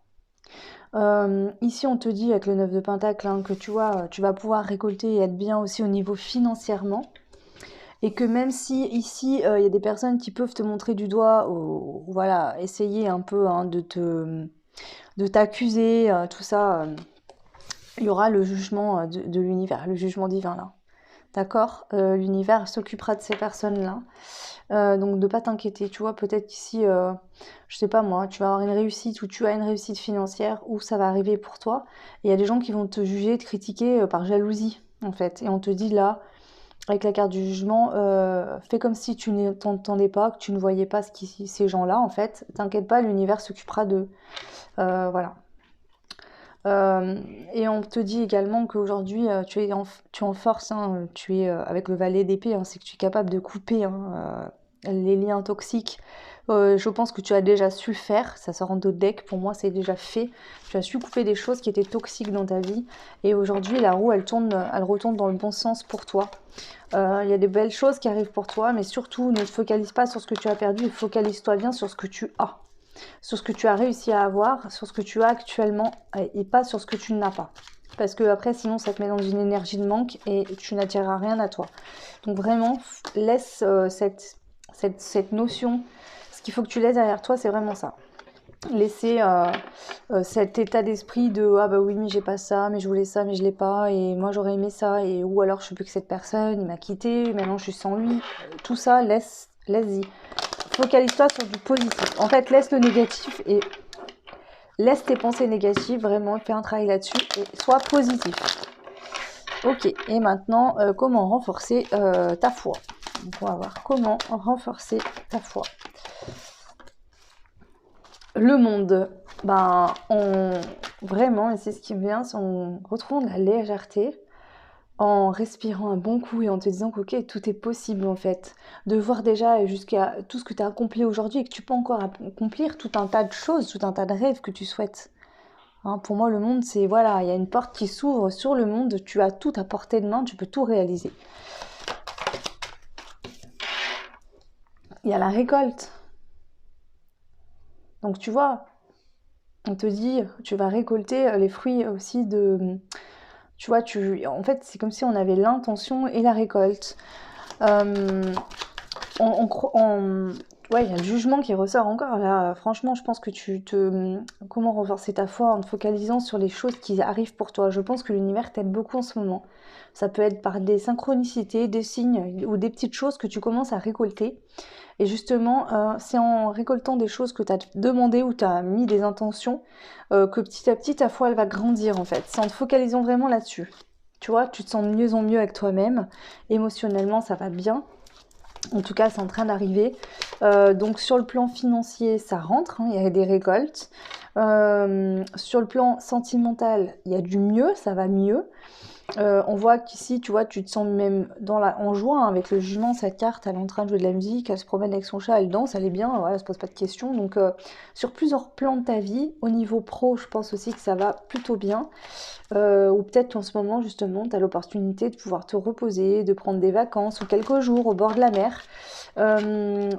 Ici, on te dit avec le 9 de Pentacle hein, que tu vas pouvoir récolter et être bien aussi au niveau financièrement. Et que même si ici, il y a des personnes qui peuvent te montrer du doigt, ou voilà, essayer un peu hein, de t'accuser, tout ça, il y aura le jugement de l'univers, le jugement divin là. D'accord? L'univers s'occupera de ces personnes-là. Donc de pas t'inquiéter, tu vois, peut-être qu'ici, je sais pas moi, tu vas avoir une réussite ou tu as une réussite financière ou ça va arriver pour toi. Et il y a des gens qui vont te juger, te critiquer par jalousie, en fait. Et on te dit là, avec la carte du jugement, fais comme si tu n'entendais pas, que tu ne voyais pas ces gens-là, en fait. T'inquiète pas, l'univers s'occupera d'eux. Voilà. Euh, et on te dit également qu'aujourd'hui, tu es en force, hein, tu es avec le valet d'épée, hein, c'est que tu es capable de couper hein, les liens toxiques. Je pense que tu as déjà su le faire, ça sort en dos de deck, pour moi c'est déjà fait. Tu as su couper des choses qui étaient toxiques dans ta vie. Et aujourd'hui, la roue, elle retourne dans le bon sens pour toi. Il y a des belles choses qui arrivent pour toi, mais surtout, ne te focalise pas sur ce que tu as perdu et focalise-toi bien sur ce que tu as, sur ce que tu as réussi à avoir, sur ce que tu as actuellement et pas sur ce que tu n'as pas. Parce que après, sinon, ça te met dans une énergie de manque et tu n'attireras rien à toi. Donc vraiment, laisse cette notion. Ce qu'il faut que tu laisses derrière toi, c'est vraiment ça. Laisser cet état d'esprit de ah bah oui mais j'ai pas ça, mais je voulais ça mais je l'ai pas et moi j'aurais aimé ça et ou alors je suis plus que cette personne, il m'a quitté, maintenant je suis sans lui. Tout ça, laisse-y. Focalise-toi sur du positif. En fait, laisse le négatif et laisse tes pensées négatives, vraiment, fais un travail là-dessus et sois positif. Ok, et maintenant, comment renforcer ta foi? Donc, on va voir comment renforcer ta foi. Le monde, vraiment, et c'est ce qui me vient, c'est on retrouve de la légèreté, en respirant un bon coup et en te disant que ok, tout est possible en fait. De voir déjà jusqu'à tout ce que tu as accompli aujourd'hui et que tu peux encore accomplir tout un tas de choses, tout un tas de rêves que tu souhaites. Hein, pour moi, le monde, c'est voilà, il y a une porte qui s'ouvre sur le monde, tu as tout à portée de main, tu peux tout réaliser. Il y a la récolte. Donc tu vois, on te dit, tu vas récolter les fruits aussi de... Tu vois, en fait, c'est comme si on avait l'intention et la récolte. Euh, ouais, il y a le jugement qui ressort encore là. Franchement, je pense que comment renforcer ta foi en te focalisant sur les choses qui arrivent pour toi. Je pense que l'univers t'aide beaucoup en ce moment. Ça peut être par des synchronicités, des signes ou des petites choses que tu commences à récolter. Et justement, c'est en récoltant des choses que tu as demandé ou tu as mis des intentions que petit à petit ta foi elle va grandir en fait. C'est en te focalisant vraiment là-dessus. Tu vois, tu te sens de mieux en mieux avec toi-même. Émotionnellement, ça va bien. En tout cas, c'est en train d'arriver. Donc sur le plan financier, ça rentre, hein, il y a des récoltes. Sur le plan sentimental, il y a du mieux, ça va mieux. On voit qu'ici, tu vois, tu te sens même en joie hein, avec le jugement, cette carte, elle est en train de jouer de la musique, elle se promène avec son chat, elle danse, elle est bien, voilà, elle se pose pas de questions. Donc sur plusieurs plans de ta vie, au niveau pro, je pense aussi que ça va plutôt bien. Ou peut-être qu'en ce moment, justement, tu as l'opportunité de pouvoir te reposer, de prendre des vacances ou quelques jours au bord de la mer.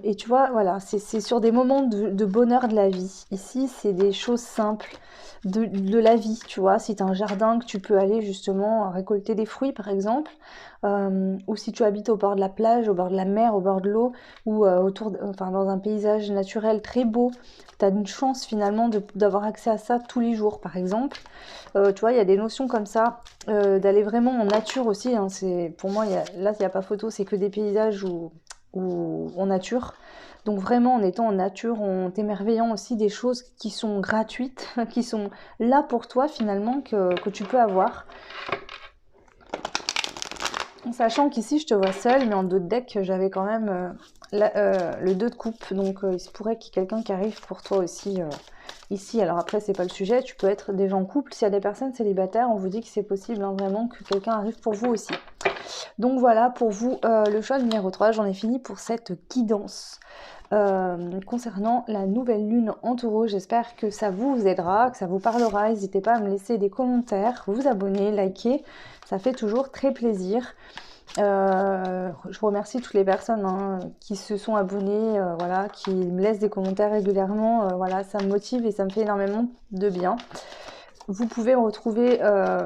Et tu vois, voilà, c'est sur des moments de bonheur de la vie. Ici, c'est des choses simples de la vie, tu vois. Si tu as un jardin que tu peux aller justement récolter des fruits, par exemple, ou si tu habites au bord de la plage, au bord de la mer, au bord de l'eau, ou enfin, dans un paysage naturel très beau, tu as une chance finalement d'avoir accès à ça tous les jours, par exemple. Tu vois, il y a des notions comme ça, d'aller vraiment en nature aussi. Hein, pour moi, là, il n'y a pas photo, c'est que des paysages ou en nature. Donc vraiment, en étant en nature, en t'émerveillant aussi des choses qui sont gratuites, qui sont là pour toi finalement, que tu peux avoir. En sachant qu'ici, je te vois seule, mais en dos de deck, j'avais quand même le 2 de coupe. Donc il se pourrait qu'il y ait quelqu'un qui arrive pour toi aussi ici. Alors après, c'est pas le sujet, tu peux être déjà en couple. S'il y a des personnes célibataires, on vous dit que c'est possible hein, vraiment que quelqu'un arrive pour vous aussi. Donc voilà, pour vous, le choix numéro 3, j'en ai fini pour cette guidance. Concernant la nouvelle lune en taureau, j'espère que ça vous aidera, que ça vous parlera. N'hésitez pas à me laisser des commentaires, vous abonner, liker, ça fait toujours très plaisir. Je remercie toutes les personnes hein, qui se sont abonnées, voilà, qui me laissent des commentaires régulièrement. Voilà, ça me motive et ça me fait énormément de bien. Vous pouvez retrouver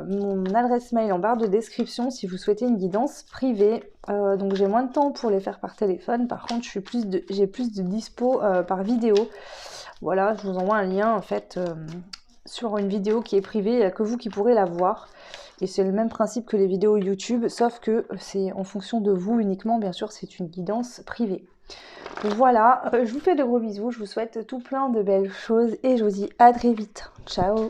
mon adresse mail en barre de description si vous souhaitez une guidance privée. Donc j'ai moins de temps pour les faire par téléphone. Par contre, j'ai plus de dispo par vidéo. Voilà, je vous envoie un lien en fait sur une vidéo qui est privée. Il n'y a que vous qui pourrez la voir. Et c'est le même principe que les vidéos YouTube, sauf que c'est en fonction de vous uniquement. Bien sûr, c'est une guidance privée. Voilà, je vous fais de gros bisous, je vous souhaite tout plein de belles choses et je vous dis à très vite. Ciao!